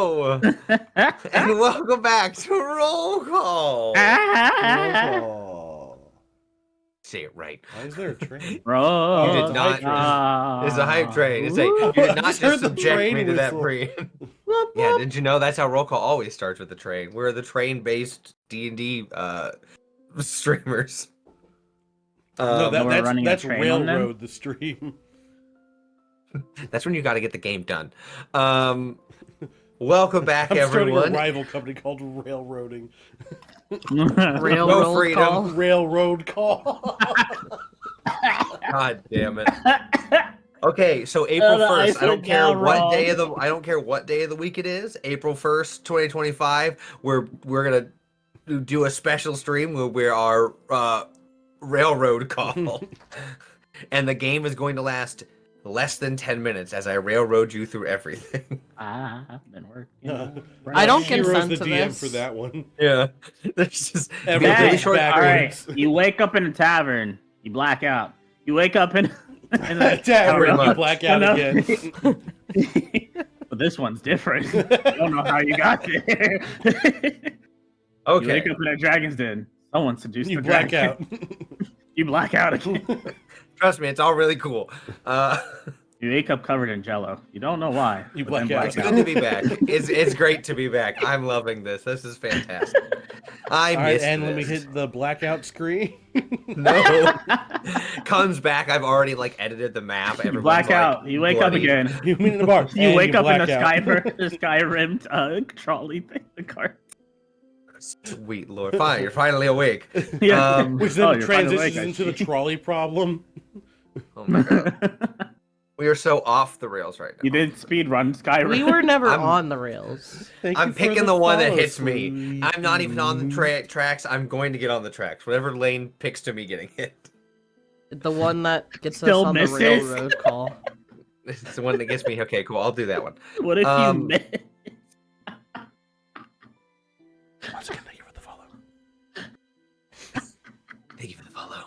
Hello, and welcome back to Roll Call. Say it right. Why is there a train? Roll. You did not. It's a hype train. It's you did not just subject me to that pre. Yeah, did you know that's how Roll Call always starts with the train? We're the train-based D&D streamers. No, that's Railroad the stream. That's when you got to get the game done. Welcome back, I'm everyone. starting a rival company called Railroading. No freedom. Call. Railroad Call. God damn it. Okay, so April 1st. I don't care what day of the week it is. April 1st, 2025. We're gonna do a special stream where we are Railroad Call, and the game is going to last less than 10 minutes as I railroad you through everything. I've been working. I don't Shiro's consent the to DM this. for that one. Yeah, there's just Really short. All right, you wake up in a tavern, you black out. You wake up in a tavern, you black out again. But this one's different. I don't know how you got there. Okay. You wake up in a dragon's den. Someone seduced You the black dragon. out. You black out again. Trust me, it's all really cool. You wake up covered in jello. You don't know why. You but then black out. It's good to be back. It's great to be back. I'm loving this. This is fantastic. I missed and this. let me hit the blackout screen. No. Comes back. I've already edited the map. You black out. You wake up again. You meet in the bar. You wake up in a the sky rimmed trolley thing. The car. Sweet Lord. Fine. You're finally awake. Yeah. Which then you're finally transitions awake, into the trolley problem. Oh my god. We are so off the rails right now. You did speed run Skyrim. We were never on the rails. I'm picking the one that hits me. I'm not even on the tracks. I'm going to get on the tracks. Whatever lane picks to me getting hit. The one that gets Still us on misses? the railroad call. It's the one that gets me. Okay, cool. I'll do that one. What if you miss? Once again, thank you for the follow. Thank you for the follow.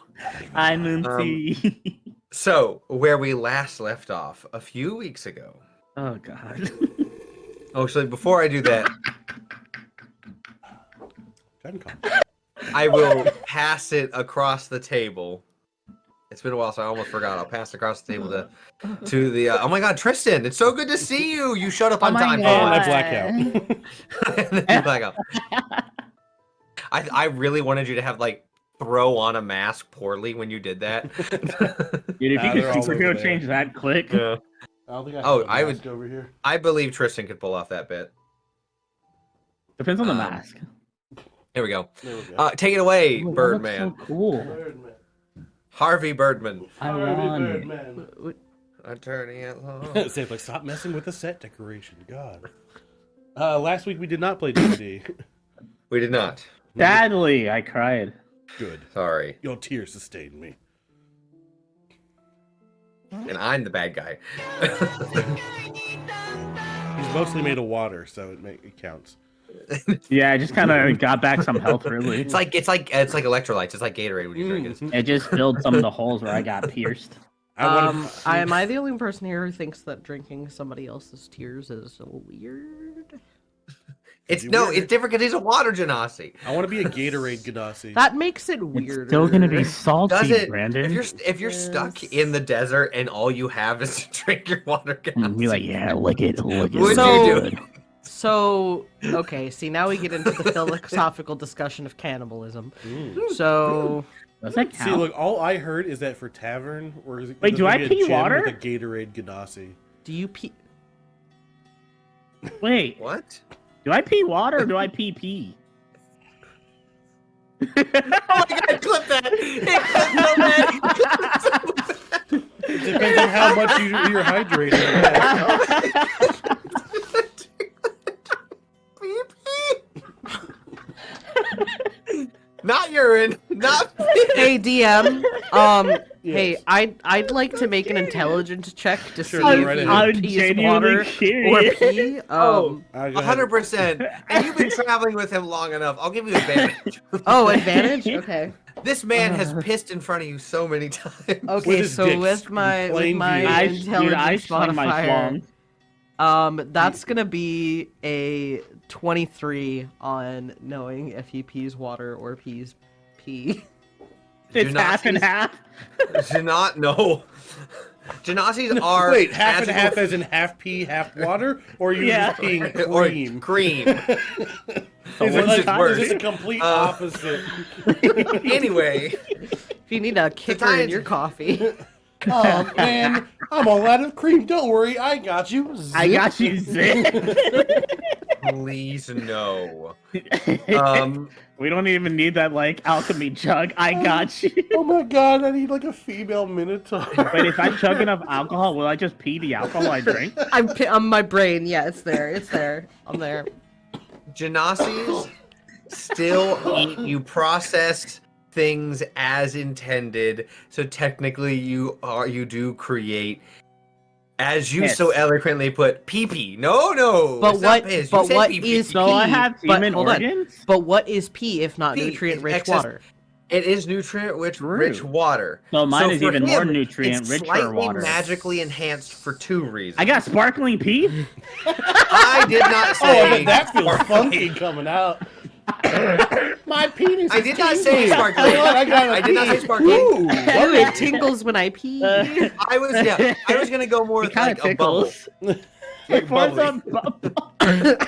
I'm Moonty. So, where we last left off a few weeks ago. Oh god. Actually, before I do that, I will pass it across the table. It's been a while, so I almost forgot. I'll pass it across the table to the. Oh my God, Tristin! It's so good to see you. You showed up on time. And I black out. And then you black out. I really wanted you to have throw on a mask poorly when you did that. Dude, if you could go change that quick. Yeah. I don't think I would. Over here. I believe Tristin could pull off that bit. Depends on the mask. Here we go. There we go. Take it away, Oh, that Birdman. looks so cool. Birdman. Harvey Birdman. Birdman. Attorney at law. Say stop messing with the set decoration. God. Last week we did not play D&D. We did not. Sadly, I cried. Good. Sorry. Your tears sustained me. And I'm the bad guy. He's mostly made of water, so it counts. Yeah, I just kind of got back some health, really. It's like electrolytes. It's like Gatorade when you drink it. It just filled some of the holes where I got pierced. Am I the only person here who thinks that drinking somebody else's tears is weird? It's different because he's a water genasi. I want to be a Gatorade Ganassi. That makes it weird. It's still gonna be salty, Does it? Brandon. If you're stuck in the desert and all you have is to drink your water genasi, Be like, yeah, lick it. Would So- you do it? So, okay, see, now we get into the philosophical discussion of cannibalism. So, Does that count? See, look, all I heard is that for tavern, or is it? Wait, do I a pee gin water? With a Gatorade Ganassi. do you pee? Wait, What? do I pee water or do I pee pee? Oh my God! Clip that! It depends on how much you're hydrated. Not urine. Not. Hey, DM. Yes. Hey, I'd like to make an intelligence check to see Sure, if right you ahead. I'm pees genuinely water or curious. pee. Oh, Go ahead. 100%. And you've been traveling with him long enough. I'll give you advantage. Oh, advantage? Okay. This man has pissed in front of you so many times. Okay, his so dick with my plain view. I intelligence slung my modifier, schlong. That's gonna be a 23 on knowing if he pees water or pees pee. It's half and half. Do not know. Genasi's are Wait, half and magical- half as in half pee, half water, or are you Yeah. just peeing or cream? cream. Is it Which is worse? the complete opposite? Anyway, If you need a kicker tie in your coffee. Oh man, I'm all out of cream. Don't worry, I got you. I got you, Zip. please no. We don't even need that like alchemy chug. I got you. Oh my god, I need like a female minotaur. Wait, if I chug enough alcohol, will I just pee the alcohol I drink? I'm my brain. Yeah, it's there. It's there. I'm there. Genasi's still eat you processed things as intended, so technically you do create, as you Yes. so eloquently put, pee-pee. No, But it's not what? piss. You But said what pee-pee. is So I pee? have But human hold on. organs? But what is pee if not Pee, nutrient-rich excess- water? It is nutrient-rich rich True. water. So mine is for even more him, nutrient-richer it's slightly water. magically enhanced for two reasons. I got sparkling pee? I did not Oh, say. I bet that feels funky coming out. My penis. I did not say tingling. sparkling. Hold on, I gotta I did not say pee. sparkling. Ooh. Oh, it tingles when I pee. I was gonna go more It with kind like of a bubble. tickles. Like Pours bubbly. a bubble.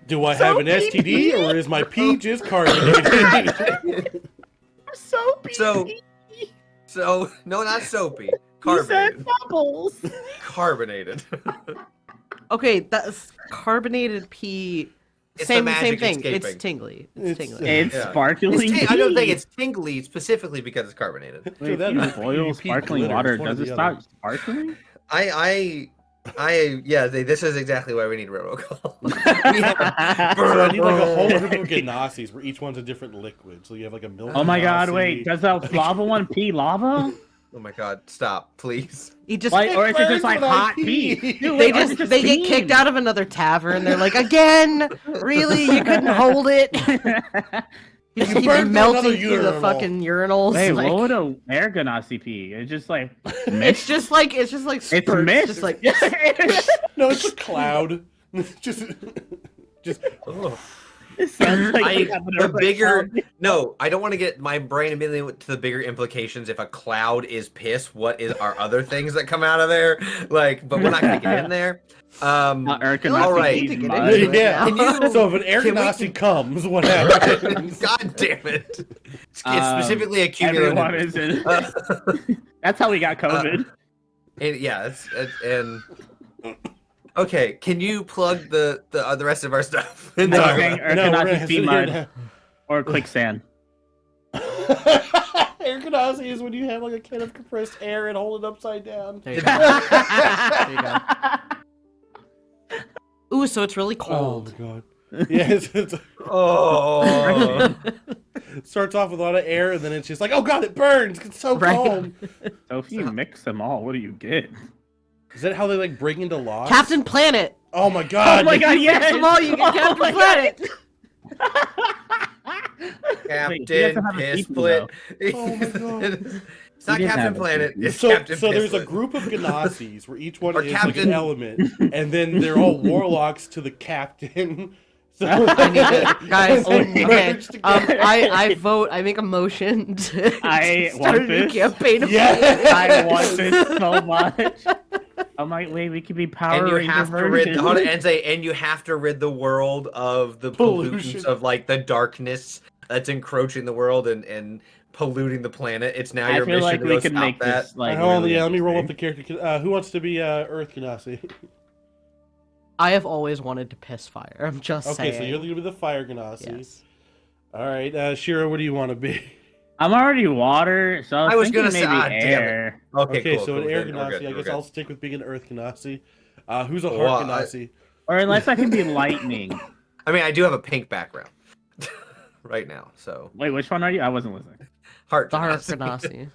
Do I have an STD or is my pee just carbonated? Soapy. So no, not soapy. You said Carbonated. bubbles. Carbonated. Okay, that's carbonated pee. It's the Same magic thing. escaping. It's tingly. It's- It's tingly. It's Yeah. sparkling pee. I don't think it's tingly specifically because it's carbonated. Wait, Dude, if that you is boil pee sparkling glitter. water, It's one or does it the stop other. sparkling? This is exactly why we need robocall. We have- So I need like a whole group of Ganasis where each one's a different liquid. So you have like a milk. Oh my god, Ganassi. wait, does the lava one pee lava? Oh my god, stop, please. He just Like, or is it burns just like when I hot pee. pee? Dude, they wait, or is just it they get steam? kicked out of another tavern. They're like, again, really? You couldn't hold it. You just You keep burned melting another through the urinal. fucking urinals. Wait, like- what would a air ganassi pee? It's just like It's mist. just like It's spurts, mist. just like No, it's a cloud. just. Ugh. It sounds like you have The an bigger earthquake. no, I don't want to get my brain immediately to the bigger implications. If a cloud is piss, what are other things that come out of there? Like, but we're not gonna get in there. Air ganassi All right. pee's To get mud. into it Yeah. now. So if an air Can we- Ganassi comes, what happens? God damn it! It's Um, specifically accumulated. Everyone is in. That's how we got COVID. And yeah, and okay. Can you plug the rest of our stuff? No, No. saying Air we're Ganassi gonna pee sit mud here or quicksand. now. Air Ganassi is when you have like a can of compressed air and hold it upside down. There you go. There you go. Ooh, so it's really Oh cold. my god. Yeah, it's Oh. it starts off with a lot of air and then it's just like, oh god, it burns. It's so Right. cold. So if you mix them all, what do you get? Is that how they like break into laws? Captain Planet. Oh my god. Oh my god, yes! Mix them all, you get Captain my Planet. Wait, he doesn't Captain have a Piss seafood, Split. Oh my god. It's not He didn't Captain have a Planet. seafood. It's So, Captain so Piss there's a Split. group of Ganassis where each one Or is like Captain- an element, and then they're all warlocks to the captain. So I need to, guys. They Okay, merge together. I vote. I make a motion to I start want a new this. campaign. Of Yeah. I want this so much. I'm like, wait, we could be Power And you Ranger have to rid version. hold on, and you have to rid the world of the Pollution. pollutants of like the darkness that's encroaching the world and polluting the planet. It's now I your feel mission like to we go could stop make that. this like. Hold on, really yeah, let me roll up the interesting. character. Who wants to be Earth Ganassi? I have always wanted to piss fire. I'm just Okay, saying. so you're gonna be the Fire Ganassi. Yes. All right, Shiro, what do you want to be? I'm already water, so I was, I was thinking gonna say, maybe ah, damn it. air. Okay, Okay, cool. so cool, an Air good, we're Ganassi. good, I we're guess good. I'll stick with being an Earth Ganassi. Who's a Well, Heart Ganassi? Or unless I can be lightning. I mean, I do have a pink background right now, so Wait, which one are you? I wasn't listening. heart. The Heart Genasi. Ganassi.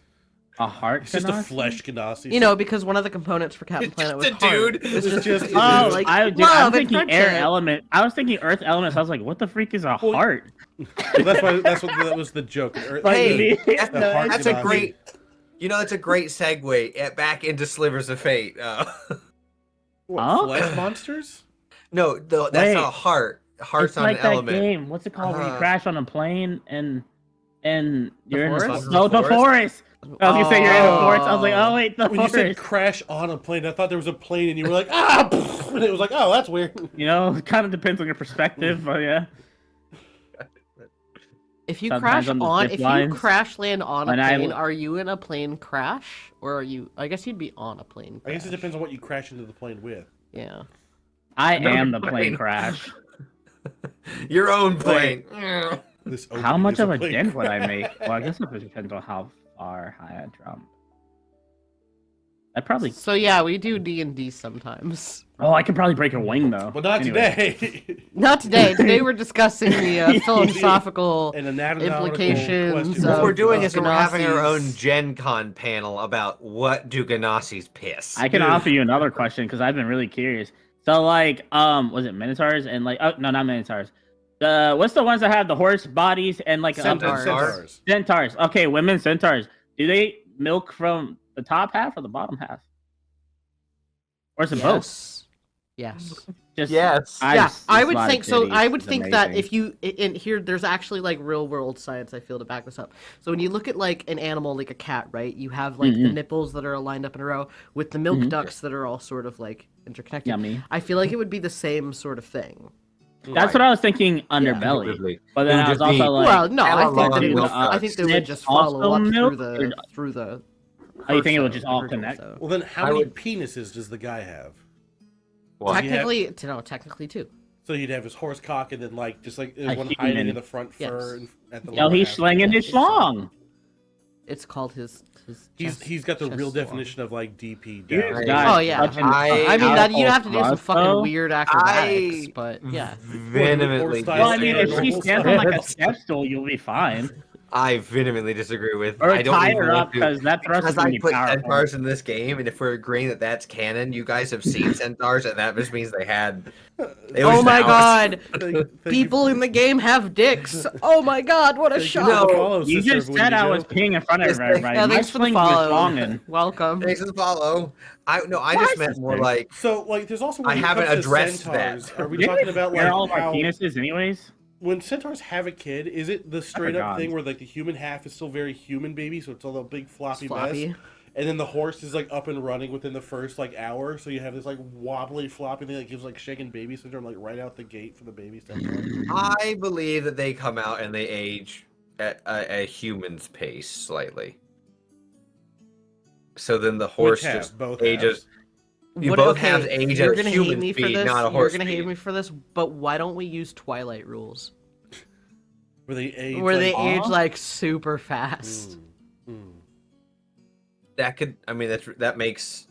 A heart? It's just a Ganassi? flesh Ganassi. You know, because one of the components for Captain Planet was Just a heart. dude. It's It's just- Oh, Dude. like I'm love and thinking air friendship. element. I was thinking earth elements. I was like, what the freak is a Well, heart? Well, that was the joke. Earth, Like, Hey, me- that's, The Heart that's a Ganassi. great. You know, it's a great segue back into Slivers of Fate. What, Huh? flesh monsters? No, that's Wait. not a heart. Heart's It's not like an that element. game. What's it called? Where you crash on a plane and you're in forest? the forest. I was gonna say you're in the forest. I was like, oh wait, the When you said forest. crash on a plane, I thought there was a plane, and you were like, ah! And it was like, oh, that's weird. You know, it kind of depends on your perspective, but yeah. If you Sometimes crash on the on, zip if you lines. crash land on a When I- plane, are you in a plane crash, or are you? I guess you'd be on a plane. I guess it crash. depends on what you crash into the plane with. Yeah. I No, am the plane. plane crash. Your own plane. This How opening much is of a plane dent would I crash. make? Well, I guess it depends on how far high I jump. I probably. So yeah, we do D&D sometimes. Oh, I could probably break a wing though. But not Anyway. today. Not today. Today we're discussing the philosophical An anatomical implications question. What of we're doing is we're having our own Ganassi's. Gen Con panel about what do Ganassi's piss. I can Dude. offer you another question because I've been really curious. So, like, was it Minotaurs and like, oh no, not Minotaurs. What's the ones that have the horse bodies and like Centaurs. Centaurs. Okay, women centaurs. Do they milk from the top half or the bottom half? Or is it both? Yes. Just Yes. Yeah, just I would lot of think so. titties I would is think that amazing. if you in here, there's actually like real world science. I feel to back this up. So when you look at like an animal, like a cat, right? You have like the nipples that are lined up in a row with the milk ducts that are all sort of like interconnected. Yummy. I feel like it would be the same sort of thing. That's what I was thinking underbelly. Absolutely. But It then would I was just be- also like, Well, no, I how think that long it would. milk I think they would Snip just follow also up milk, through the. oh, you think it would torso, just all the connect? torso. Well, then how I many would- penises does the guy have? What? Technically, no, technically too. So he'd have his horse cock and then like just like A one hiding human. in the front fur Yes. and at the Yo, lower he's half. slinging his schlong. It's called his. He's got the chest real sword. definition of like DP Dude, down. guys, Oh yeah, such an I mean that you have to do some thrust, fucking though. weird acrobatics, I- but yeah. Vehemently Well, Well, I mean, if Normal she stands on like a style. step stool, you'll be fine. I vehemently disagree with. Or I don't tie even her want up to- because that thrust is Because I gonna be put powerful. centaurs in this game, and if we're agreeing that that's canon, you guys have seen centaurs, and that just means they had. It was Oh my ours. god, Thank people in the game have dicks. Oh my god, what a Thank you shock! for the No, follow, You Sister just of said I Windy was Joe. peeing in front of Yes, everybody. Yeah, My thanks for the sling was follow. longing. Welcome. Thanks for the follow. I Why just is meant this more thing? like So like, there's also I when it haven't comes to addressed centaurs, that. Are we Didn't talking we about share like all of our how penises, anyways? when centaurs have a kid, is it the straight up forgot. thing where like the human half is still very human baby, so it's all a big floppy, Floppy. mess, and then the horse is like up and running within the first like hour, so you have this like wobbly floppy thing that gives like shaken baby syndrome like right out the gate for the baby centaur. I believe that they come out and they age at a human's pace slightly. So then the horse Which half? just Both ages. halves. You What- both okay, have age you're at gonna hate human me for speed, this. not a You're horse gonna hate speed. me for this, but why don't we use Twilight rules? Where they age. Where like, they age Aw. like super fast. That could, I mean, that makes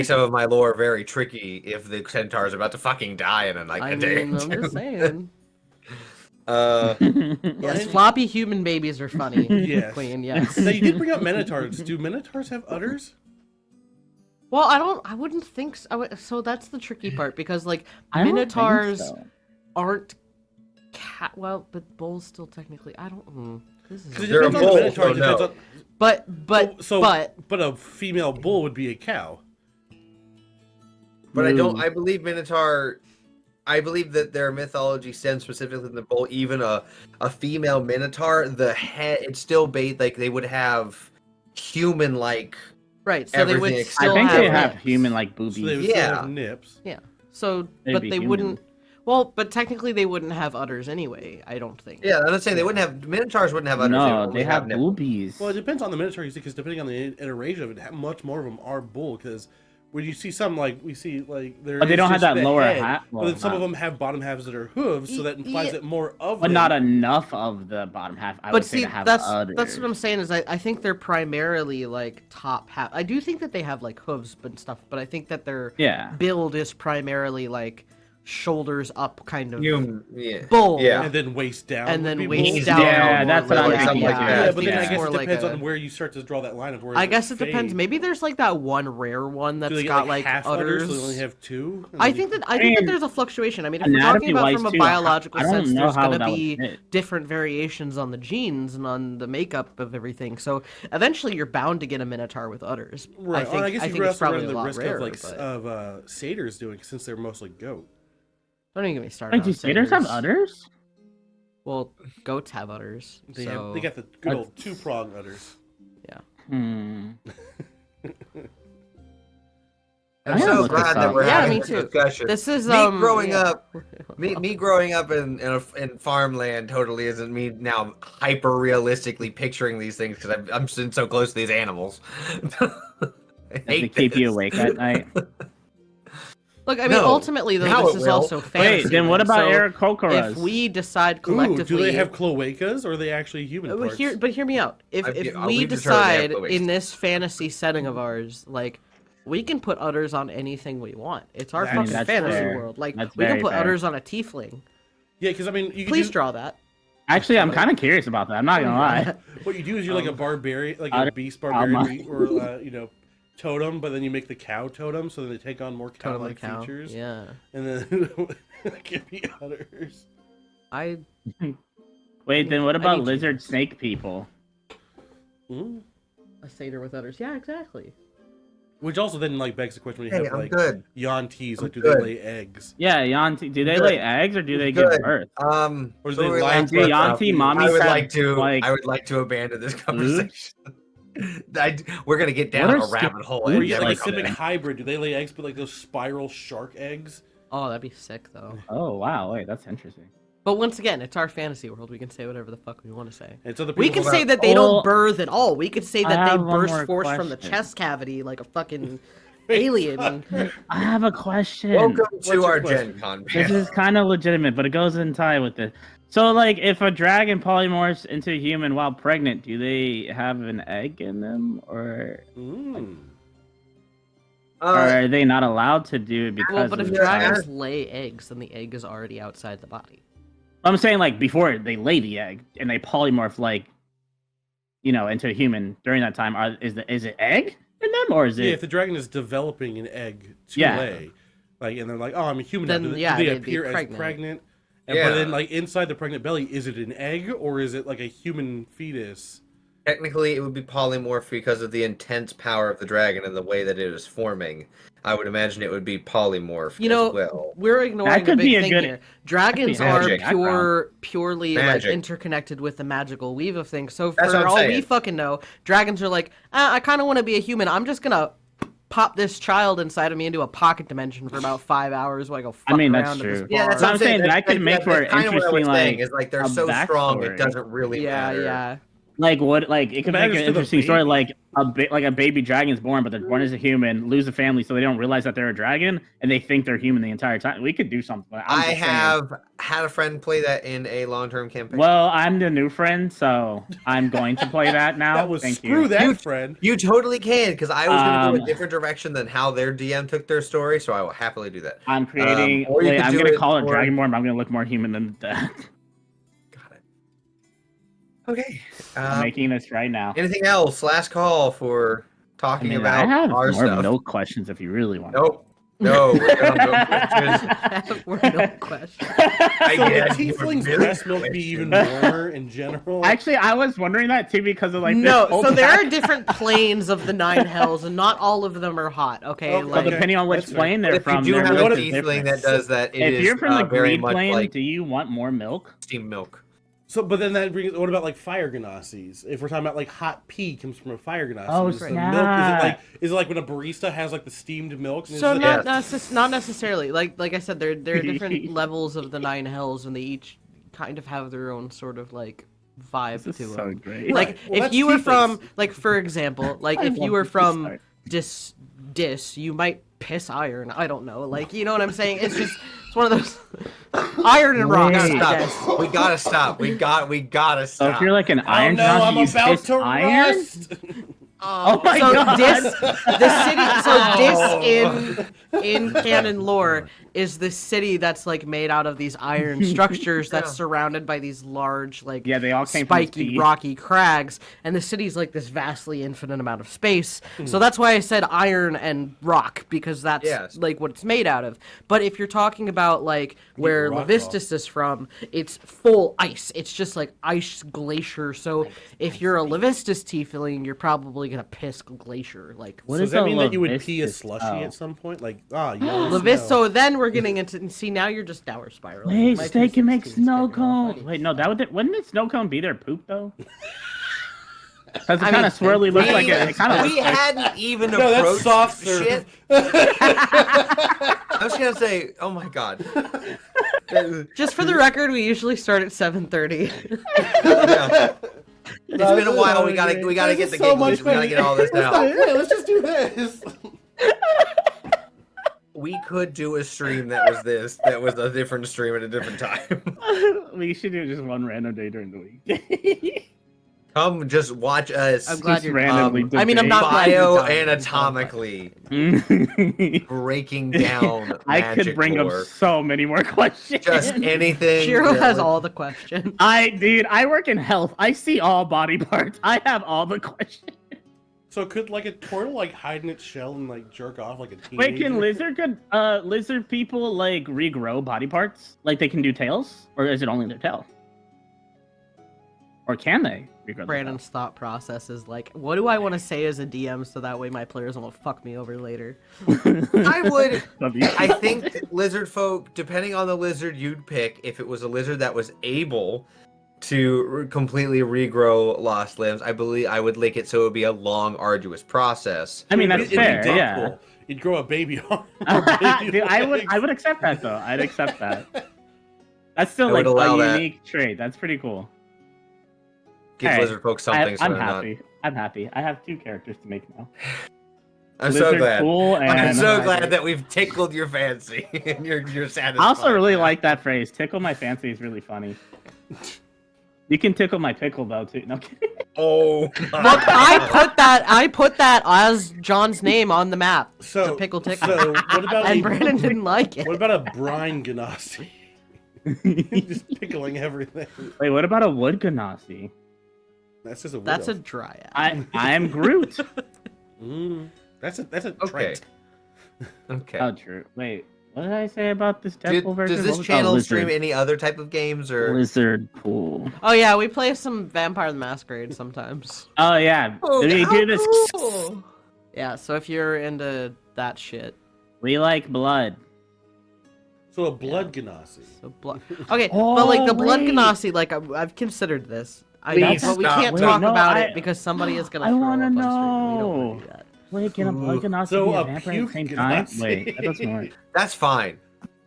some of my lore very tricky if the centaur is about to fucking die in like I a day. mean, I'm just saying. Yes, and- floppy human babies are funny. Yes. Queen, yes. Now you did bring up minotaurs. Do minotaurs have udders? Well, I wouldn't think so. So that's the tricky part because like I don't think minotaurs so. aren't cat. Well, but bulls still technically. I don't. This Because it is. They're a depends on the bull, minotaur. so It depends no. on, But a female bull would be a cow. But I don't. Ooh. I believe Minotaur. I believe that their mythology stems specifically in the bull. Even a female Minotaur, the head it's still like they would have human like. right. So they would everything still I think have they have nips. human like So they boobies. would still Yeah. have nips. Yeah. So, They'd but be they human. wouldn't. Well, but technically they wouldn't have udders anyway. I don't think. Yeah, I'm not saying they wouldn't have Minotaurs. Wouldn't have udders. No, would they only have nipples. boobies. Well, it depends on the minotaur you see, because depending on the iteration of it, much more of them are bull. Because when you see some, like we see, like there, But they is don't have just that the lower head, half- But then well, some of not- them have bottom halves that are hooves, so that implies Yeah. that more of but them. not enough of the bottom half. I But would say see, to have that's udders. what I'm saying is I think they're primarily like top half. I do think that they have like hooves and stuff, but I think that their Yeah. build is primarily like shoulders up kind of yeah. bull. Yeah. And then waist down. And would then be waist more- down. Yeah, that's what I'm something thinking. like that. Yeah, but then Yeah. I guess More it like depends a- on where you start to draw that line of where. I is guess it fade? depends. Maybe there's like that one rare one Do that's they get, got like half udders. so they only have 2. And I then think you- that there's a fluctuation. I mean, if we're talking about Anatomy-wise, from a too, biological I don't sense, know there's how going to that would be fit. different variations on the genes and on the makeup of everything. So eventually, you're bound to get a minotaur with udders. Right. I think, I guess you think could it's also probably run a the lot risk rarer. of like But... satyrs doing since they're mostly goat. Don't even get me started. Wait, do on satyrs have satyrs. udders? Well, goats have udders. They so... got the good old 2-prong udders. Hmm. I'm Yeah, so look this glad that up. we're Yeah, having me this too. discussion. This is me growing yeah. up. Me growing up in farmland totally isn't me now hyper realistically picturing these things because I'm sitting so close to these animals. I To hate keep you this. awake at night. Look, I mean, No. ultimately, though, Now this it is will. also fantasy. Wait, then what right? about So Eric Kokoras? If we decide Ooh, collectively, do they have cloacas or are they actually human parts? But hear me out. If I've- if I'll we leave to try to decide have in this fantasy setting of ours, like we can put udders on anything we want. It's our I mean, fucking that's fantasy fair. world. Like That's we can very put fair. udders on a tiefling. Yeah, because I mean, you can Please do, draw that. Actually, I'm kind of curious about that. I'm not gonna lie. what you do is you're like a barbarian, like a Otter- beast Alma. barbarian, or totem, but then you make the cow totem, so then they take on more Totem cow-like cow. features, Yeah. and then it can be udders. I Wait, then what I about need lizard snake people? Mm. a satyr with udders. Yeah, exactly. Which also then like begs the question when you Hey, have I'm like good. Yantees, like do good. they lay eggs? Yeah, Yanti. Do they Good. lay eggs or do they Good. give birth? Or do so they we're lie like- Do Yanti mommies I would have, like to. like, I would like to abandon this conversation. We're gonna get down What a are rabbit hole. Or and you get like a never come simic back. hybrid. Do they lay eggs, but like those spiral shark eggs? Oh, that'd be sick though. Oh wow, wait, that's interesting. But once again, it's our fantasy world. We can say whatever the fuck we want to say. And so the We people can say about- that they Well, don't birth at all. We could say I that they have one burst more forth from the question. chest cavity like a fucking alien. I have a question. Welcome What's to your our question? Gen Con. This is kind of legitimate, but it goes in tie with it. So, like, if a dragon polymorphs into a human while pregnant, do they have an egg in them, or are they not allowed to do it because? Well, but if of the dragons fact- lay eggs, then the egg is already outside the body. I'm saying, like, before they lay the egg and they polymorph, like, into a human during that time, is it egg in them, or is it? Yeah, if the dragon is developing an egg to Yeah. lay, and they're like, "Oh, I'm a human." Then, now. Do they, yeah, do they they'd be appear as pregnant. pregnant? Yeah. But then, like inside the pregnant belly, is it an egg or is it like a human fetus? Technically, it would be polymorph because of the intense power of the dragon and the way that it is forming. I would imagine it would be polymorph You know, as well. we're ignoring That a could big be a thing good- here. Dragons be are magic. purely Magic. like interconnected with the magical weave of things. So That's for what I'm all we saying. fucking know, dragons are like, I kind of want to be a human. I'm just gonna pop this child inside of me into a pocket dimension for about 5 hours while I go fuck I mean, around that's at this true. Yeah, that's bar. what I'm saying. that could make for that's kind of what I was interesting, saying, like, is like they're a so strong it backstory. doesn't really Yeah, matter. yeah. Like what? Like it could make Matters an to the interesting story. baby. Like a baby dragon's born, but they're born as a human, lose a family, so they don't realize that they're a dragon, and they think they're human the entire time. We could do something. I'm I just saying. have had a friend play that in a long-term campaign. Well, I'm the new friend, so I'm going to play that now. That was Thank screw you. that, friend. You totally can, because I was going to go a Um, different direction than how their DM took their story, so I will happily do that. I'm creating. or you Wait, could I'm do gonna it call it for- Dragonborn, but I'm gonna look more human than that. Got it. Okay. I'm making this right now. Anything else? Last call for I talking mean, about I have our more stuff. milk questions if you really want. Nope. No, we're gonna go questions. We're no question. I So would guess tiefling's really breast milk be even warmer in general? Actually, I was wondering that too because of like this No, whole so there back- are different planes of the nine hells, and not all of them are hot. Okay, Oh, So like depending on which That's fair. plane they're If you from, do they're have a really tiefling different. that does that, it If is you're from the very greed much plane, like do you want more milk? steamed milk. So, but then that brings. What about like fire ganassies? If we're talking about like hot pee comes from a fire ganassi, Oh, is the snap. milk? Is it like when a barista has like the steamed milk? And so is it- not necessarily. Like I said, there are different levels of the nine hells, and they each kind of have their own sort of like vibe This to is them. so great. Like Right. Well, if that's you were tieflings. from like for example, like I if you love were this from art. dis, you might piss iron. I don't know. Like you know what I'm saying? It's just it's one of those iron and rock. Wait. I Stop. guess. We gotta stop. We gotta So stop. if you're like an Oh iron no, Johnson, I'm you about piss to iron? rust. Oh my so god! the city, so dis in canon lore is this city that's like made out of these iron structures that's surrounded by these large, like they all came spiky, from rocky crags, and the city's like this vastly infinite amount of space. So that's why I said iron and rock, because that's like what it's made out of. But if you're talking about like where Levistus is from, it's full ice. It's just like ice glacier. So if you're a Levistus tiefling, you're probably gonna piss glacier. Like, so does that mean that you would pee a slushy at some point? Like, so then we're getting into, see, now you're just downward spiraling. Wait, they can make snow cones. Wait, no, wouldn't the snow cone be their poop though? Because it kind of swirly looks like it. We hadn't even approached soft shit. I was gonna say, oh my god. Just for the record, we usually start at 7:30. Yeah. It's been a while. We gotta get the giggles. We gotta get all this out. Let's just do this. We could do a stream that was this. That was a different stream at a different time. We should do just one random day during the week. Come, just watch us. I'm glad you're randomly. I mean, I'm not bioanatomically breaking down. I could bring up so many more questions. Just anything. Shiro has all the questions. I work in health. I see all body parts. I have all the questions. So could like a turtle like hide in its shell and like jerk off like a teenager? Wait, can lizard people like regrow body parts? Like they can do tails, or is it only their tail? Or can they regrow? Brandon's thought process is like, what do I want to say as a DM so that way my players won't fuck me over later? I think lizard folk, depending on the lizard you'd pick, if it was a lizard that was able to completely regrow lost limbs, I believe I would lick it so it would be a long, arduous process. I mean, that's fair, yeah. Cool. You'd grow a baby arm. Dude, I would accept that though. I'd accept that. That's still like a unique trait. That's pretty cool. Give lizard folk something. I'm happy. I'm happy. I have 2 characters to make now. I'm so glad. Cool I'm so glad that we've tickled your fancy and you're satisfied. I also really like that phrase. Tickle my fancy is really funny. You can tickle my pickle though too. No kidding. Oh. Look, I put that as John's name on the map. So pickle tickle. So what about and Brandon didn't like it. What about a brine ganassi? Just pickling everything. Wait, what about a wood ganassi? That's just a. That's a dryad. I am Groot. That's a trait. Okay. Oh, true. Wait, what did I say about this temple version? Does this channel stream any other type of games or Lizard Pool? Oh yeah, we play some Vampire the Masquerade sometimes. Oh yeah, we do this. Cool. Yeah, so if you're into that shit, we like blood. So a blood ganassi. So blood. Okay, but like the blood ganassi, like I've considered this. But we can't talk about it because somebody is gonna. I want to know. We don't want to do that. Wait, can a blood ganassi be a vampire at the same time? Wait, that doesn't work. That's fine.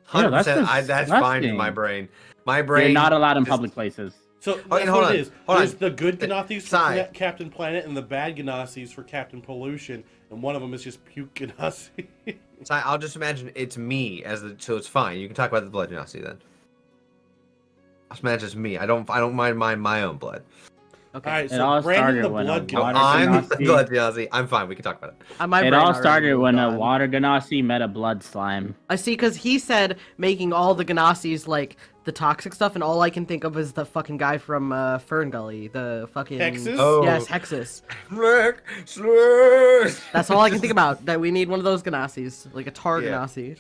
100%. That's fine in my brain. My brain. You're not allowed in public places. So that's what it is. There's the good ganassis for Captain Planet and the bad ganassis for Captain Pollution, and one of them is just puke ganassi. So I'll just imagine it's me so it's fine. You can talk about the blood ganassi then. I'll just imagine it's me. I don't mind my own blood. Okay. All right, so Brandon the blood ganassi. I'm the blood ganassi. I'm fine. We can talk about it. It all started when a water ganassi met a blood slime. I see, because he said making all the ganassis like the toxic stuff, and all I can think of is the fucking guy from Fern Gully, the fucking Hexus. Oh. Yes, Hexus. Slurs. That's all I can think about. That we need one of those ganassis, like a tar ganassi.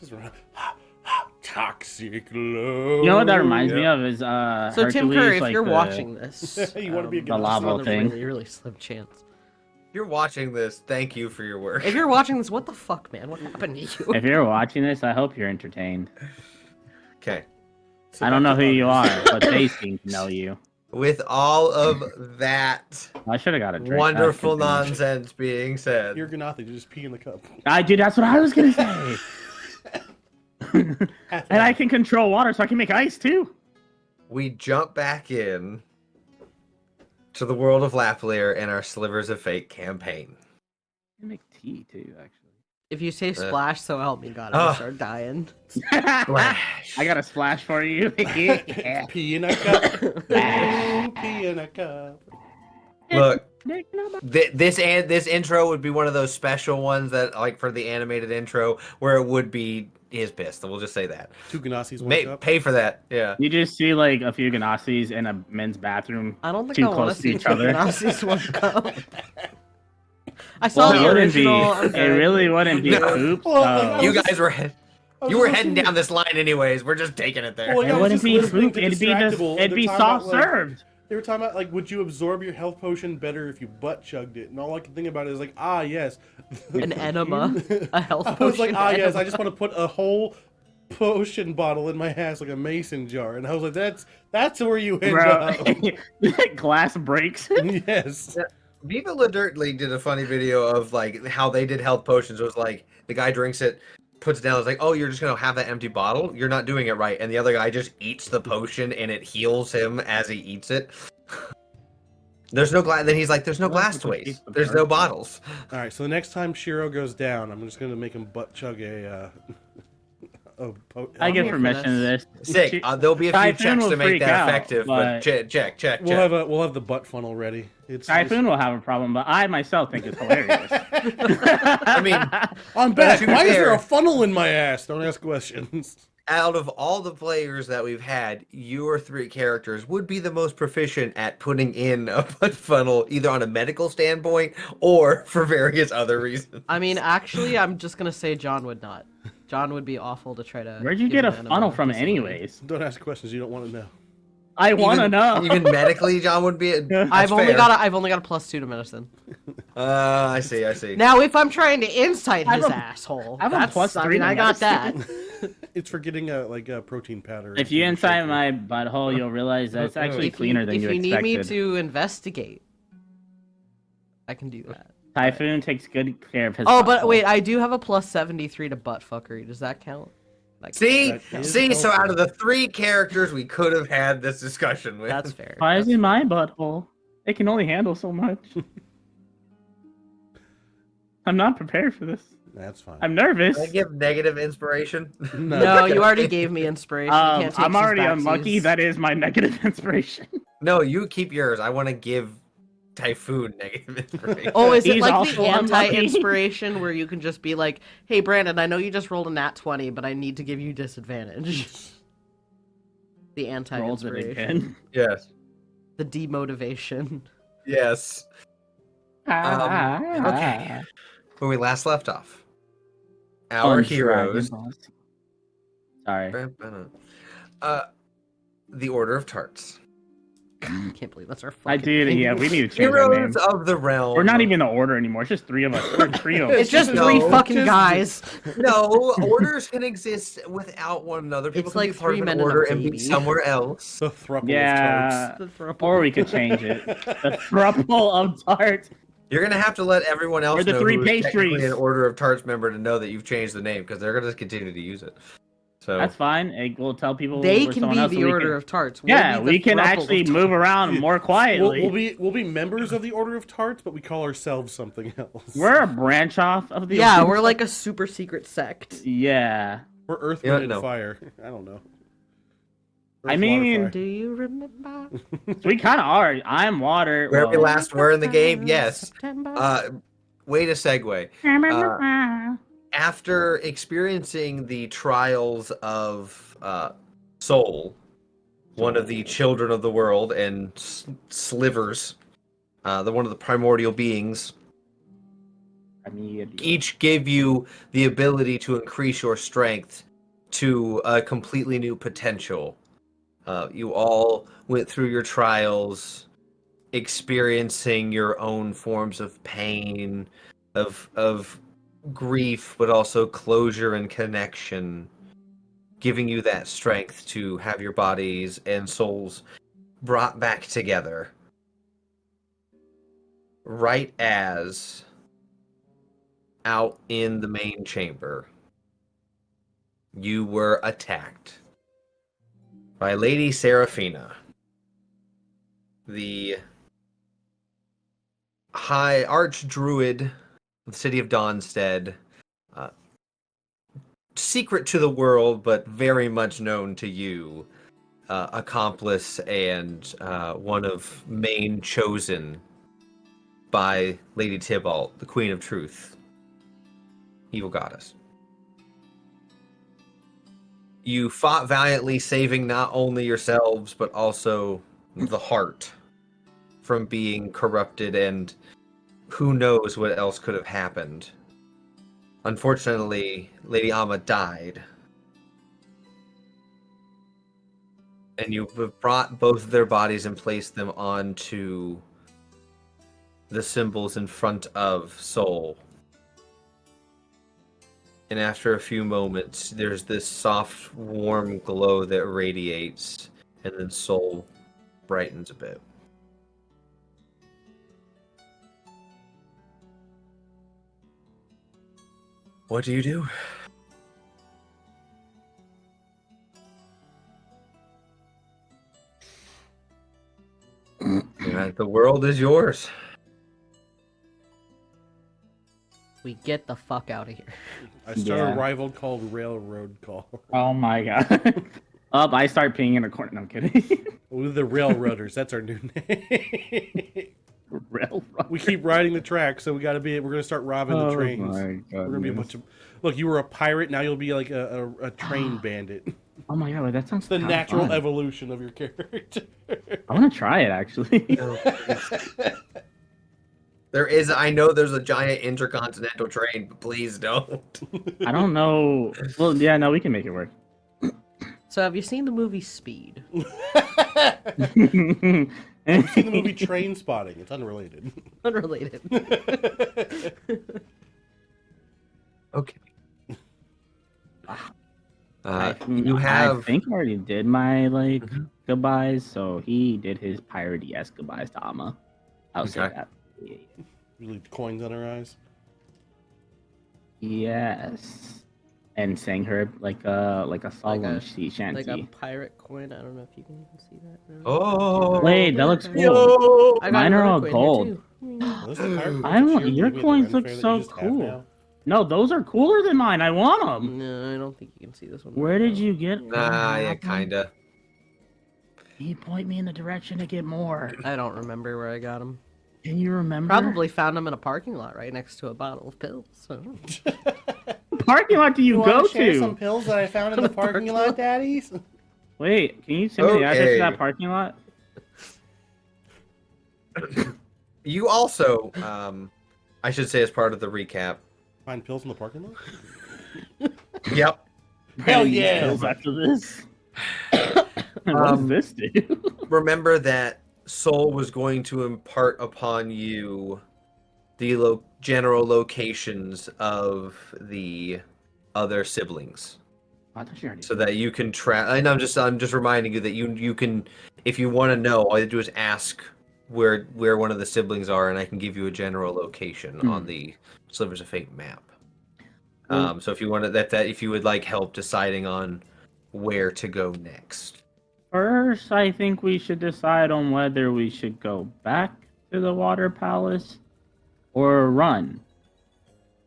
Toxic love. You know what that reminds me of is So Tim Curry, if you're watching this, you want to be a the lava thing. Really slim chance. If you're watching this, thank you for your work. If you're watching this, what the fuck, man? What happened to you? If you're watching this, I hope you're entertained. Okay. I don't know who you are, but they seem to know you. With all of that I should have got a drink. wonderful nonsense being said, You're gonna just pee in the cup. Dude, that's what I was gonna say. And I can control water, so I can make ice too. we jump back in to the world of Laplair and our Slivers of Fate campaign. I make tea too, actually. If you say splash, so help me God, I'm gonna start dying. Splash. I got a splash for you. Yeah. Pee in a cup. Pee in a cup. Look, this intro would be one of those special ones that, like, for the animated intro, where it would be is pissed. We'll just say that. 2 Ganassi's one cup. Pay for that. Yeah. You just see like a few Ganassi's in a men's bathroom. I don't think too I want close to see each other. Ganassi's one cup. I saw the original. It really wouldn't be poop. You guys were heading down this line anyways. We're just taking it there. Well, it wouldn't be poop. It'd be soft served. They were talking about, like, would you absorb your health potion better if you butt chugged it? And all I can think about is, like, yes. An enema. A health potion. I was like, yes, enema. I just want to put a whole potion bottle in my ass like a mason jar. And I was like, that's where you end up. Glass breaks. Yes. Yeah. Viva La Dirt League did a funny video of, like, how they did health potions. It was like, the guy drinks it, puts it down, it's like, oh, you're just going to have that empty bottle? You're not doing it right. And the other guy just eats the potion, and it heals him as he eats it. There's no glass. Then he's like, there's no glass to waste. There's no bottles. All right, so the next time Shiro goes down, I'm just going to make him butt chug I get permission to this. Sick. There'll be a few checks to make that effective, but check. We'll have the butt funnel ready. Typhoon will have a problem, but I myself think it's hilarious. I mean, I'm back. Why is there a funnel in my ass? Don't ask questions. Out of all the players that we've had, your 3 characters would be the most proficient at putting in a butt funnel, either on a medical standpoint or for various other reasons. I mean, actually, I'm just gonna say John would not. John would be awful to try to. Where'd you get a funnel from, anyways? Don't ask questions you don't want to know. I want to know. Even medically, John would be. I've only got a +2 to medicine. I see. Now, if I'm trying to insight his asshole, I have a +3. I got that. It's for getting a protein powder. If you inside my butthole, you'll realize that it's actually cleaner than you expected. If you need me to investigate, I can do that. Typhoon takes good care of his. Oh, but wait, I do have a +73 to butt fuckery. Does that count? See. So out of the 3 characters we could have had this discussion with, that's fair. Why is it my butthole? It can only handle so much. I'm not prepared for this. That's fine. I'm nervous. Can I give negative inspiration? No, you already gave me inspiration. I'm already unlucky. That is my negative inspiration. No, you keep yours. I want to give Typhoon negative inspiration. Oh, is it He's like also the anti-inspiration where you can just be like, hey, Brandon, I know you just rolled a nat 20, but I need to give you disadvantage. The anti-inspiration. Yes. The demotivation. Yes. Okay. Where we last left off. Our heroes. Sorry. The Order of Tarts. I can't believe that's our fucking I did. Yeah, we need to change our Heroes name. of the Realm. We're not even the Order anymore. It's just 3 of us. We're a trio. It's just 3 fucking guys. No, orders can exist without one another. People It's can like be part 3 of men an and a order and be baby. somewhere else. The thruple Yeah. of tarts. Or we could change it. The thruple of tarts. You're gonna have to let everyone else Or the know 3 who's technically pastries. an Order of Tarts member to know that you've changed the name, because they're gonna continue to use it. So That's fine. We'll tell people They we're can someone be else the so we Order can- of Tarts. Yeah, We'll be we the can thruple actually of move tarts. around more quietly. We'll be members of the Order of Tarts, but we call ourselves something else. We're a branch off of the. Yeah, Order. we're like a super secret sect. Yeah. We're Earth, Wind, no. and Fire. I don't know. I Earth, mean- water, Do you remember? We kind of are. I'm water. where we well, last were in the game, yes. September. Way to segue. After experiencing the trials of Soul, one of the children of the world, and Slivers, one of the primordial beings, each gave you the ability to increase your strength to a completely new potential. You all went through your trials, experiencing your own forms of pain, of grief, but also closure and connection, giving you that strength to have your bodies and souls brought back together. Right as out in the main chamber, you were attacked by Lady Seraphina, the high archdruid of the city of Dawnstead, secret to the world, but very much known to you, accomplice and one of main chosen by Lady Tybalt, the Queen of Truth, evil goddess. You fought valiantly, saving not only yourselves, but also the heart from being corrupted, and who knows what else could have happened. Unfortunately, Lady Amma died. And you've brought both of their bodies and placed them onto the symbols in front of Soul. And after a few moments, there's this soft, warm glow that radiates, and then Soul brightens a bit. What do you do? The world is yours. We get the fuck out of here. I start a rival called Railroad Call. Oh my god. I start peeing in a corner. No, I'm kidding. We're the Railroaders. That's our new name. Railroad. We keep riding the track, so we're gonna start robbing the trains. My We're gonna be a bunch of. Look, you were a pirate. Now you'll be like a train bandit. Oh my god, that sounds It's the natural fun. evolution of your character. I want to try it actually. I know there's a giant intercontinental train, but please don't. I don't know. Well, yeah, no, we can make it work. So have you seen the movie Speed? Have you seen the movie Train Spotting? It's unrelated. Unrelated. Okay. I have. think I already did my goodbyes, so he did his piratey-esque goodbyes to Amma. I'll say that. You leave coins on her eyes. Yes, and sang her like a solemn sea shanty. Like a pirate coin. I don't know if you can even see that. No. Oh, wait, that looks cool. Yo! Mine are all gold. I want your coins look so cool. No, those are cooler than mine. I want them. No, I don't think you can see this one. Where did you get? Yeah, kinda. Can you point me in the direction to get more? I don't remember where I got them. Can you remember? Probably found them in a parking lot right next to a bottle of pills. So. Parking lot do you go share to? some pills that I found in the parking lot, daddies? Wait, can you send me the address to that parking lot? You also, I should say as part of the recap. Find pills in the parking lot? Yep. Hell yeah! Pills after this. What does this do? Remember that Soul was going to impart upon you the general locations of the other siblings. I thought you already. So that you can and I'm just reminding you that you can, if you want to know, all you do is ask where one of the siblings are, and I can give you a general location on the Slivers of Fate map. So if you wanted if you would like help deciding on where to go next. First, I think we should decide on whether we should go back to the Water Palace or run.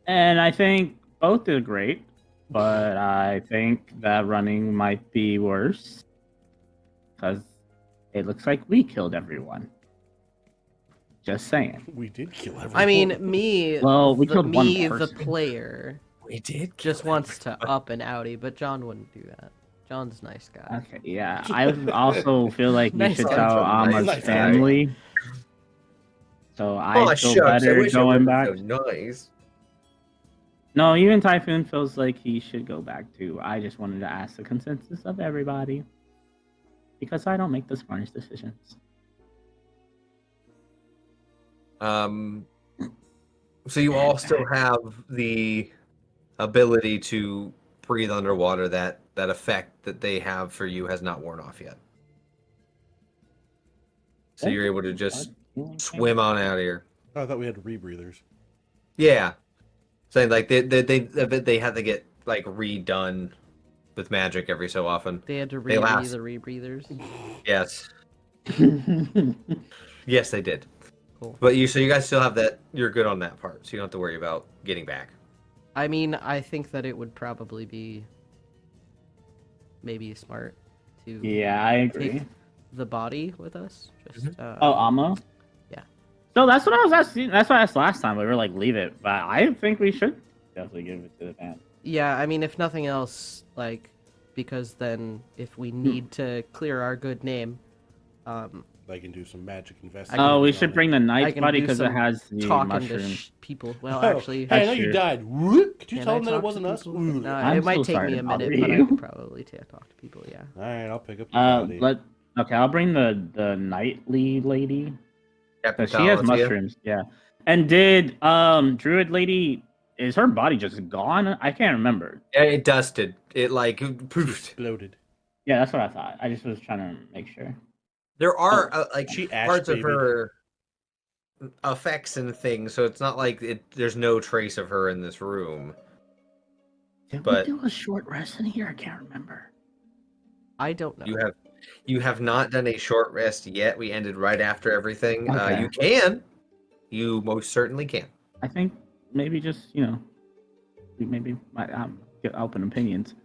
And I think both are great, but I think that running might be worse because it looks like we killed everyone. Just saying. We did kill everyone. I mean, me. Well, we killed one the person. player. We did Just wants to up and outie, but John wouldn't do that. John's a nice guy. Okay, yeah. I also feel like we Nice should guy. tell Amma's Nice guy. family. So I feel better going back. So nice. No, even Typhoon feels like he should go back too. I just wanted to ask the consensus of everybody. Because I don't make the smartest decisions. So you all still have the ability to breathe underwater. That effect that they have for you has not worn off yet. So you're able to just swim on out of here. Oh, I thought we had rebreathers. Yeah, saying like they have to get like redone with magic every so often. They had to They last. the rebreathers. Yes, yes, they did. Cool. But you guys still have that. You're good on that part, so you don't have to worry about getting back. I mean, I think that it would probably be maybe smart to Yeah, I agree. take the body with us. Just Amma? Yeah. So that's what I was asking. That's what I asked last time. We were like, leave it. But I think we should definitely give it to the band. Yeah, I mean, if nothing else, like, because then if we need to clear our good name, I can do some magic investigation. Oh, we should bring the knight's body because it some has the talking mushroom. to people. Well, actually, Hey, I know That's you true. died. Could you can tell I them that talk it to wasn't us? people? Ooh. No, I'm it might so take sorry me to a minute, bother but I you. could probably talk to people. Yeah. All right, I'll pick up the body. Okay, I'll bring the knightly lady. Captain She has Talacia. mushrooms, yeah. And did druid lady, is her body just gone? I can't remember. Yeah, it dusted. It like She poofed. exploded. Yeah, that's what I thought. I just was trying to make sure. There are like She ash parts of babied. her effects and things, so it's not like there's no trace of her in this room. Did But- we do a short rest in here? I can't remember. I don't know. You have not done a short rest yet. We ended right after everything. Okay. You can. You most certainly can. I think maybe just, we maybe might get open opinions.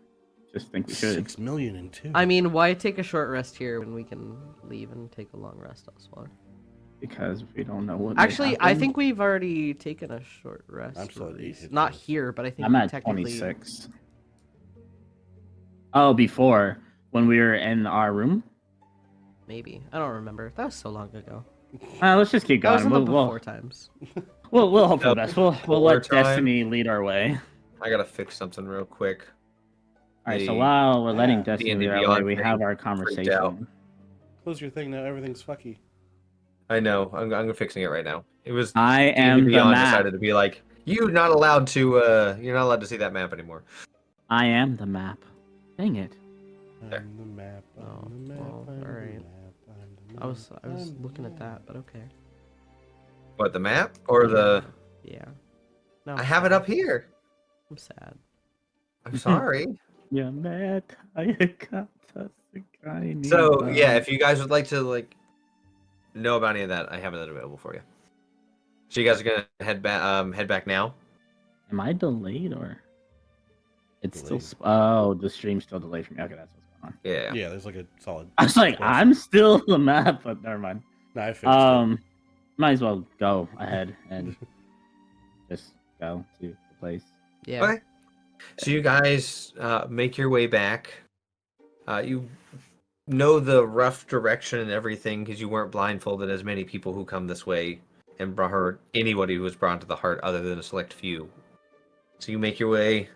Just think we should. 6 million and 2. I mean, why take a short rest here when we can leave and take a long rest elsewhere? Because we don't know what may Actually, I happen. think we've already taken a short rest. I'm still at at 8 least. hit Not points. here, but I think I'm we at technically... 26. Oh, before, when we were in our room? Maybe. I don't remember. That was so long ago. Let's just keep That was going. in the We'll, before times. we'll hope for the best. We'll let Before time. Destiny lead our way. I gotta fix something real quick. Alright, so The- while we're letting Yeah, Destiny D&D lead our way, Beyond we thing have our freaked out. conversation. Close your thing now. Everything's fucky. I know. I'm fixing it right now. It was I am D&D the Beyond map. decided to be like, you're not allowed to see that map anymore. I am the map. Dang it. There. I'm the map. Oh, I'm the map. well, I'm the alright. map, I'm the I was map, I'm the looking at map. that, but okay. What, the map or the? Yeah. No, I I'm have it sad. up here. I'm sad. I'm sorry. Yeah, Matt. I got us the guy. So yeah, if you guys would like to know about any of that, I have that available for you. So you guys are gonna head back now. Am I delayed or? It's Delayed. still. Oh, the stream's still delayed for me. Okay, that's what's going on. Yeah. Yeah, there's like a solid. I was like, 12 I'm still the map, but never mind. No, I fixed it. Might as well go ahead and just go to the place. Yeah. Okay. So you guys make your way back. You know the rough direction and everything because you weren't blindfolded as many people who come this way and anybody who was brought to the heart other than a select few. So you make your way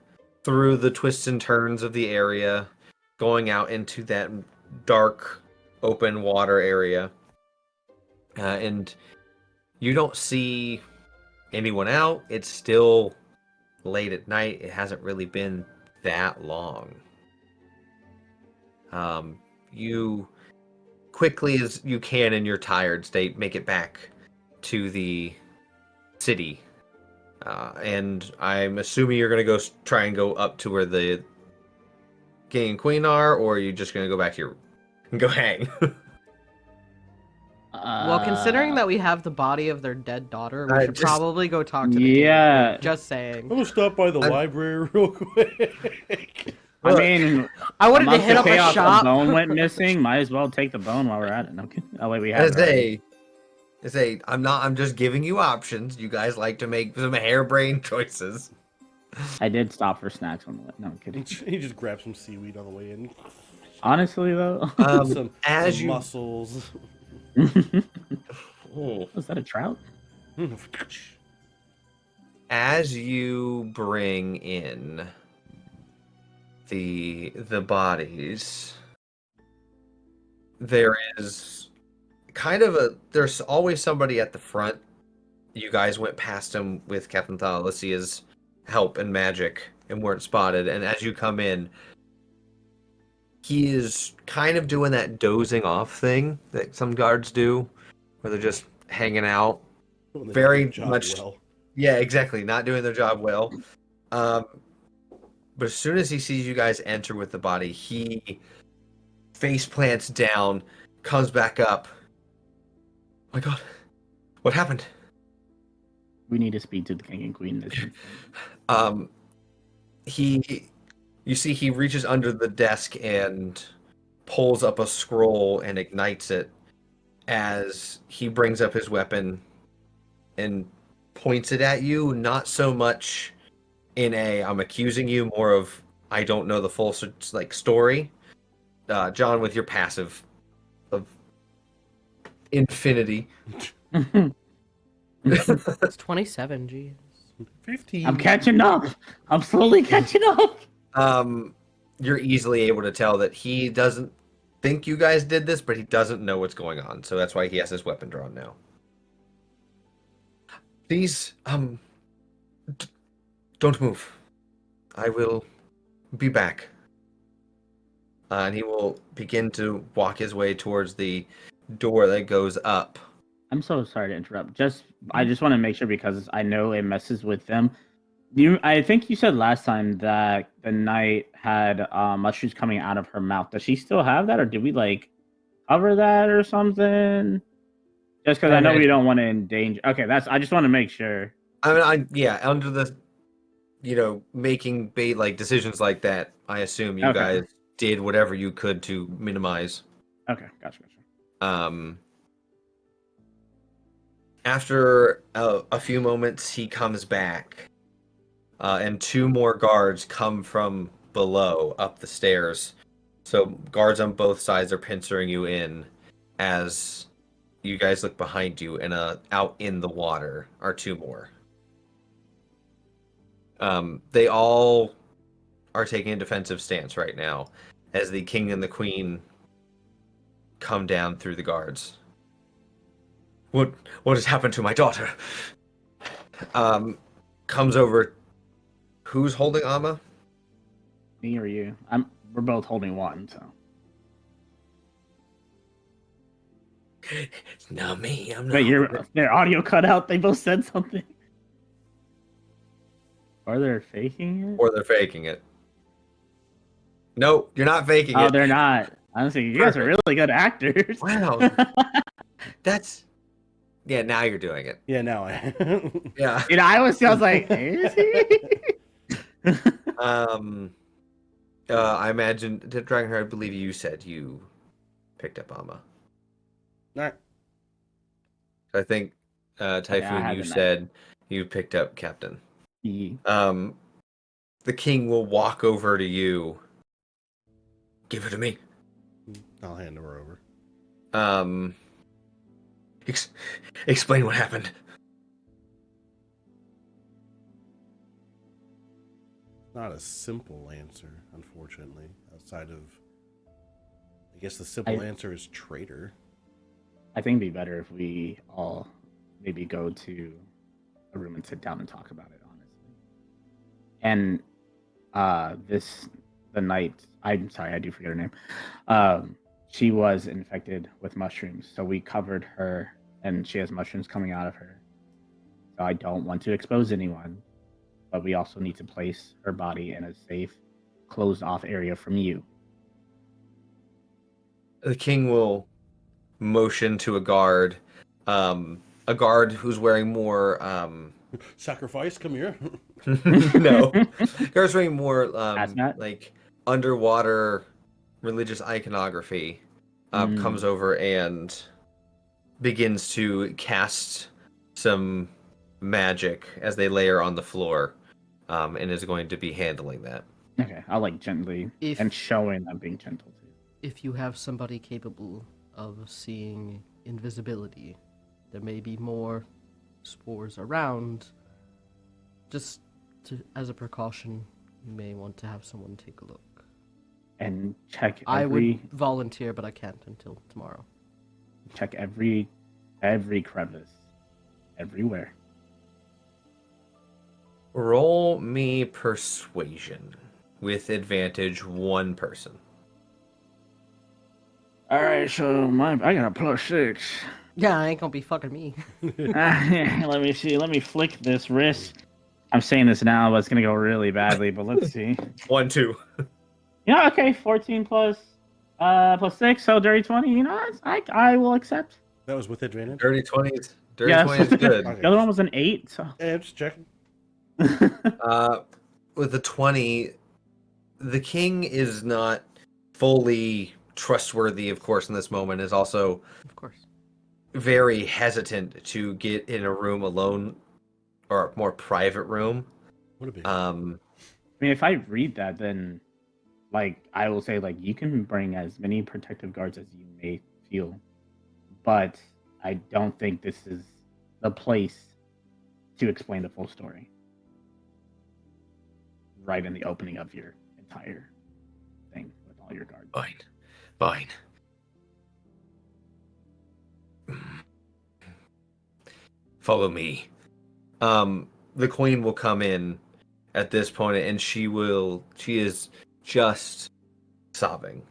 through the twists and turns of the area, going out into that dark, open water area. And you don't see anyone out. It's still late at night. It hasn't really been that long. You quickly as you can in your tired state make it back to the city. And I'm assuming you're going to try and go up to where the king and queen are, or are you just going to go back to your go hang? Well, considering that we have the body of their dead daughter, we should just- probably go talk to the Yeah. king. Just I'm saying. gonna stop by the library real quick. I Look, mean, I wanted to amongst hit the up a chaos, shop. A bone went missing. Might as well take the bone while we're at it. No, oh wait, we have. As it already. I'm just giving you options. You guys like to make some harebrained choices. I did stop for snacks on the way. No, I'm kidding. He just grabbed some seaweed on the way in. Honestly, though, Some mussels. was that a trout? As you bring in the bodies, there is there's always somebody at the front. You guys went past him with Captain Thalicia's help and magic and weren't spotted, and as you come in, he is kind of doing that dozing off thing that some guards do, where they're just hanging out. When they Very do their job much- well. Yeah, exactly. Not doing their job well. But as soon as he sees you guys enter with the body, he face plants down, comes back up. Oh my god, what happened? We need to speak to the king and queen. You see, he reaches under the desk and pulls up a scroll and ignites it as he brings up his weapon and points it at you. Not so much in I'm accusing you, more of I don't know the full story. John, with your passive of infinity. It's 27, geez. 15. I'm catching up. I'm slowly catching up. You're easily able to tell that he doesn't think you guys did this, but he doesn't know what's going on. So that's why he has his weapon drawn now. Please, don't move. I will be back. And he will begin to walk his way towards the door that goes up. I'm so sorry to interrupt. I just want to make sure because I know it messes with them. I think you said last time that the knight had mushrooms coming out of her mouth. Does she still have that, or did we cover that or something? Just because I know we don't want to endanger. Okay, I just want to make sure. I mean, under the, making bait decisions like that, I assume you guys did whatever you could to minimize. Okay, gotcha. After a few moments, he comes back, and two more guards come from below up the stairs. So guards on both sides are pincering you in as you guys look behind you, and out in the water are two more. They all are taking a defensive stance right now as the king and the queen come down through the guards. What has happened to my daughter? Comes over. Who's holding Amma? Me or you? We're both holding one, so. It's not me. I'm not. Wait, their audio cut out. They both said something. Or they're faking it? No, you're not faking it. Oh, they're not. Honestly, you guys are really good actors. Wow. Yeah, now you're doing it. Yeah, now I. Yeah. I was like, is he? I imagine, Dragonheart, I believe you said you picked up Amma. Alright. I think, Typhoon, you said you picked up Captain. Yeah. The king will walk over to you. Give her to me. I'll hand her over. Explain what happened. Not a simple answer, unfortunately. Outside of, I guess the simple answer is traitor. I think it'd be better if we all maybe go to a room and sit down and talk about it, honestly. And the night, I'm sorry, I do forget her name. She was infected with mushrooms, so we covered her, and she has mushrooms coming out of her. So I don't want to expose anyone, but we also need to place her body in a safe, closed-off area from you. The king will motion to a guard who's wearing more... Sacrifice, come here. No. Guard's wearing more, underwater religious iconography. Comes over and begins to cast some magic as they layer on the floor, and is going to be handling that. Okay, I'll gently and showing them being gentle too. If you have somebody capable of seeing invisibility, there may be more spores around. Just as a precaution, you may want to have someone take a look. And check I would volunteer, but I can't until tomorrow. Check every crevice, everywhere. Roll me persuasion with advantage, one person. All right, so I got a +6. Yeah, I ain't gonna be fucking me. Let me see. Let me flick this wrist. I'm saying this now, but it's gonna go really badly. But let's see. 1, 2. Yeah, okay, 14 plus 6, so dirty 20. I will accept. That was with advantage. Dirty 20 is good. Okay. The other one was an 8. So. Yeah, just checking. With the 20, the king is not fully trustworthy, of course, in this moment. Is also, of course, very hesitant to get in a room alone, or a more private room. What a big. I mean, if I read that, then like I will say, like you can bring as many protective guards as you may feel, but I don't think this is the place to explain the full story. Right in the opening of your entire thing with all your guards. Fine. Follow me. The queen will come in at this point, and she is just sobbing.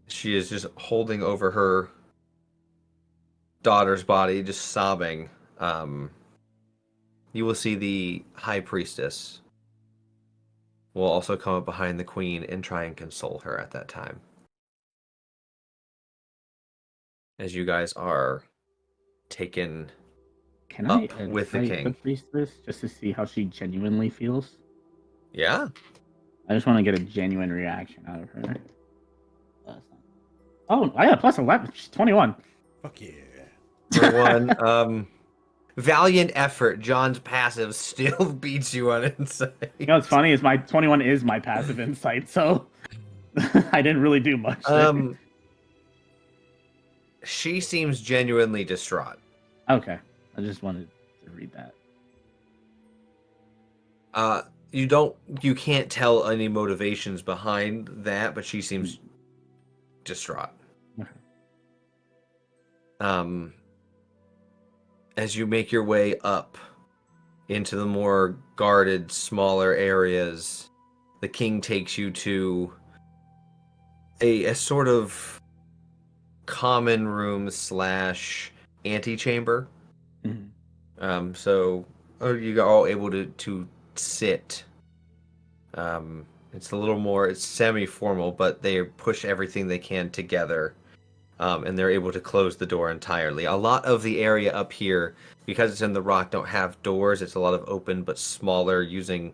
She is just holding over her daughter's body, just sobbing. You will see the high priestess will also come up behind the queen and try and console her at that time. As you guys are taken up with the king. The priestess just to see how she genuinely feels? Yeah. I just want to get a genuine reaction out of her. Oh, I got plus 11. She's 21. Fuck yeah. For one, valiant effort. John's passive still beats you on insight. You know what's funny is my 21 is my passive insight, so I didn't really do much there. She seems genuinely distraught. Okay. I just wanted to read that. You can't tell any motivations behind that, but she seems distraught. Okay. As you make your way up into the more guarded, smaller areas, the king takes you to a sort of common room / antechamber. Mm-hmm. So you are all able to sit. It's a little more, it's semi-formal, but they push everything they can together. And they're able to close the door entirely. A lot of the area up here, because it's in the rock, don't have doors. It's a lot of open but smaller, using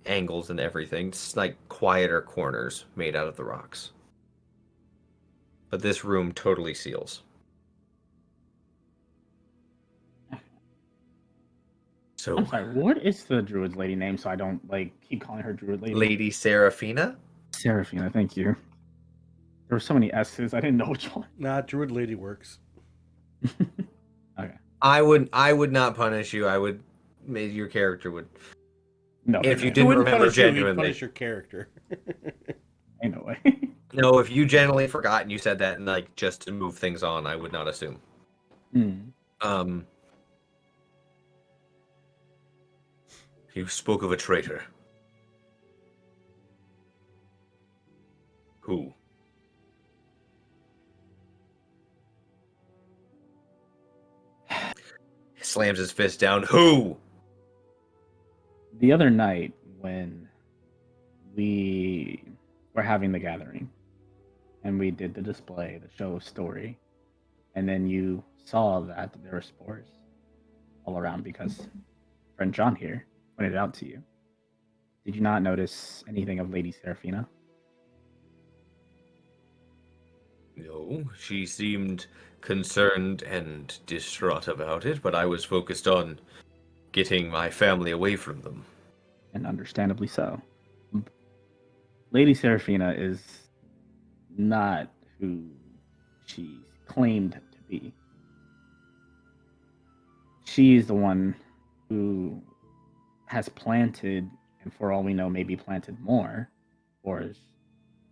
angles and everything. It's like quieter corners made out of the rocks. But this room totally seals. So, I'm sorry, what is the druid's lady name so I don't keep calling her druid lady? Lady Seraphina? Seraphina, thank you. There were so many S's, I didn't know which one. Nah, druid lady works. Okay. I would not punish you. I would, maybe your character would. No. If you didn't remember genuinely. He'd punish your character. Ain't no way. No, if you genuinely forgot and you said that and just to move things on, I would not assume. You spoke of a traitor. Who? Slams his fist down. Who? The other night when we were having the gathering and we did the display, the show story, and then you saw that there were spores all around because friend John here pointed it out to you. Did you not notice anything of Lady Seraphina? No, she seemed concerned and distraught about it, but I was focused on getting my family away from them. And understandably so. Lady Seraphina is not who she claimed to be. She's the one who has planted, and for all we know, maybe planted more spores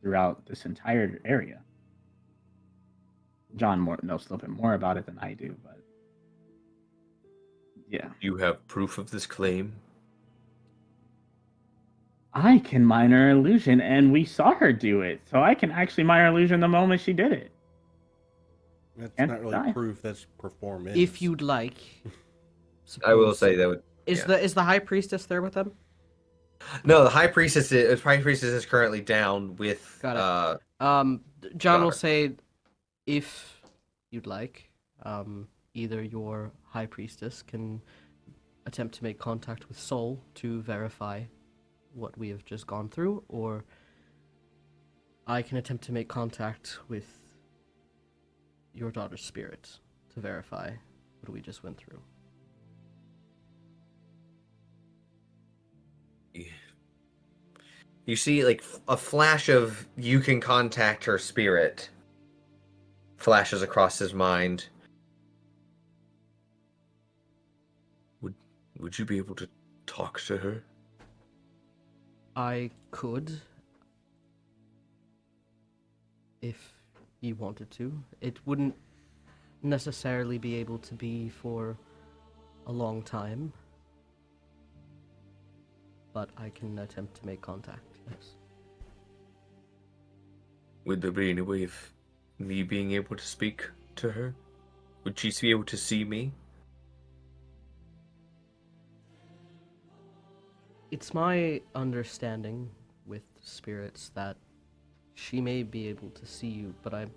throughout this entire area. John knows a little bit more about it than I do, but yeah. You have proof of this claim? I can minor illusion, and we saw her do it, so I can actually minor illusion the moment she did it. That's not really proof, that's performance. If you'd like. I will say that would... Is the high priestess there with them? No, the high priestess is currently down with... Got it. John will say, if you'd like, either your high priestess can attempt to make contact with Soul to verify what we have just gone through, or I can attempt to make contact with your daughter's spirit to verify what we just went through. You see, like, a flash of you can contact her spirit flashes across his mind. Would you be able to talk to her? I could. If you wanted to. It wouldn't necessarily be able to be for a long time. But I can attempt to make contact, yes. Would there be any way of me being able to speak to her? Would she be able to see me? It's my understanding with spirits that she may be able to see you, but I'm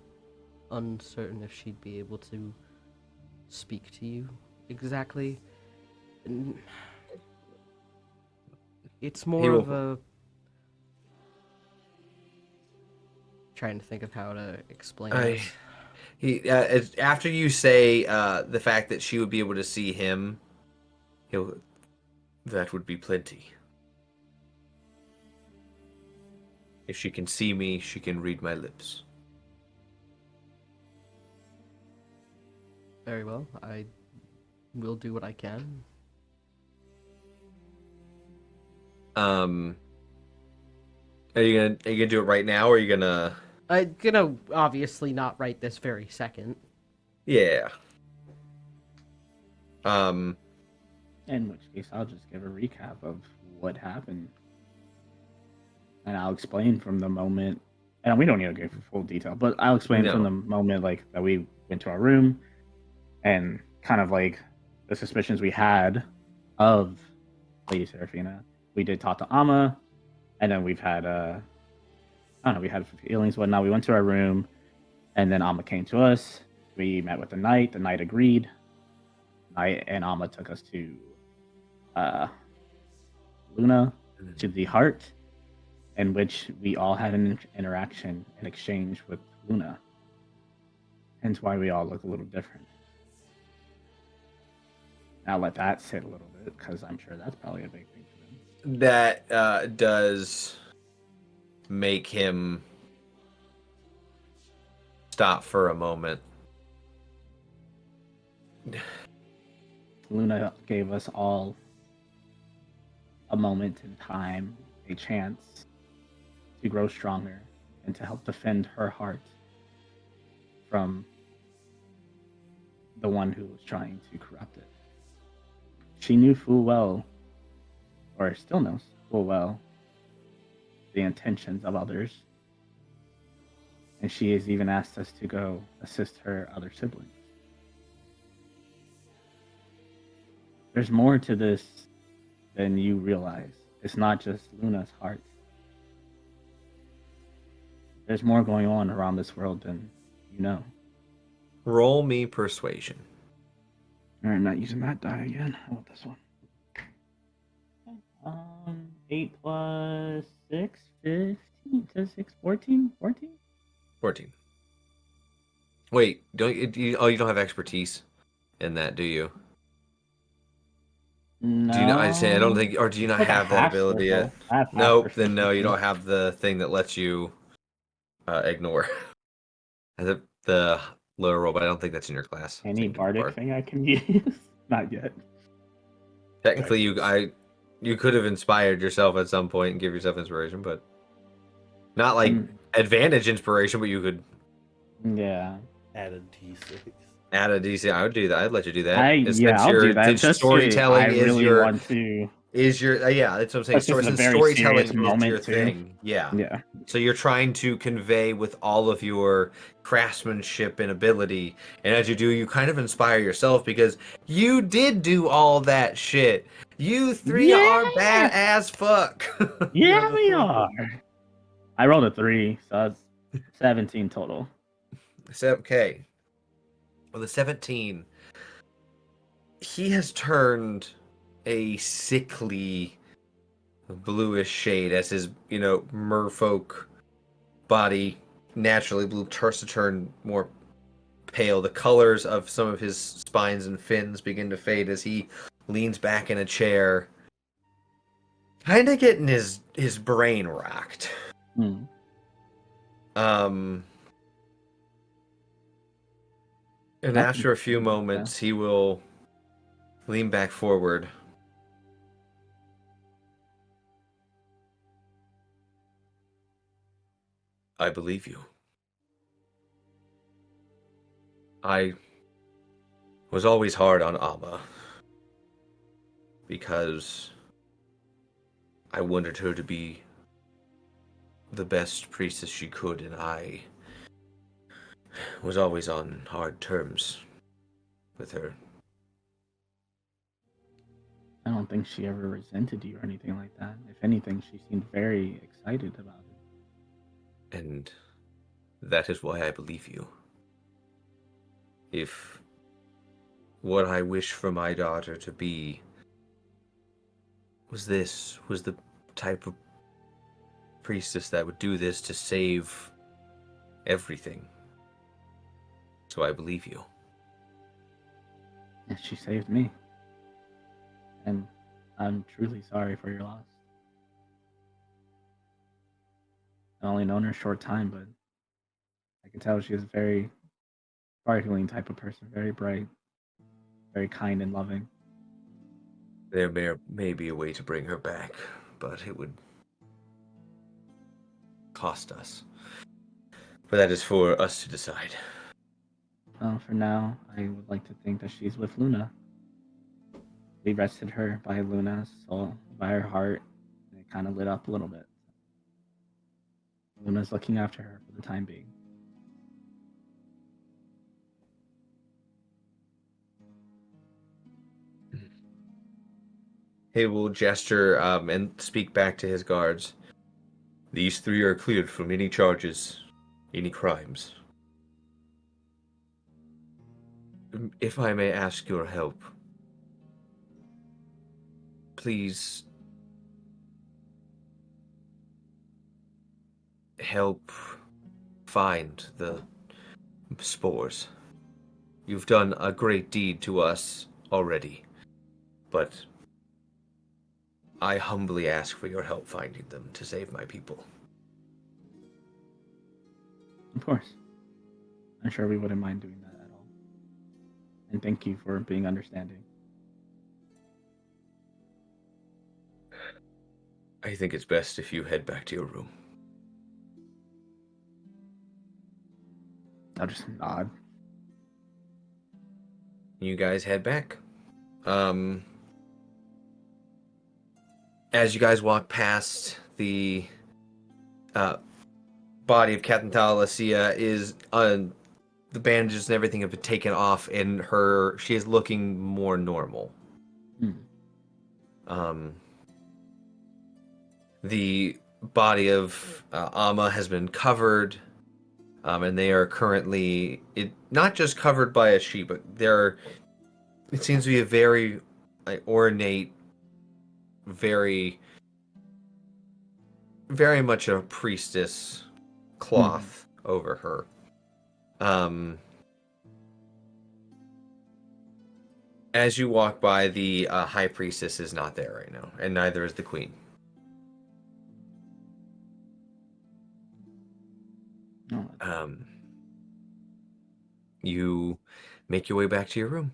uncertain if she'd be able to speak to you exactly. It's more of a... Trying to think of how to explain this. After you say the fact that she would be able to see him, that would be plenty. If she can see me, she can read my lips. Very well. I will do what I can. Are you gonna do it right now, or are you gonna? I'm gonna obviously not right this very second. Yeah. In which case, I'll just give a recap of what happened. And I'll explain from the moment, and we don't need to go for full detail, but I'll explain from the moment like that we went to our room, and kind of like the suspicions we had of Lady Seraphina. We did talk to Amma, and then we've had I don't know, we had feelings, whatnot. We went to our room, and then Amma came to us. We met with the knight. The knight agreed. Knight and Amma took us to Luna, to the heart, in which we all had an interaction and exchange with Luna. Hence why we all look a little different. I'll let that sit a little bit, because I'm sure that's probably a big thing for them. That does make him stop for a moment. Luna gave us all a moment in time, a chance to grow stronger and to help defend her heart from the one who was trying to corrupt it. She knew full well, or still knows full well, the intentions of others, and she has even asked us to go assist her other siblings. There's more to this than you realize. It's not just Luna's heart. There's more going on around this world than you know. Roll me persuasion. I'm not using that die again. I want this one. 8 plus 6, 15 to 6, 14? 14? 14. Wait, you don't have expertise in that, do you? No. Do you not? I don't think, or do you not have that ability yet? Nope. Then no, you don't have the thing that lets you ignore. The lower roll, but I don't think that's in your class. Any bardic thing I can use? Not yet. Technically, you could have inspired yourself at some point and give yourself inspiration, but not like advantage inspiration, but you could. Yeah. Add a D6. Add a DC. I would do that. I'd let you do that. I'll do that. Just storytelling I really want to. Is your yeah? That's what I'm saying. Storytelling is your thing. Yeah. Yeah. So you're trying to convey with all of your craftsmanship and ability, and as you do, you kind of inspire yourself because you did do all that shit. You three are bad as fuck. Yeah, we are. I rolled a 3, so that's 17 total. Okay. Well, the 17, he has turned a sickly bluish shade as his, merfolk body naturally blue starts to turn more pale. The colors of some of his spines and fins begin to fade as he leans back in a chair. kind of getting his brain racked. Hmm. And after a few moments, he will lean back forward. I believe you. I was always hard on Amma because I wanted her to be the best priestess she could, and I was always on hard terms with her. I don't think she ever resented you or anything like that. If anything, she seemed very excited about it. And that is why I believe you. If what I wish for my daughter to be was the type of priestess that would do this to save everything. So I believe you. And she saved me. And I'm truly sorry for your loss. I've only known her a short time, but I can tell she's a very sparkling type of person, very bright, very kind and loving. There may be a way to bring her back, but it would cost us. But that is for us to decide. Well, for now, I would like to think that she's with Luna. We rested her by Luna's soul, by her heart, and it kind of lit up a little bit. Luna's looking after her for the time being. He will gesture and speak back to his guards. These three are cleared from any charges, any crimes. If I may ask your help, please help find the spores. You've done a great deed to us already, but I humbly ask for your help finding them to save my people. Of course. I'm sure we wouldn't mind doing that at all. And thank you for being understanding. I think it's best if you head back to your room. I'll just nod. You guys head back. As you guys walk past the body of Captain Thalasia is the bandages and everything have been taken off, and she is looking more normal. The body of Amma has been covered, and they are currently not just covered by a sheet, but it seems to be a very ornate, very, very much a priestess cloth over her. As you walk by, the high priestess is not there right now, and neither is the queen. You make your way back to your room.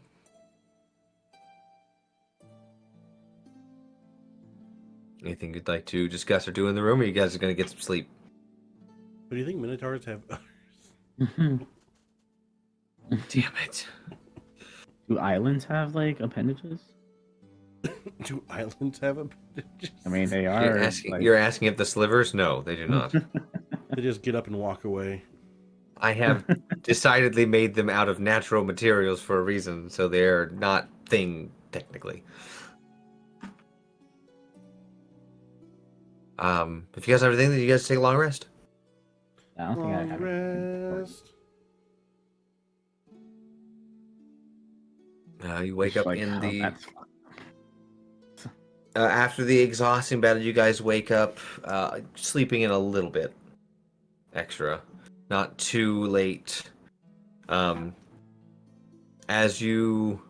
Anything you'd like to discuss or do in the room, or you guys are going to get some sleep? But do you think minotaurs have Damn it. Do islands have, like, appendages? Do islands have appendages? I mean, they are. You're asking if the slivers? No, they do not. They just get up and walk away. I have decidedly made them out of natural materials for a reason, so they're not thing technically. If you guys have everything, then you guys take a long rest. I don't think I have rest. You wake up like, in oh, the after the exhausting battle. You guys wake up, sleeping in a little bit extra, not too late. As you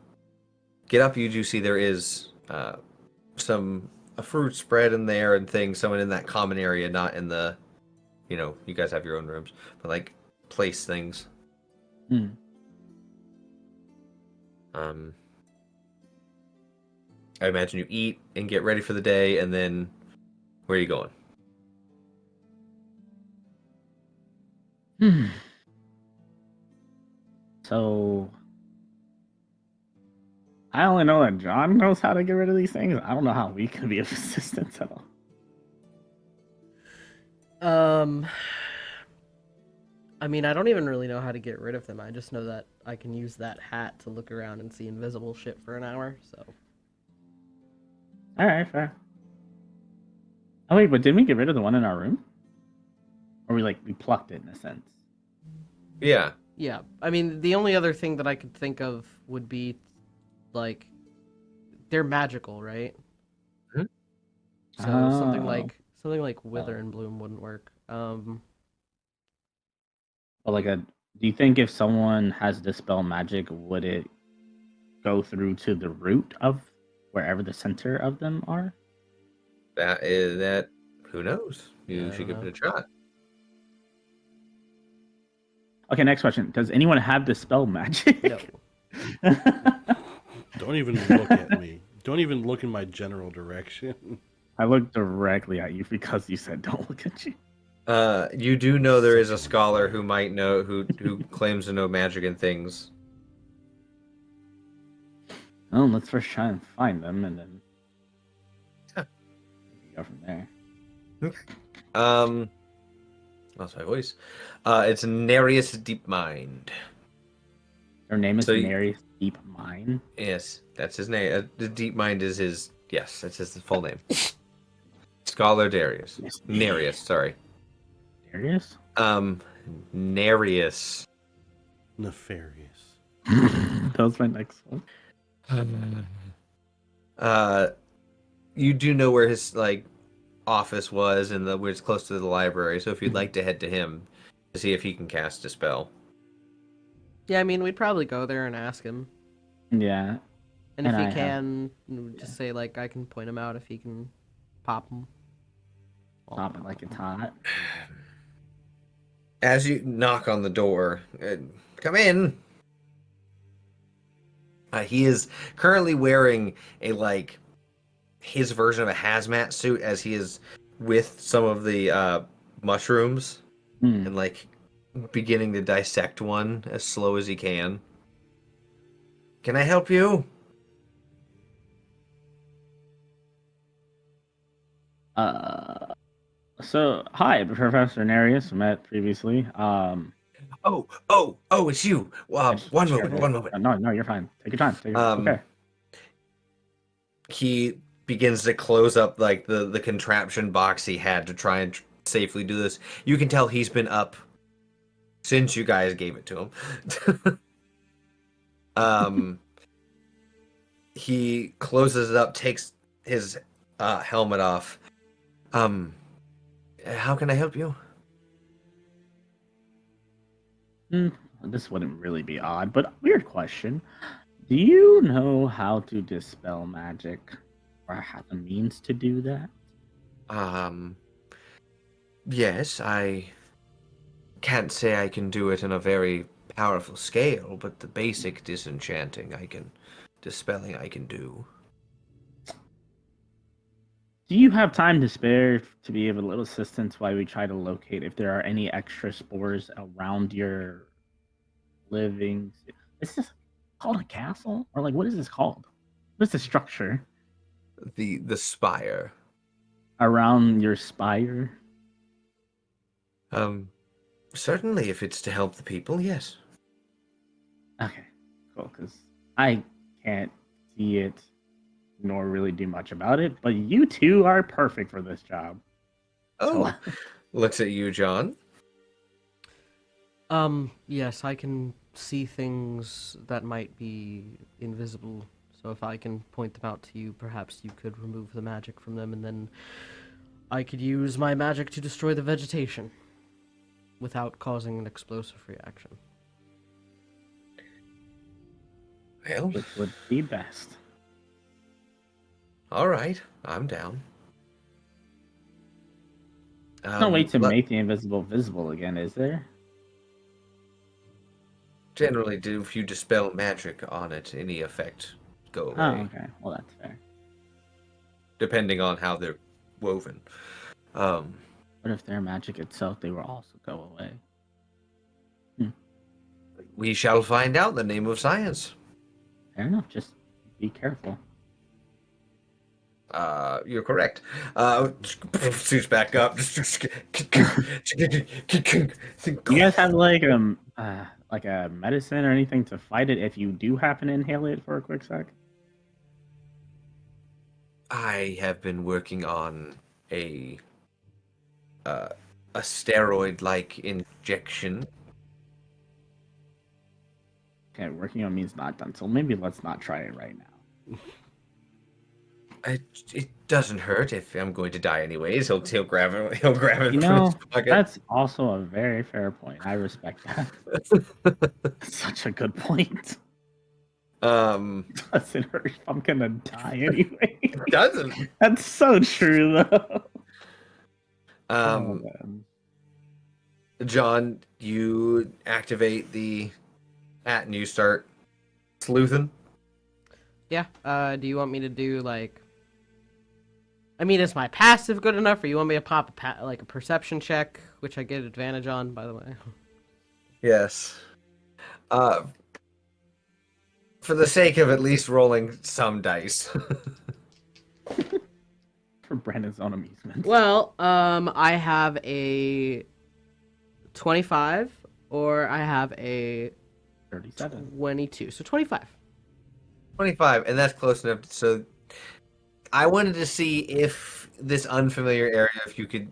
get up, you do see there is some a fruit spread in there and things, someone in that common area, not in the, you guys have your own rooms, but like place things. I imagine you eat and get ready for the day, and then where are you going? So I only know that John knows how to get rid of these things. I don't know how we can be of assistance at all. I mean, I don't even really know how to get rid of them. I just know that I can use that hat to look around and see invisible shit for an hour, so. Alright, fair. Oh wait, but didn't we get rid of the one in our room? Or we plucked it in a sense? Yeah. Yeah, I mean, the only other thing that I could think of would be, like, they're magical, right? Mm-hmm. So something like Wither and Bloom wouldn't work. But do you think if someone has Dispel Magic, would it go through to the root of wherever the center of them are? That. Who knows? You should give it a try. Okay, next question. Does anyone have Dispel Magic? No. Don't even look at me. Don't even look in my general direction. I looked directly at you because you said don't look at you. You do know there is a scholar who might know who claims to know magic and things. Oh, let's first try and find them, and then go from there. Lost my voice. It's Nereus Deepmind. Their name is Nereus Deepmind. Yes, that's his name. The Deepmind is his. Yes, that's his full name. Scholar Darius. Nereus, sorry. Darius? Nereus. Nefarious. That was my next one. You do know where his office was, and where it's close to the library. So if you'd like to head to him to see if he can cast a spell. Yeah, I mean, we'd probably go there and ask him. Yeah. And if he can, just say, I can point him out if he can pop him. Pop it like it's hot. As you knock on the door, come in. He is currently wearing his version of a hazmat suit, as he is with some of the mushrooms and beginning to dissect one as slow as he can. Can I help you? So hi, Professor Nereus. We met previously. Oh, it's you. One moment. No, you're fine. Take your time. Okay. He begins to close up the contraption box he had to try and safely do this. You can tell he's been up since you guys gave it to him. He closes it up, takes his helmet off. How can I help you? This wouldn't really be odd, but weird question. Do you know how to dispel magic, or have the means to do that? Yes, I can't say I can do it in a very powerful scale, but the basic disenchanting dispelling I can do. Do you have time to spare to be of a little assistance while we try to locate if there are any extra spores around your living? Is this called a castle? Or what is this called? What's the structure? The spire. Around your spire? Certainly, if it's to help the people, yes. Okay, cool, because I can't see it nor really do much about it, but you two are perfect for this job. Oh, looks at you, John. Yes, I can see things that might be invisible, so if I can point them out to you, perhaps you could remove the magic from them, and then I could use my magic to destroy the vegetation without causing an explosive reaction. Well, which would be best. All right, I'm down. No way to make the invisible visible again, is there? Generally, if you dispel magic on it, any effect go away. Oh, okay. Well, that's fair. Depending on how they're woven. What if their magic itself, they will also go away? We shall find out, the name of science. Fair enough. Just be careful. You're correct. Suits back up. You guys have like a medicine or anything to fight it if you do happen to inhale it for a quick sec? I have been working on a steroid-like injection. Okay, working on means not done. So maybe let's not try it right now. It doesn't hurt if I'm going to die anyways. He'll grab it. He'll grab it You from know, his pocket. that's also a very fair point. I respect that. Such a good point. Doesn't hurt if I'm gonna die anyway. It doesn't. That's so true, though. John, you activate the hat and you start sleuthing. Yeah. Do you want me to do like? I mean, is my passive good enough, or you want me to pop a perception check, which I get advantage on, by the way? Yes. For the sake of at least rolling some dice. For Brandon's own amusement. Well, I have a 25, or I have a 37. 22, so 25. 25, and that's close enough. So I wanted to see if this unfamiliar area, if you could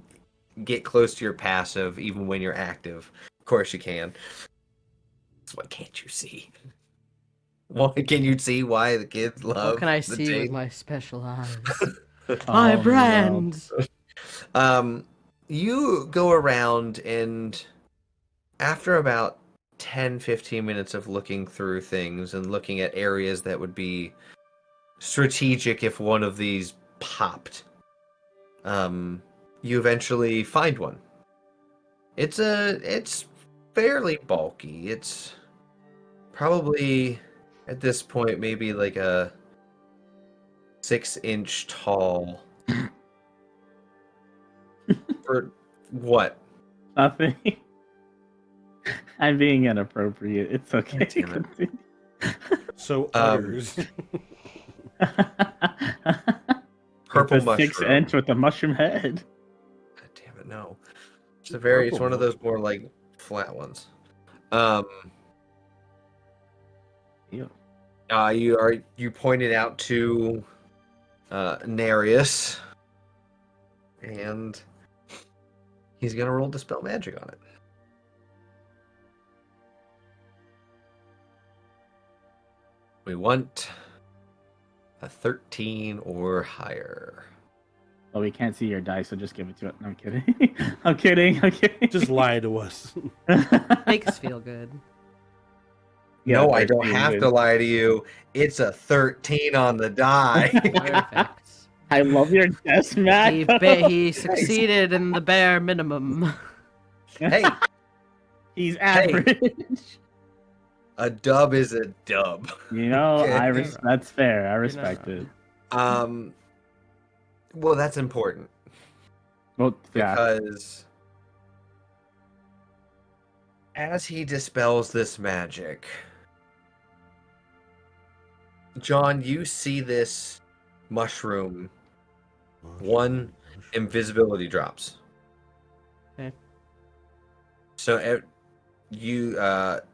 get close to your passive even when you're active. Of course you can. So what can't you see? What can you see why the kids love What can I the see tape? with my special eyes? My brand! You go around, and after about 10-15 minutes of looking through things and looking at areas that would be strategic if one of these popped, you eventually find one. It's fairly bulky. It's probably at this point maybe like a 6-inch tall. For what? Nothing. I'm being inappropriate. It's okay. Damn it. So udders. Purple it's a mushroom. 6-inch with a mushroom head. God damn it, no. It's one of those more like flat ones. Ew. You pointed out to Nereus, and he's gonna roll Dispel Magic on it. We want a 13 or higher. Well, we can't see your dice, so just give it to it. No, I'm kidding. I'm kidding. Just lie to us. Make us feel good. No, I don't have to lie to you. It's a 13 on the die. Perfect. I love your guess, Matt. He succeeded in the bare minimum. Hey, he's average. A dub is a dub. You know, Okay. That's fair. I respect it. Well, that's important. Well, yeah. Because as he dispels this magic, John, you see this mushroom. One invisibility drops. Okay. So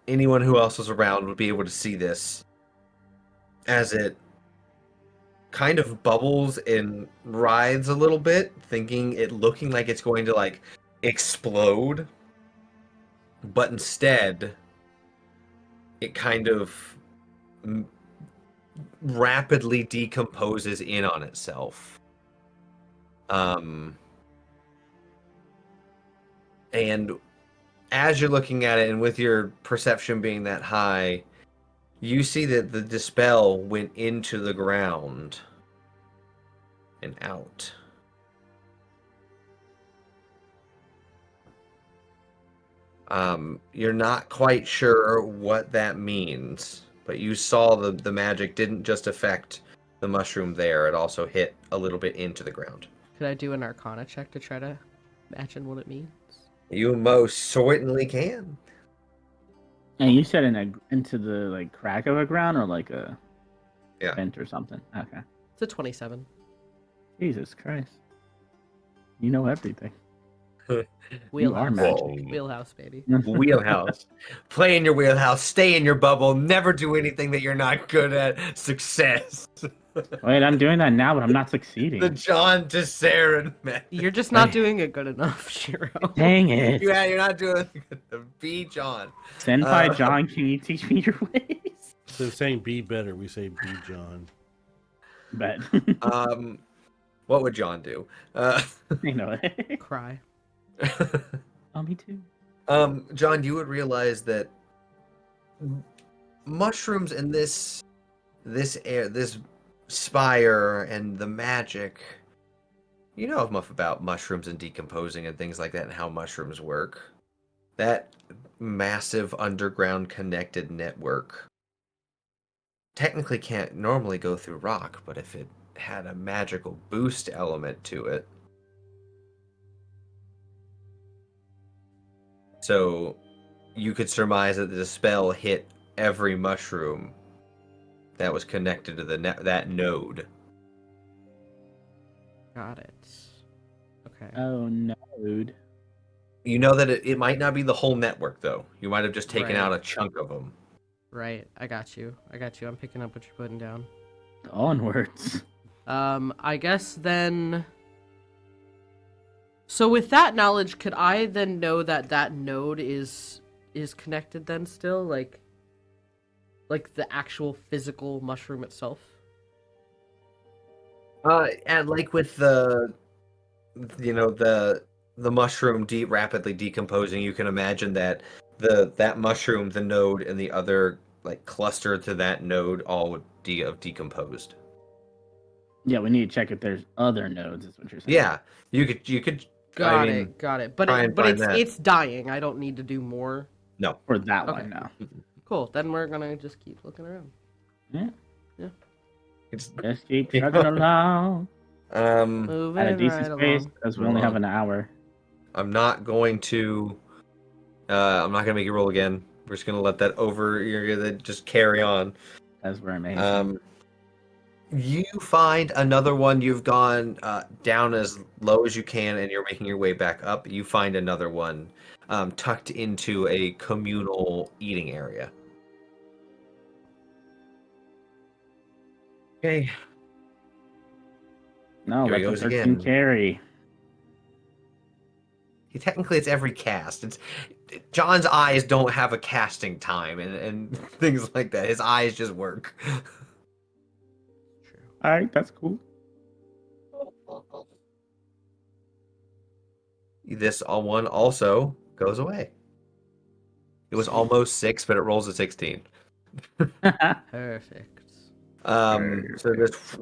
anyone who else was around would be able to see this as it kind of bubbles and writhes a little bit, looking like it's going to like explode, but instead it kind of rapidly decomposes in on itself. And as you're looking at it, and with your perception being that high, you see that the dispel went into the ground and out. You're not quite sure what that means, but you saw the magic didn't just affect the mushroom there, it also hit a little bit into the ground. Could I do an Arcana check to try to imagine what it means? You most certainly can. And you said into the like crack of a ground or like a Yeah. vent or something. Okay. It's a 27. Jesus Christ. You know everything. Wheelhouse. magic. Wheelhouse, baby. Wheelhouse. Play in your wheelhouse, stay in your bubble, never do anything that you're not good at. Success. Wait, I'm doing that now, but I'm not succeeding. The John Tesseract method. You're just not doing it good enough, Shiro. Dang it. Yeah, you're not doing the B John. Senpai John, can you teach me your ways? Instead of saying be better, we say be John. Bet. What would John do? You know it. Cry. Oh, me too. John, you would realize that mushrooms in this spire and the magic, you know enough about mushrooms and decomposing and things like that and how mushrooms work. That massive underground connected network technically can't normally go through rock, but if it had a magical boost element to it. So you could surmise that the spell hit every mushroom that was connected to that node. Got it. Okay. Oh, no. You know that it might not be the whole network, though. You might have just taken Right. out a chunk of them. Right. I got you. I'm picking up what you're putting down. Onwards. I guess then... So with that knowledge, could I then know that node is connected then still? Like the actual physical mushroom itself? And like with the mushroom rapidly decomposing, you can imagine that that mushroom, the node, and the other like cluster to that node all would have decomposed. Yeah, we need to check if there's other nodes, is what you're saying. Yeah, you could. Got it. But it's dying. I don't need to do more. No. For that Okay. one, no. Cool. Then we're gonna just keep looking around. Yeah. It's Just keep chugging along Moving at a decent right pace along. because we only have an hour. I'm not going to make you roll again. We're just gonna let that over. You're gonna just carry on. As we're amazing. You find another one. You've gone down as low as you can, and you're making your way back up. You find another one tucked into a communal eating area. Okay. No, Here he that's a goes 13 again. carry. Technically, it's every cast. John's eyes don't have a casting time and things like that. His eyes just work. All right, that's cool. This one also goes away. It was almost 6, but it rolls a 16. Perfect. So just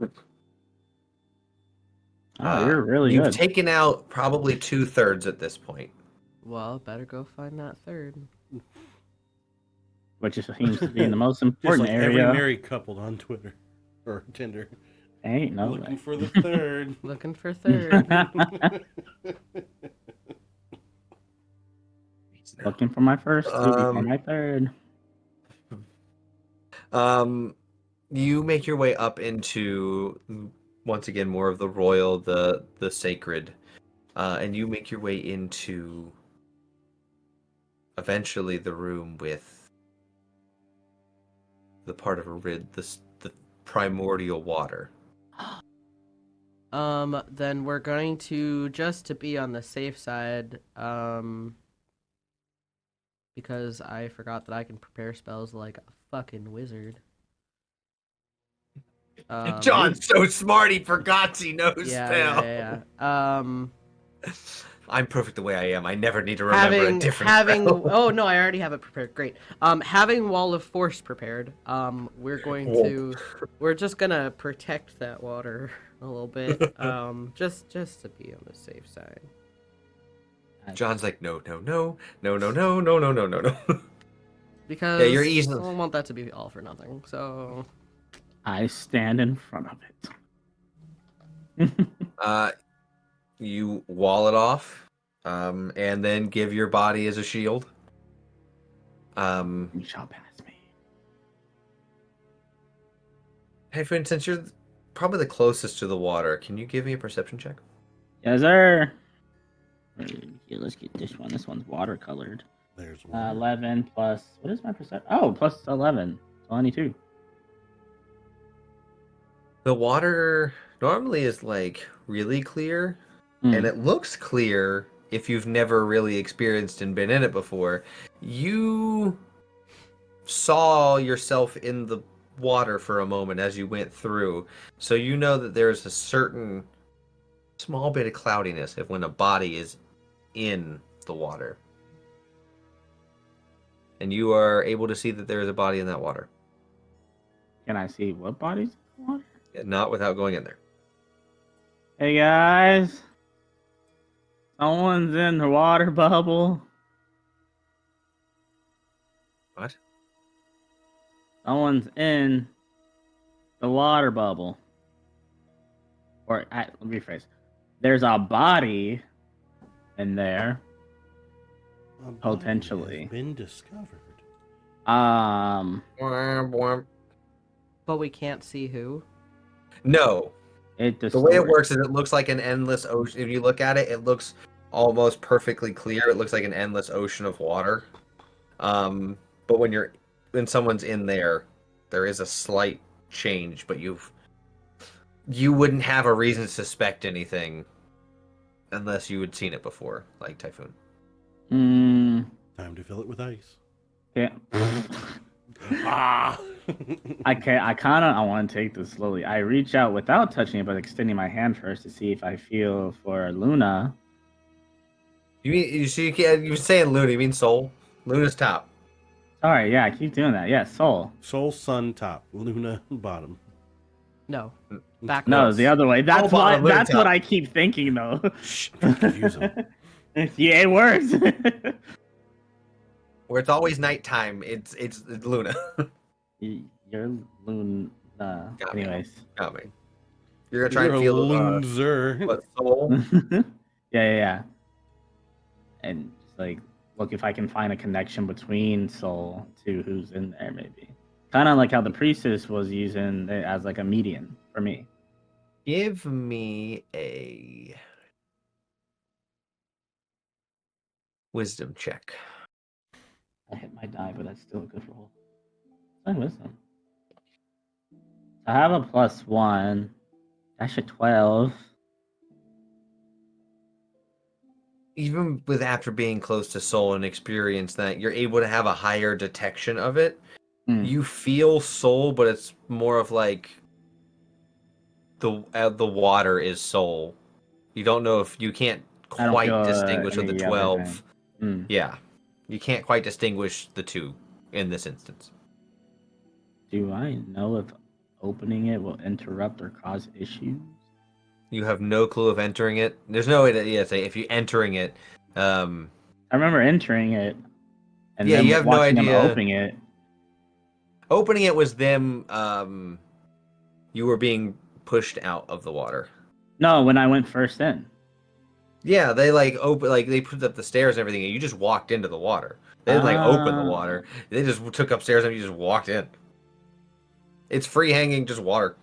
You're really you've good. taken out probably 2/3 at this point. Well, better go find that third. Which just seems to be in the most Just important like every area. married couple on Twitter or Tinder. Ain't no Looking way. for the third. Looking for third. Looking for my first, for my third. You make your way up into once again more of the royal, the sacred, and you make your way into eventually the room with the part of the primordial water. Then we're going to, just to be on the safe side, because I forgot that I can prepare spells like a fucking wizard. John's so smart he forgot he knows spell. Yeah. I'm perfect the way I am. I never need to remember a different spell. Oh no, I already have it prepared. Great. Having Wall of Force prepared, we're just gonna protect that water a little bit, just to be on the safe side. John's like, no. Because yeah, you're easy. I don't want that to be all for nothing. So I stand in front of it. You wall it off, and then give your body as a shield. You shall pass me. Hey, Finn, since you're probably the closest to the water, can you give me a perception check? Yes, sir. Here, let's get this one. This one's watercolored. There's one. 11 plus. What is my perception? Oh, plus 11. 22. The water normally is like really clear, and it looks clear if you've never really experienced and been in it before. You saw yourself in the water for a moment as you went through, so you know that there's a certain small bit of cloudiness if when a body is in the water. And you are able to see that there is a body in that water. Can I see what body's in the water? Not without going in there. Hey, guys. Someone's in the water bubble. What? Someone's in the water bubble. Or, let me rephrase. There's a body in there. A body Potentially. has been discovered. but we can't see who. No. The way it works is it looks like an endless ocean. If you look at it, it looks almost perfectly clear. It looks like an endless ocean of water. But when someone's in there, there is a slight change, but you wouldn't have a reason to suspect anything unless you had seen it before, like Typhoon. Time to fill it with ice. Yeah. Ah! I want to take this slowly. I reach out without touching it, but extending my hand first to see if I feel for Luna. You mean you're saying Luna? You mean Soul? Luna's top. Sorry, yeah, I keep doing that. Yeah, Soul. Soul Sun top, Luna bottom. No, backwards. No, the other way. That's bottom, Luna That's top. what I keep thinking though. Shh, don't confuse them. Yeah, it works. Where it's always nighttime, it's Luna. You're Luna. Got me. Anyways. Got me. You're gonna try You're and feel a loser. what Soul? Yeah. And just like look if I can find a connection between Soul to who's in there, maybe. Kind of like how the priestess was using it as like a median for me. Give me a wisdom check. I hit my die, but that's still a good roll. My wisdom. I have a +1. That's a 12. Even with after being close to Soul and experience that, you're able to have a higher detection of it. You feel Soul, but it's more of like the water is Soul. You don't know if you can't quite distinguish with the 12. Yeah, you can't quite distinguish the two in this instance. Do I know if opening it will interrupt or cause issues? You have no clue of entering it. There's no way to say if you're entering it. I remember entering it, and yeah, then you have no watching them idea. opening it. Opening it was them. You were being pushed out of the water. No, when I went first in. Yeah, they they put up the stairs and everything, and you just walked into the water. They didn't open the water. They just took up stairs and you just walked in. It's free hanging, just water.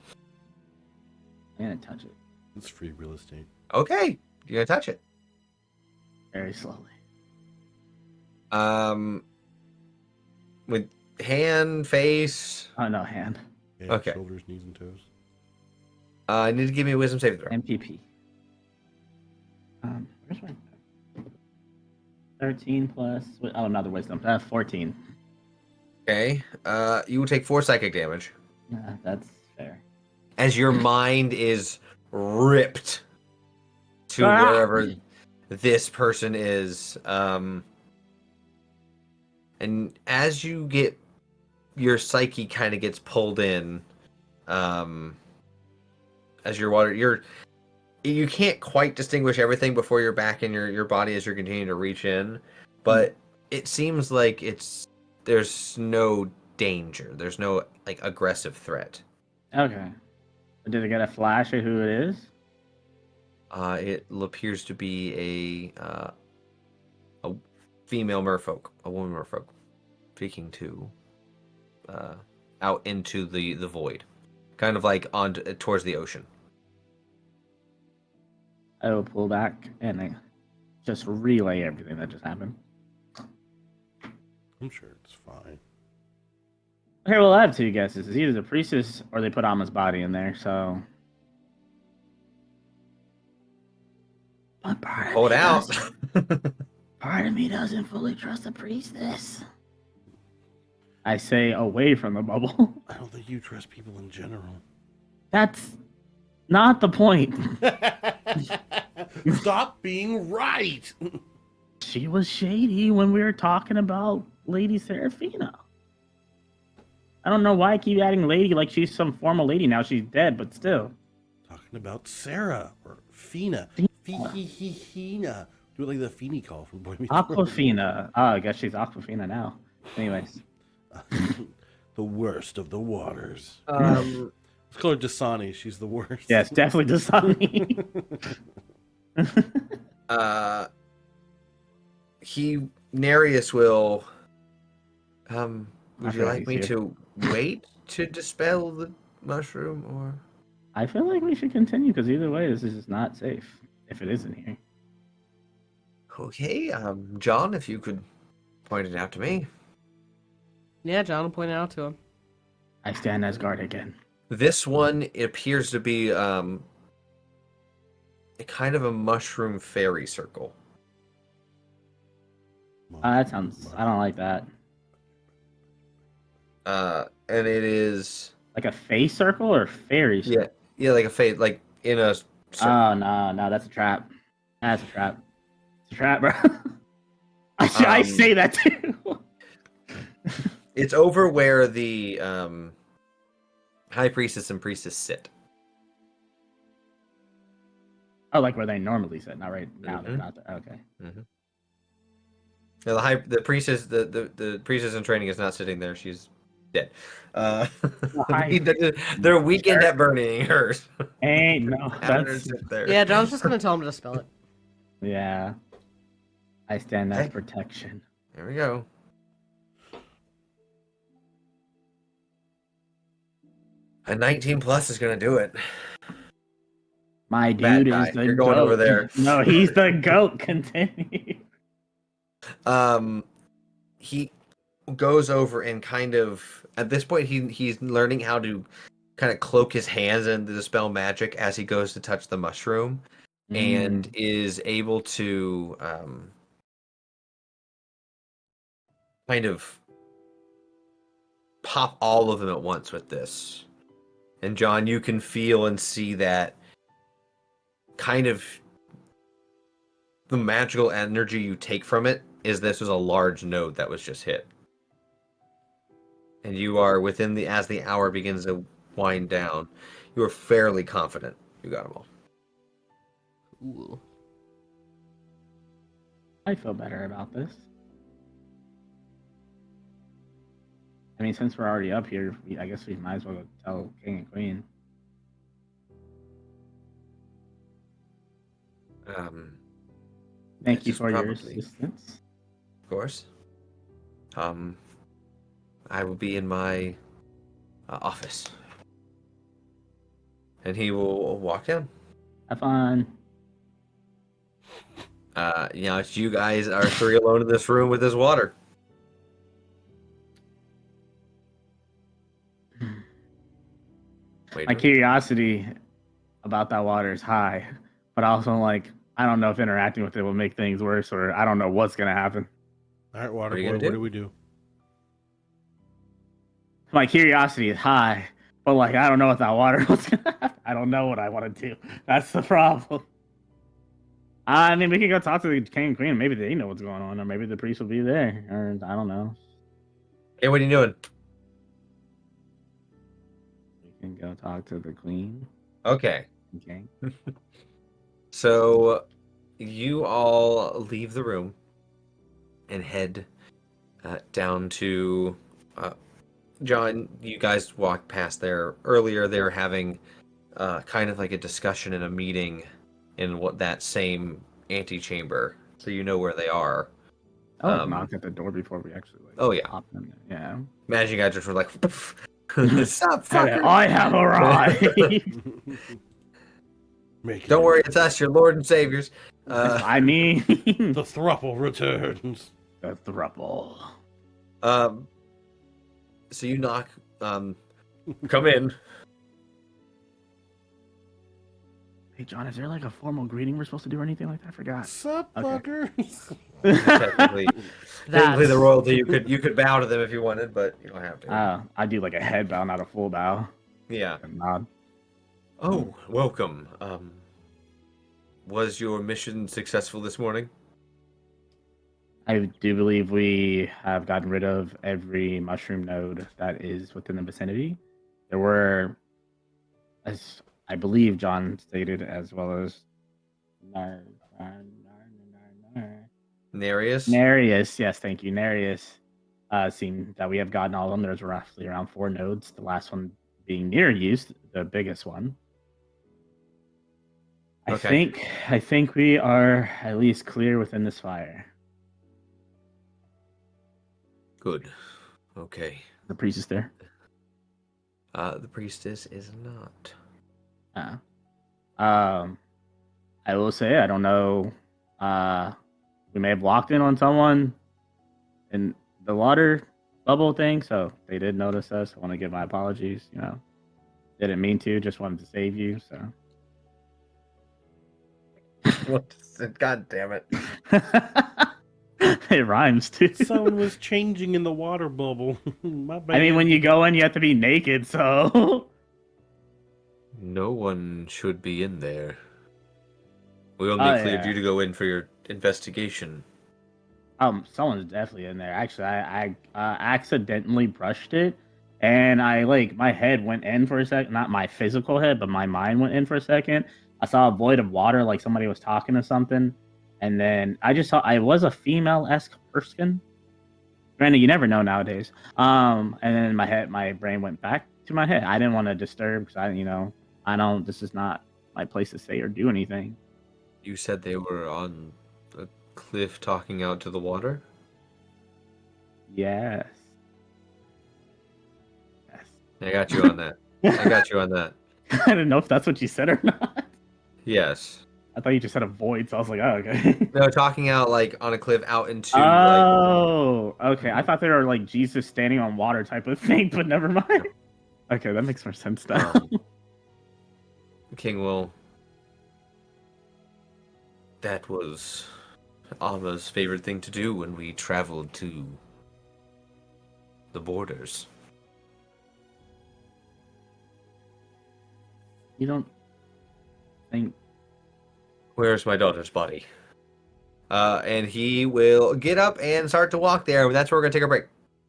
I'm gonna touch it It's free real estate. Okay, you're gonna touch it. very slowly. With hand, face. Oh no, hand. Yeah, Okay. Shoulders, knees, and toes. I need to give me a wisdom saving throw. MPP. Where's my 13 plus? Oh, another wisdom. 14. Okay. You will take 4 psychic damage That's fair. as your mind is ripped to wherever this person is. And as you get your psyche kind of gets pulled in, as your water, you can't quite distinguish everything before you're back in your body as you're continuing to reach in, but it seems like there's no danger. There's no like aggressive threat. Okay. Did it get a flash of who it is? It appears to be a female merfolk, a woman merfolk, speaking to out into the void, kind of like towards the ocean. I will pull back and just relay everything that just happened. I'm sure it's fine. Okay, well, I have two guesses. It's either the priestess or they put Amma's body in there, so... But Hold out. Part of me doesn't fully trust the priestess. I say away from the bubble. I don't think you trust people in general. That's not the point. Stop being right. She was shady when we were talking about Lady Seraphina. I don't know why I keep adding lady like she's some formal lady now. She's dead, but still. Talking about Sarah or Fina. Fina. Do it like the Feeny call from Boy Meets World. Aquafina. Oh, I guess she's Aquafina now. Anyways. The worst of the waters. Let's call her Dasani. She's the worst. Yes, definitely Dasani. Nereus will. Would you like me to wait to dispel the mushroom, or? I feel like we should continue because either way, this is not safe if it isn't here. Okay, John, if you could point it out to me. Yeah, John will point it out to him. I stand as guard again. This one appears to be a kind of a mushroom fairy circle. That sounds... I don't like that. And it is... Like a face circle or fairy circle? Yeah, like a face, like in a... circle. Oh, no, that's a trap. That's a trap. It's a trap, bro. I say that too. It's over where the high priestess and priestess sit. Oh, like where they normally sit, not right now. They're not there. Okay. Mm-hmm. Now the priestess, the priestess in training is not sitting there. She's dead. They're weekend at burning hers. Ain't no. That's... Yeah, John's just gonna tell him to spell it. Yeah. I stand as protection. There we go. A 19 plus is gonna do it. My dude is the You're going goat. over there. No, he's the goat. Continue. He goes over and kind of at this point he's learning how to kind of cloak his hands and dispel magic as he goes to touch the mushroom, and is able to kind of pop all of them at once with this. And John, you can feel and see that kind of the magical energy you take from it is this was a large node that was just hit. And you are within as the hour begins to wind down, you are fairly confident you got them all. Ooh. I feel better about this. I mean, since we're already up here, I guess we might as well go tell King and Queen. Thank you for your assistance. Of course. I will be in my office. And he will walk down. Have fun. It's you guys are three alone in this room with this water. My curiosity about that water is high, but also like I don't know if interacting with it will make things worse, or I don't know what's gonna happen. All right, water boy, what do we do? My curiosity is high, but like I don't know what that water was gonna happen. I don't know what I want to do. That's the problem. I mean, we can go talk to the king and queen. Maybe they know what's going on, or maybe the priest will be there, or I don't know. Hey, what are you doing? We can go talk to the queen. Okay. Okay. So you all leave the room and head down to John. You guys walked past there earlier. They were having kind of like a discussion in a meeting in what that same antechamber, so you know where they are. Knock at the door before we actually like. Oh yeah. Hop in there. Yeah. Imagine you guys just were like, "Stop, fucker!" I have arrived. Don't worry, it's us, your Lord and Saviors. I mean, The thruple returns. the thruple. So you knock. Come in. Hey, John, is there like a formal greeting we're supposed to do or anything like that? I forgot. Sup, fuckers? Technically, the royalty, you could bow to them if you wanted, but you don't have to. I do like a head bow, not a full bow. Yeah. A nod. Oh, welcome. Was your mission successful this morning? I do believe we have gotten rid of every mushroom node that is within the vicinity. There were, as I believe John stated, as well as Nereus? Nereus, yes, thank you. Nereus seemed that we have gotten all of them. There's roughly around 4 nodes, the last one being near you, the biggest one. Okay. I think we are at least clear within this fire. Good. Okay. The priest is there. The priestess is not. I will say I don't know. We may have walked in on someone in the water bubble thing, so they did notice us. I want to give my apologies. You know, didn't mean to. Just wanted to save you. So. God damn it. It rhymes too. Someone was changing in the water bubble. My bad. I mean, when you go in, you have to be naked, so. No one should be in there. We only cleared you to go in for your investigation. Someone's definitely in there. Actually, I accidentally brushed it, and my head went in for a second. Not my physical head, but my mind went in for a second. I saw a void of water, like somebody was talking to something, and then I just saw I was a female-esque person. Granted, you never know nowadays. And then my brain went back to my head. I didn't want to disturb because I don't. This is not my place to say or do anything. You said they were on a cliff talking out to the water? Yes. I got you on that. I didn't know if that's what you said or not. Yes. I thought you just said a void, so I was like, oh, okay. No, talking out like on a cliff out into okay. I thought they were like Jesus standing on water type of thing, but never mind. Okay, that makes more sense now. King Will. That was Alma's favorite thing to do when we traveled to the borders. You don't think... Where's my daughter's body? And he will get up and start to walk there. That's where we're going to take a break.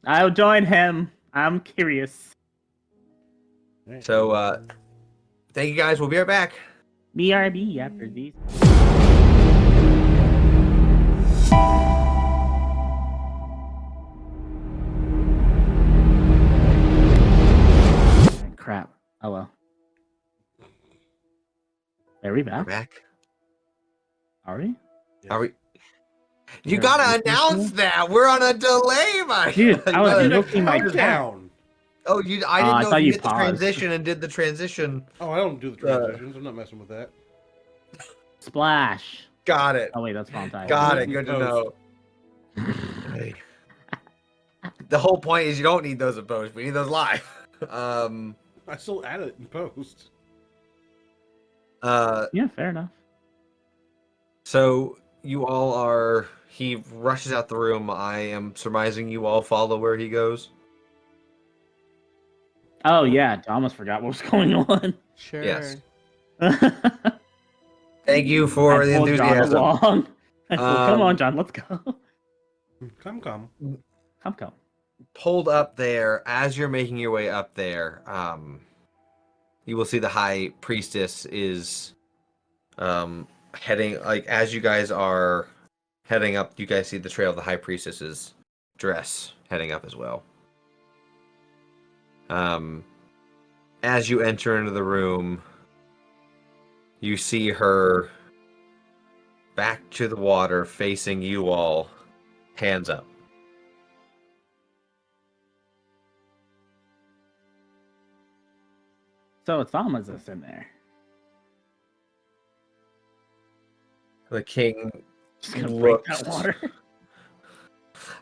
I'll join him. I'm curious. So, thank you guys. We'll be right back. BRB after these. Crap. Oh well. Are we back? We're back. Are we? Are we? You gotta announce that. We're on a delay, my dude. I was looking my down. Oh, I didn't know you did the paused. transition and did the transition. Oh, I don't do the transitions. I'm not messing with that. Splash. Got it. Oh wait, that's wrong time. Got it. Good to know. The whole point is you don't need those in post. We need those live. I still add it in post. Yeah, fair enough. So you all are. He rushes out the room. I am surmising you all follow where he goes. Oh yeah, I almost forgot what was going on. Sure. Yes. Thank you for the enthusiasm. Come on, John, let's go. Come. Pulled up there as you're making your way up there. you will see the high priestess is heading, like, as you guys are heading up, you guys see the trail of the high priestess's dress heading up as well. As you enter into the room, you see her back to the water, facing you all, hands up. So it's Alma's that's in there. The king Just gonna break that water.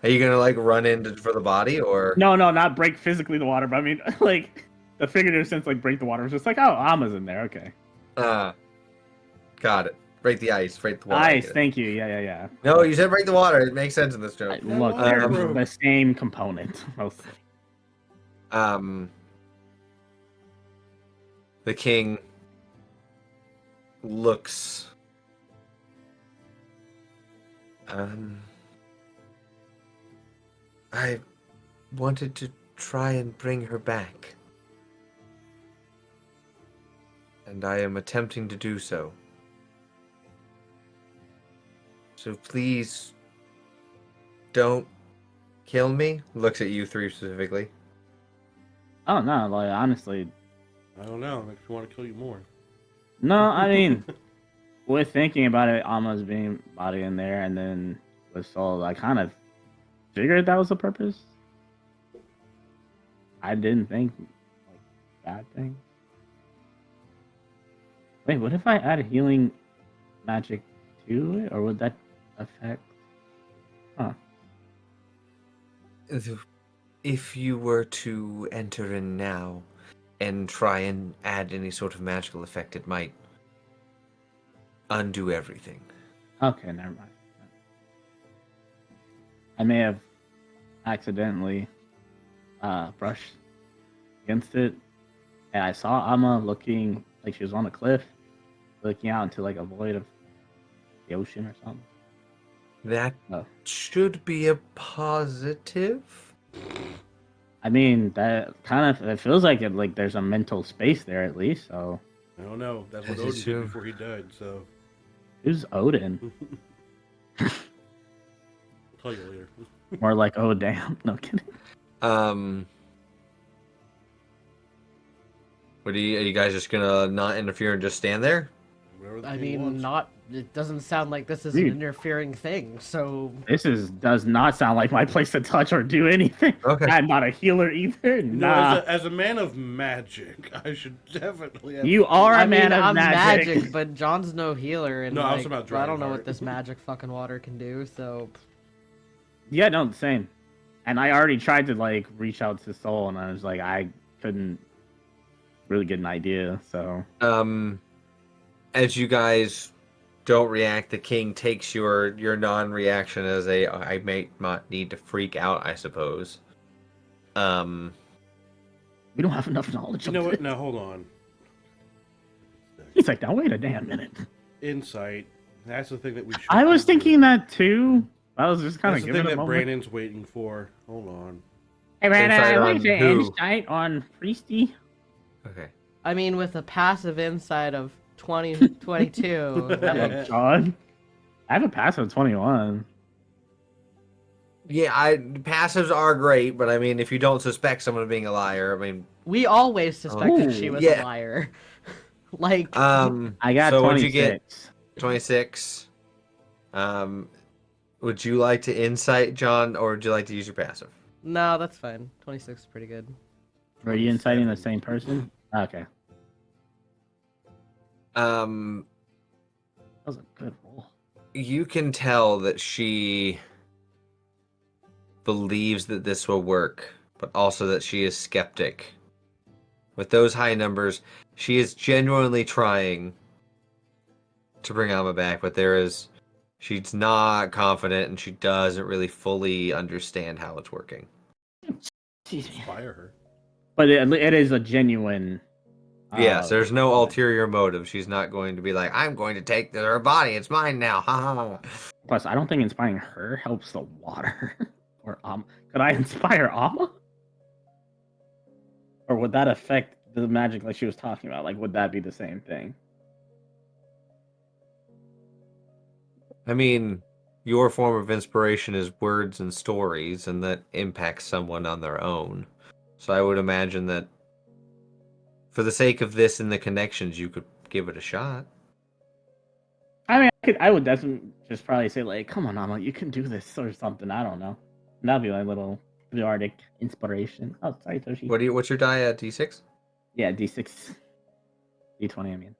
Are you gonna like run in for the body, or No, not break physically the water, but I mean like the figurative sense, like break the water. It's just like, oh, Alma's in there. Okay. Got it. Break the ice. Break the water. Ice. Thank you. Yeah. No, you said break the water. It makes sense in this joke. Look, they're the same component mostly. The king looks. I wanted to try and bring her back, and I am attempting to do so. So please don't kill me. Looks at you three specifically. Oh no, like honestly. I don't know. Makes me want to kill you more. No, I mean, with thinking about it, Alma's being body in there, and then with Soul, I kind of figured that was the purpose. I didn't think like bad thing. Wait, what if I add healing magic to it, or would that affect? Huh. If you were to enter in now and try and add any sort of magical effect, it might undo everything. Okay, never mind. I may have accidentally brushed against it, and I saw Alma looking like she was on a cliff, looking out into like a void of the ocean or something. That should be a positive. I mean, that kind of, it feels like it, like there's a mental space there at least, so. I don't know. That's what Odin did before he died, so. Who's Odin? I'll tell you later. More like, oh damn. No kidding. What are you guys just gonna not interfere and just stand there? I mean, not. It doesn't sound like this is an interfering thing. So this does not sound like my place to touch or do anything. Okay. I'm not a healer either. No, as a man of magic, I should definitely. You are a man of magic, but John's no healer, and no, like, I was about I don't know what this magic fucking water can do. So. Yeah, no, the same. And I already tried to like reach out to Soul, and I was like, I couldn't really get an idea. So. As you guys don't react, the king takes your non-reaction as I may not need to freak out, I suppose. We don't have enough knowledge. You know what? Now hold on. He's like, now wait a damn minute. Insight. That's the thing that we should. I was thinking that too. I was just kind of giving the thing it a that moment. Brandon's waiting for. Hold on. Hey, Brandon, I want Insight your on who? insight on Priesty. Okay. I mean, with a passive insight of 22. John, I have a passive 21. Yeah, passives are great, but I mean, if you don't suspect someone of being a liar, I mean, We always suspected she was a yeah. liar. Like, I got so 26. what'd you get? 26. Would you like to insight, John, or would you like to use your passive? no, that's fine. 26 is pretty good. Were you inciting the same person? Okay. That was a good roll. You can tell that she believes that this will work, but also that she is skeptic. With those high numbers, she is genuinely trying to bring Alma back, but she's not confident and she doesn't really fully understand how it's working. Inspire her. But it is a genuine. Yes, there's no ulterior motive. She's not going to be like, I'm going to take her body. It's mine now. Ha ha ha. Plus, I don't think inspiring her helps the water. Or could I inspire Alma? Or would that affect the magic like she was talking about, like, would that be the same thing? I mean, your form of inspiration is words and stories, and that impacts someone on their own. So I would imagine that for the sake of this and the connections, you could give it a shot. I mean, I would definitely just probably say, like, come on, Amma, you can do this or something. I don't know. That'd be my little Arctic inspiration. Oh, sorry, Toshi. What's your die at D6? Yeah, D6. D20, I mean.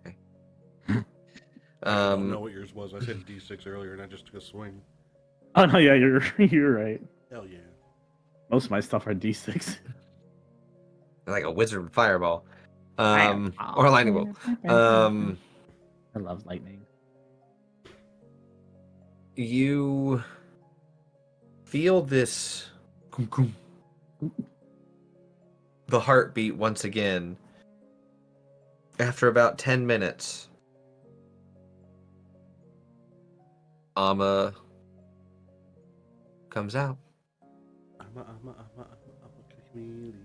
Okay. I don't know what yours was. I said D6 earlier, and I just took a swing. Oh, no, yeah, you're right. Hell yeah. Most of my stuff are D6. Like a wizard fireball. Or lightning bolt. I love lightning. You feel this the heartbeat once again. After about 10 minutes, Amma comes out. I'm a chameleon.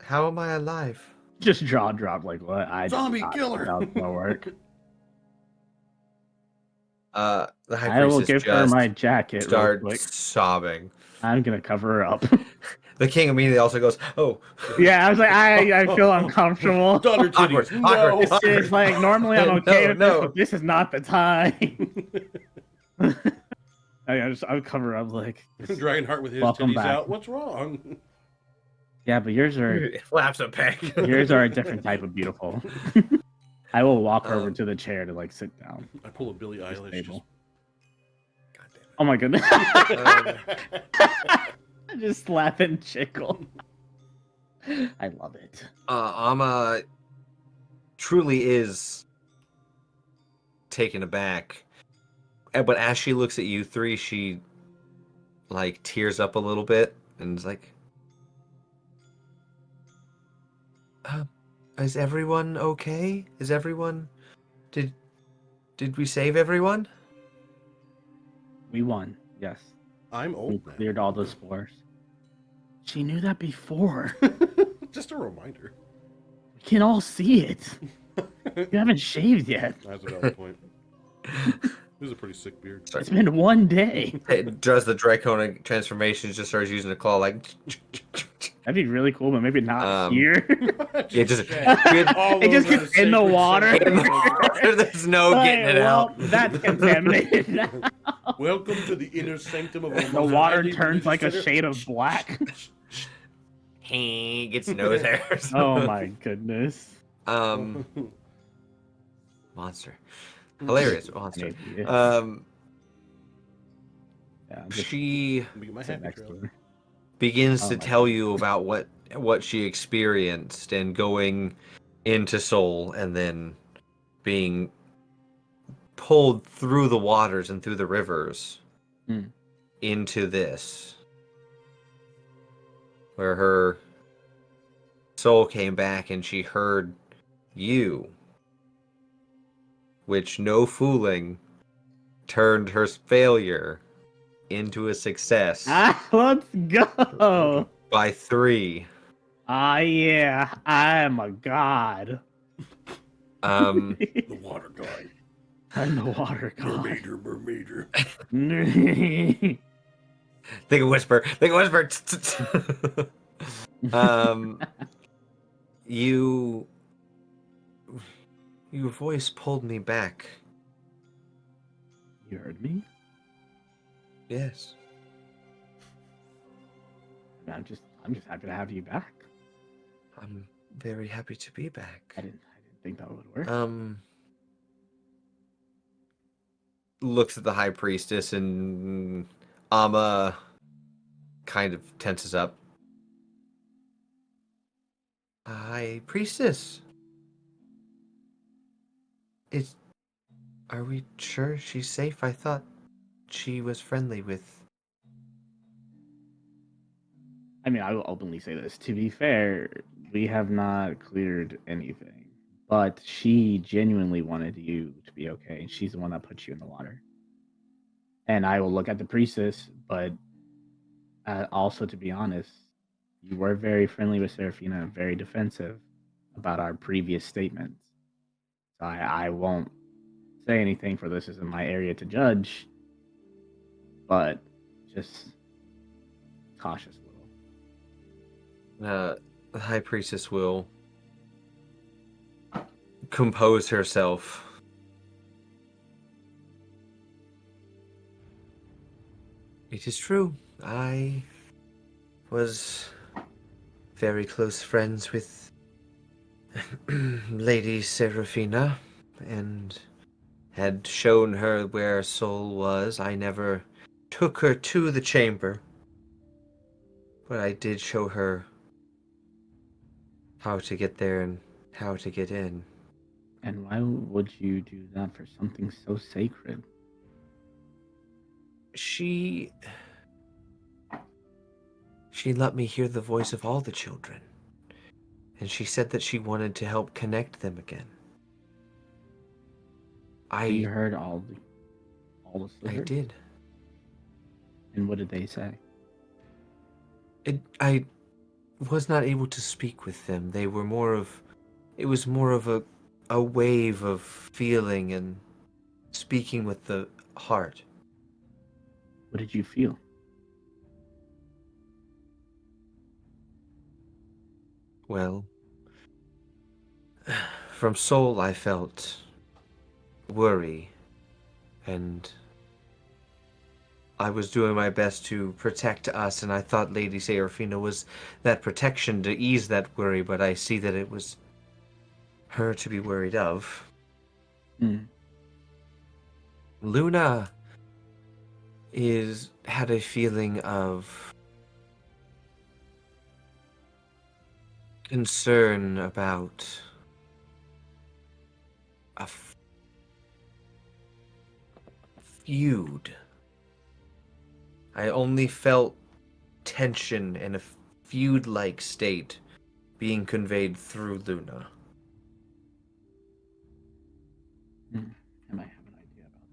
How am I alive? Just jaw drop, like, what? Zombie killer! That will work. The high I will priestess give her my jacket real start quick. sobbing. I'm gonna cover her up. The king immediately also goes, "Oh." Yeah, I was like, I feel uncomfortable. Daughter Awkward, titties. awkward. No. This is like, normally I'm okay with No. this, but this is not the time. I'll cover up like Dragonheart with his Welcome titties back. out. What's wrong? Yeah, but yours are Flaps a peck. yours are a different type of beautiful. I will walk her over to the chair to like sit down. I pull a Billie Eilish. Table. Oh my goodness! Just slap and chickle. I love it. Amma truly is taken aback. But as she looks at you three, she like tears up a little bit and is like, "Is everyone okay? Is everyone? Did we save everyone?" We won. Yes. I'm We old now. cleared all the spores. She knew that before. Just a reminder. We can all see it. You haven't shaved yet. That's a valid point. This is a pretty sick beard. It's been one day. It does the draconic transformation, just starts using a claw like. That'd be really cool, but maybe not here. It just It just gets in the water. There's no getting it out. That's contaminated now. Welcome to the inner sanctum of The water turns like a shade of black. He gets nose hairs. Oh my goodness. Monster. Hilarious monster. Yeah, I'm just She My sit happy next to trail. her. begins Oh to my tell you about what she experienced and going into Seoul and then being pulled through the waters and through the rivers into this, where her soul came back and she heard you, which no fooling turned her failure into a success Let's go. by 3. Yeah, I am a god. The water god. I'm the water god. Mermaider. Think of whisper. Your voice pulled me back. You heard me? Yes. I'm just happy to have you back. I'm very happy to be back. I didn't think that would work. Looks at the high priestess and Amma kind of tenses up. High priestess. Are we sure she's safe? I thought she was friendly with. I mean, I will openly say this. To be fair, we have not cleared anything. But she genuinely wanted you to be okay. She's the one that put you in the water. And I will look at the priestess, but also, to be honest, you were very friendly with Serafina, very defensive about our previous statements. So I won't say anything, for this isn't my area to judge, but just cautious a little. The High Priestess will compose herself. It is true. I was very close friends with Lady Serafina and had shown her where Sol was. I never took her to the chamber, but I did show her how to get there and how to get in. And why would you do that for something so sacred? She let me hear the voice of all the children, and she said that she wanted to help connect them again. You heard all the Slivers? I did. And what did they say? I was not able to speak with them. They were it was more of a wave of feeling and speaking with the heart. What did you feel? Well, from Sol I felt worry, and I was doing my best to protect us, and I thought Lady Serafina was that protection to ease that worry, but I see that it was her to be worried of. Luna had a feeling of concern about a feud. I only felt tension and a feud-like state being conveyed through Luna. I might have an idea about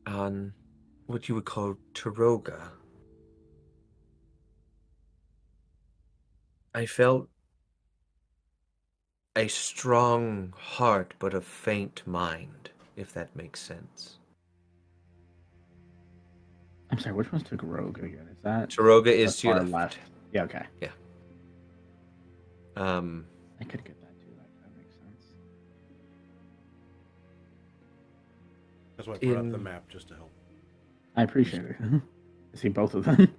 that one. On what you would call Taroga, I felt a strong heart but a faint mind, if that makes sense. I'm sorry, which one's Taroga again? Is that Taroga is to your left? Yeah, okay. Yeah. I could get that too. That makes sense. That's why I brought up the map, just to help. I appreciate it. I see both of them.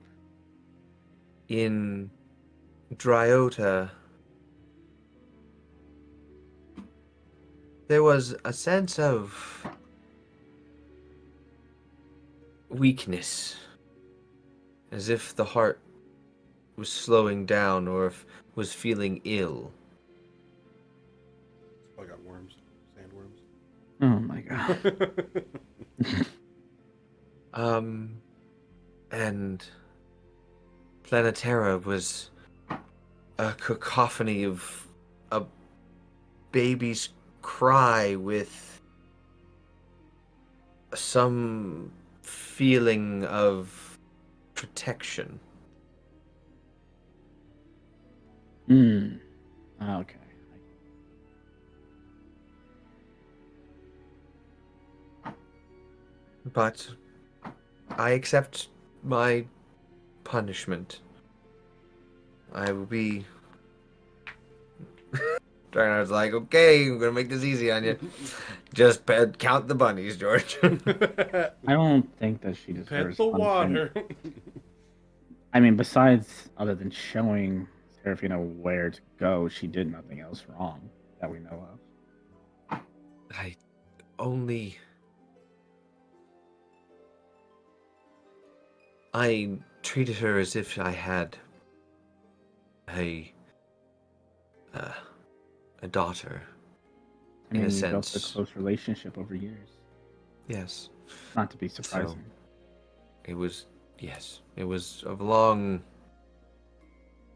In Dryota, there was a sense of weakness, as if the heart was slowing down or if was feeling ill. I got worms, sandworms. Oh my god. And Planetara was a cacophony of a baby's cry with some feeling of protection. Okay. But I accept my punishment. I will be... I was like, okay, I'm gonna make this easy on you. Just count the bunnies, George. I don't think that she deserves Pet the punishment. water. I mean, besides, other than showing Serafina where to go, she did nothing else wrong that we know of. I only... I treated her as if I had a daughter. I mean, in a you built sense. a close relationship over years. Yes. Not to be surprising. So, it was, yes, it was of long...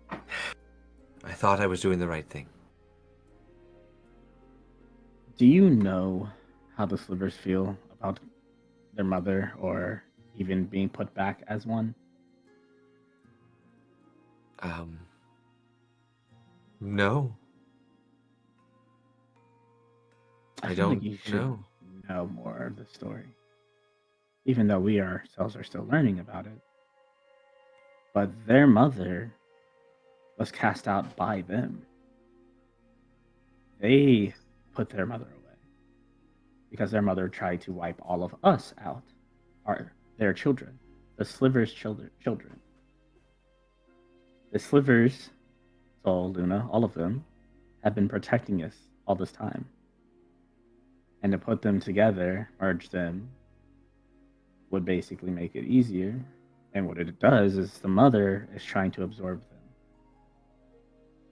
I thought I was doing the right thing. Do you know how the Slivers feel about their mother or even being put back as one? No. I feel don't like you should know more of the story, even though we ourselves are still learning about it. But their mother was cast out by them. They put their mother away because their mother tried to wipe all of us out, their children, the Slivers' children. The Slivers, Sol, Luna, all of them, have been protecting us all this time. And to put them together, merge them, would basically make it easier. And what it does is the mother is trying to absorb them.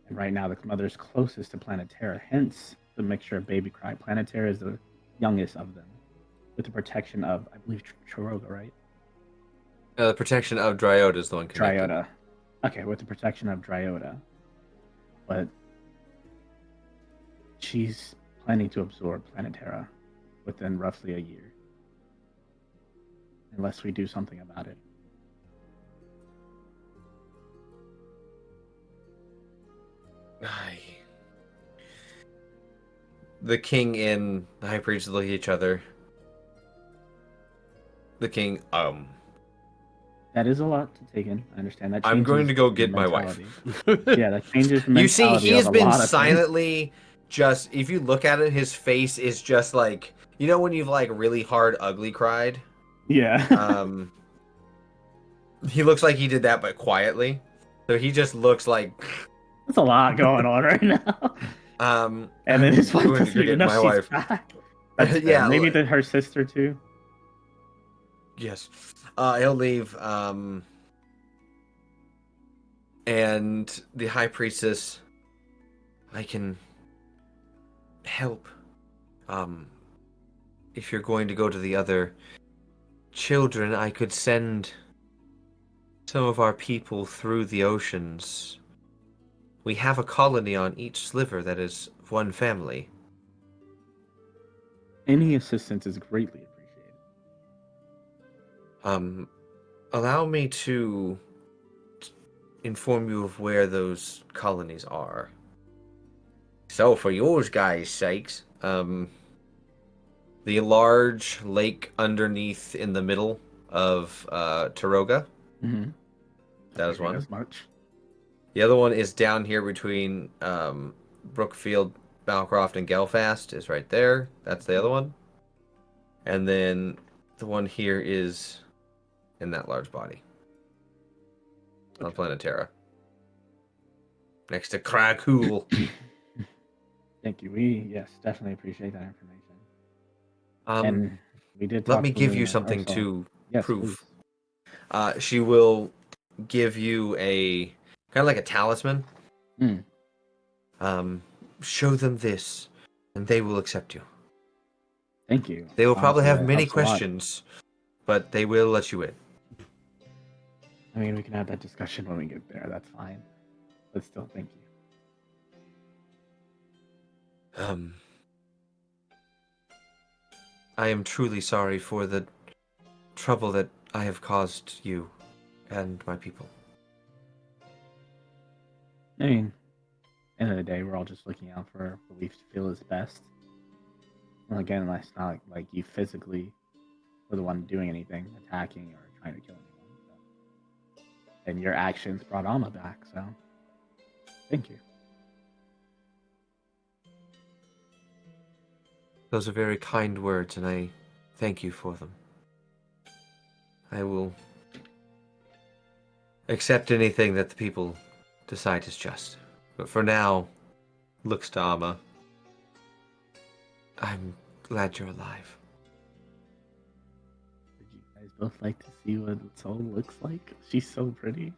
And right now, the mother's closest to Planetara, hence the mixture of baby cry. Planetara is the youngest of them, with the protection of, I believe, Chiroga, right? The protection of Dryota is the one connected. Dryota. Okay, with the protection of Dryota. But she's planning to absorb Planetara within roughly a year. Unless we do something about it. The king and the high priest look at each other. The king, That is a lot to take in. I understand that. I'm going to go get my wife. Yeah, that changes the mentality. You see, he has been silently just, if you look at it, his face is just like, you know when you've like really hard ugly cried? Yeah. He looks like he did that, but quietly. So he just looks like... There's a lot going on right now. And then his wife doesn't even know she's back. Yeah. Maybe her sister too. Yes. He'll leave. And the high priestess, I can help. If you're going to go to the other children, I could send some of our people through the oceans. We have a colony on each sliver that is one family. Any assistance is greatly appreciated. Allow me to inform you of where those colonies are. So, for yours guys' sakes, the large lake underneath in the middle of Tiroga. Mm-hmm. That is one. As much. The other one is down here between Brookfield, Balcroft, and Gelfast is right there. That's the other one. And then the one here is in that large body. On Planetara. Next to Krakool. Thank you. We, definitely appreciate that information. And we did let me give you something to prove. She will give you a kind of like a talisman. Show them this, and they will accept you. Thank you. They will probably have many questions, but they will let you in. I mean, we can have that discussion when we get there. That's fine. But still, thank you. I am truly sorry for the trouble that I have caused you and my people. I mean, end of the day, we're all just looking out for what we feel is best. Well, again, it's not like you physically were the one doing anything, attacking or trying to kill anyone. So. And your actions brought Alma back, so thank you. Those are very kind words, and I thank you for them. I will accept anything that the people decide is just. But for now, looks to Alma. I'm glad you're alive. Would you guys both like to see what Sol looks like? She's so pretty.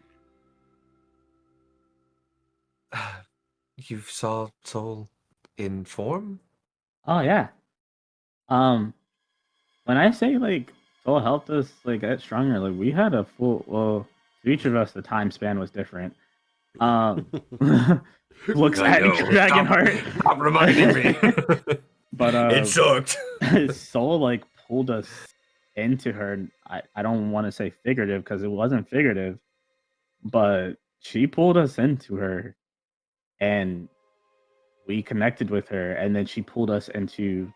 You saw Sol in form? Oh yeah. When I say like Sol helped us like get stronger, like we had a full to each of us the time span was different. looks at Dragonheart. Stop reminding me. But it sucked. Soul like pulled us into her. I don't want to say figurative because it wasn't figurative, but she pulled us into her, and we connected with her, and then she pulled us into,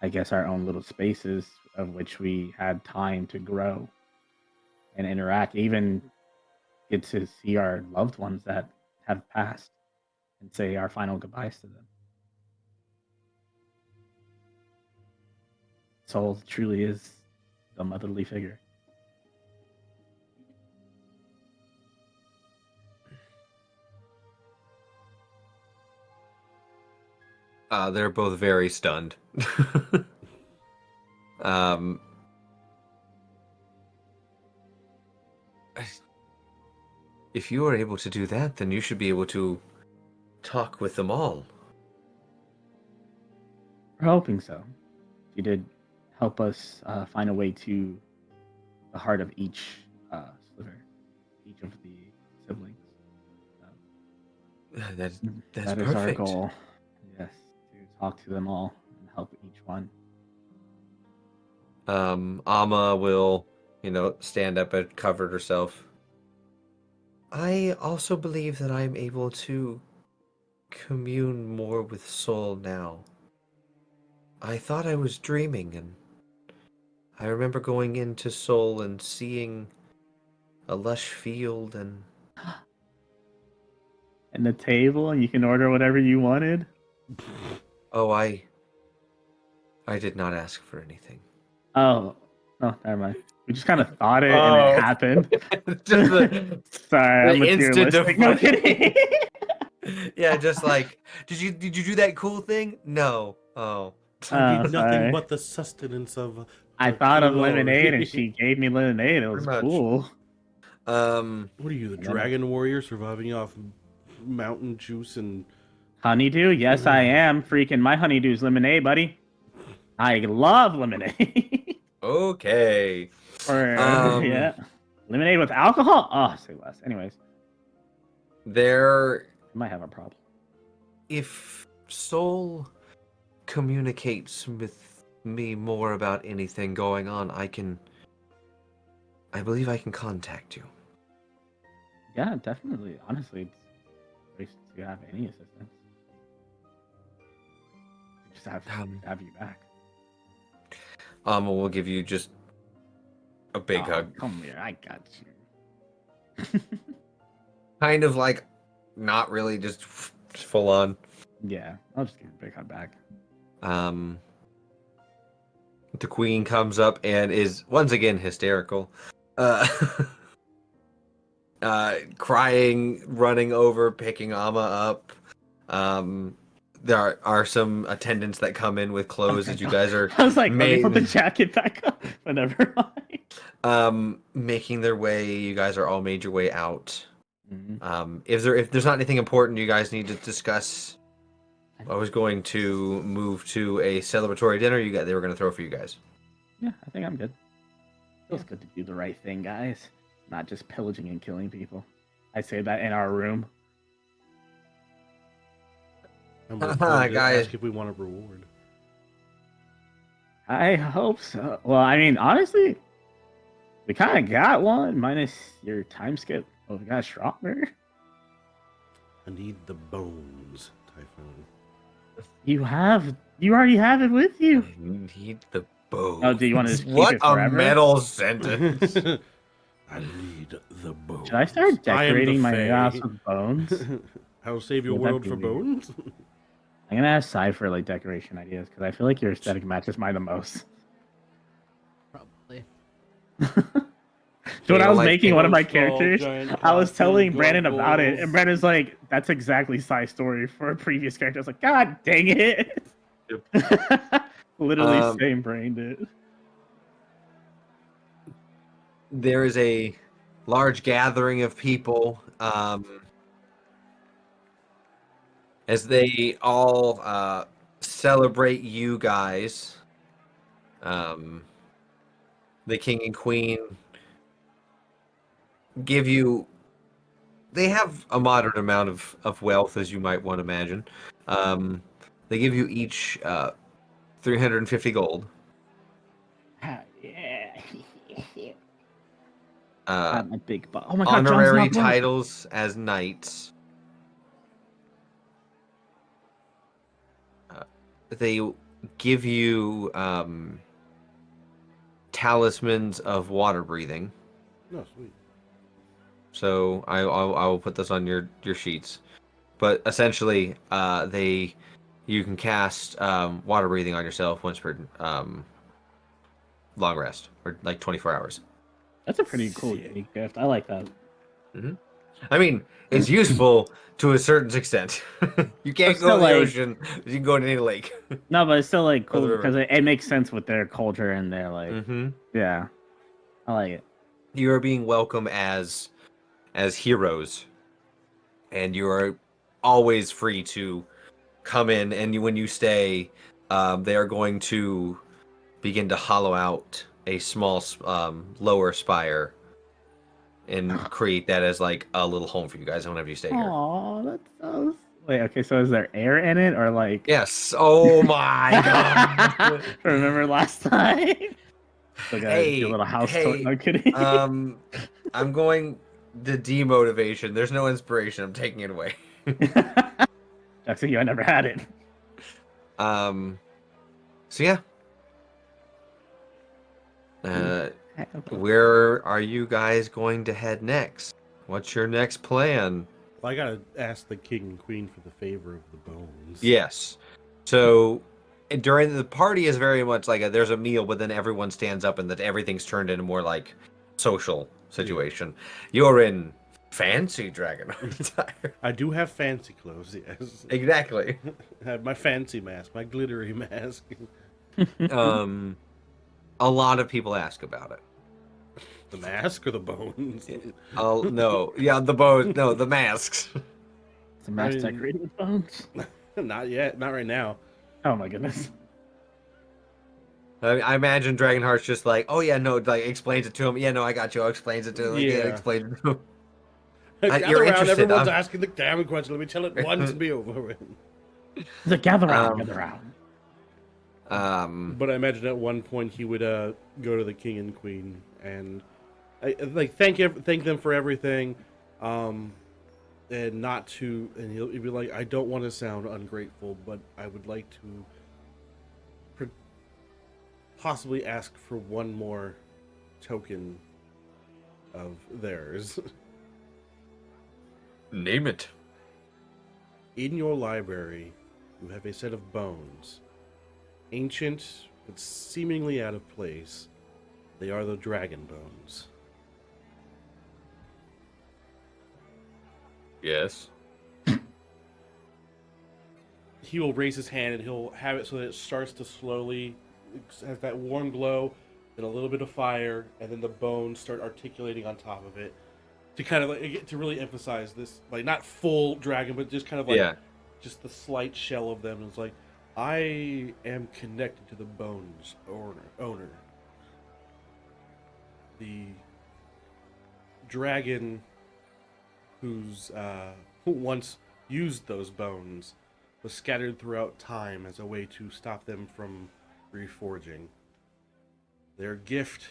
I guess, our own little spaces of which we had time to grow and interact, even get to see our loved ones that have passed and say our final goodbyes to them. Soul truly is a motherly figure. They're both very stunned. If you are able to do that, then you should be able to talk with them all. We're hoping so. She did help us find a way to the heart of each sliver, each of the siblings. That's that is our goal. Yes, to talk to them all and help each one. Amma will, stand up and cover herself. I also believe that I'm able to commune more with Soul now. I thought I was dreaming, and I remember going into Soul and seeing a lush field and the table, and you can order whatever you wanted. Oh, I did not ask for anything. Oh, never mind. We just kind of thought it, and it happened. Sorry, I'm materialistic. No kidding. Yeah, just like, did you do that cool thing? No. Oh. I need nothing but the sustenance of. I thought of lemonade, and she gave me lemonade. It was cool. What are you, the dragon warrior, surviving off mountain juice and honeydew? Yes, I am. Freaking my honeydew's lemonade, buddy. I love lemonade. Okay. Yeah. Lemonade with alcohol? Oh, say less. Anyways. There might have a problem. If Soul communicates with me more about anything going on, I believe I can contact you. Yeah, definitely. Honestly, it's great to have any assistance. Just have you back. We'll give you just a big hug. Come here, I got you. Kind of like, not really, just full on. Yeah, I'll just give you a big hug back. The queen comes up and is once again hysterical. Crying, running over, picking Amma up. There are some attendants that come in with clothes that you guys are. I was like, let me put the jacket back up. But never mind. Making their way. You guys are all made your way out. Mm-hmm. If there's not anything important you guys need to discuss, I was going to move to a celebratory dinner they were going to throw for you guys. Yeah, I think I'm good. Feels good to do the right thing, guys. Not just pillaging and killing people. I say that in our room. Guys, ask if we want a reward. I hope so. Well, I mean, honestly, we kind of got one, minus your time skip. Oh, we got stronger. I need the bones, Typhoon. You already have it with you. I need the bones. Oh, do you want to keep what it forever? A metal sentence. I need the bones. Should I start decorating my house with bones? How save your world for bones? I'm gonna ask Skye for like decoration ideas because I feel like your aesthetic matches mine the most. Probably. So when I was making one of my characters, I was telling Brandon about it, and Brandon's like, "That's exactly Skye's story for a previous character." I was like, "God dang it!" Yep. Literally same brained it. There is a large gathering of people. As they all celebrate you guys. The king and queen give you they have a moderate amount of wealth, as you might want to imagine. They give you each 350 gold. Yeah. Uh, I'm a big butt. Oh my god, honorary titles as knights. They give you talismans of water breathing. No, sweet. So I will put this on your sheets. But essentially, you can cast water breathing on yourself once per long rest, or like 24 hours. That's a pretty cool gift. I like that. Mm-hmm. I mean, it's useful to a certain extent. You can't go to the ocean, but you can go to any lake. No, but it's still like cool because it makes sense with their culture and their like. Yeah, I like it. You are being welcome as heroes, and you are always free to come in. And when you stay, they are going to begin to hollow out a small lower spire and create that as like a little home for you guys whenever you stay here. Oh, that's so. Wait, okay, so is there air in it or like? Yes. Oh my god. Remember last time? Like hey, a little house tour. No kidding. I'm going the demotivation. There's no inspiration. I'm taking it away. Jackson, I never had it. So yeah. Where are you guys going to head next? What's your next plan? Well, I gotta ask the king and queen for the favor of the bones. Yes. So during the party is very much like there's a meal, but then everyone stands up and that everything's turned into more like social situation. You're in fancy dragon attire. I do have fancy clothes, yes. Exactly. I have my fancy mask, my glittery mask. A lot of people ask about it. The mask or the bones? Oh no, yeah, the bones. No, the masks. The mask decorated with bones. Not yet, not right now. Oh my goodness. I imagine Dragonheart's just like, oh yeah, no, like explains it to him. Yeah, no, I got you. Explains it to him. Like, yeah, explains it to him. Gather around, everyone's asking the damn question. Let me tell it once and be over with. So gather around, gather around. But I imagine at one point he would go to the king and queen and thank them for everything, and not to, and he'll be like, I don't want to sound ungrateful, but I would like to possibly ask for one more token of theirs. Name it. In your library, you have a set of bones. Ancient, but seemingly out of place. They are the dragon bones. Yes. He will raise his hand and he'll have it so that it starts to slowly, has that warm glow, then a little bit of fire, and then the bones start articulating on top of it. To kind of like, to really emphasize this, like not full dragon, but just kind of like just the slight shell of them. And it's like, I am connected to the bones owner. The dragon who once used those bones was scattered throughout time as a way to stop them from reforging. Their gift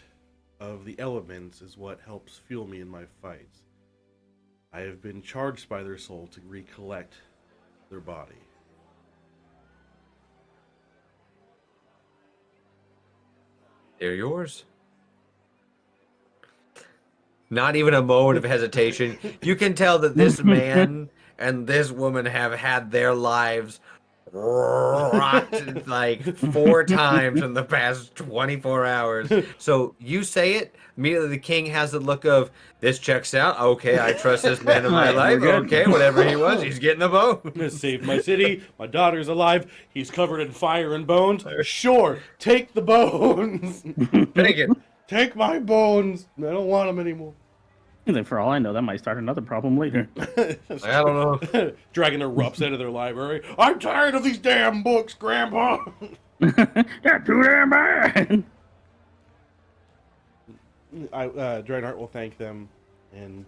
of the elements is what helps fuel me in my fights. I have been charged by their soul to recollect their body. They're yours. Not even a moment of hesitation. You can tell that this man and this woman have had their lives rocked like 4 times in the past 24 hours. So you say it, immediately the king has the look of, this checks out. Okay, I trust this man in my life. Okay, whatever he was, he's getting the bone. Saved my city. My daughter's alive. He's covered in fire and bones. Sure, take the bones. Take it. Take my bones. I don't want them anymore. And then for all I know, that might start another problem later. I don't know. Dragon erupts out of their library. I'm tired of these damn books, Grandpa. They're too damn bad. Dragonheart will thank them and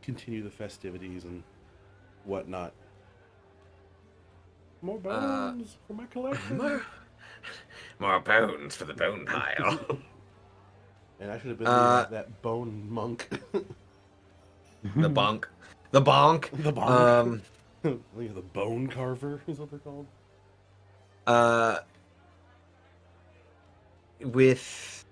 continue the festivities and whatnot. More bones for my collection. More bones for the bone pile. And I should have been that bone monk. The bonk. The bonk. The bonk. The bone carver is what they're called. With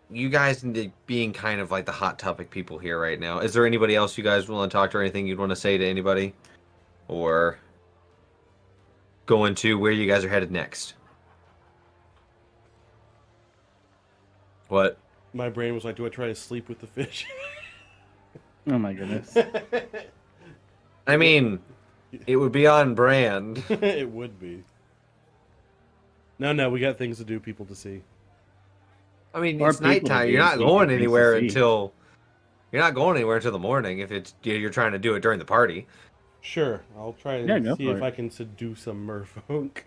you guys being kind of like the hot topic people here right now, is there anybody else you guys want to talk to or anything you'd want to say to anybody? Or go into where you guys are headed next? What? My brain was like, do I try to sleep with the fish? Oh my goodness. I mean, it would be on brand. It would be. No, we got things to do, people to see. I mean, it's nighttime. You're not going anywhere until the morning if you're trying to do it during the party. Sure, I'll try and see if I can seduce some merfolk.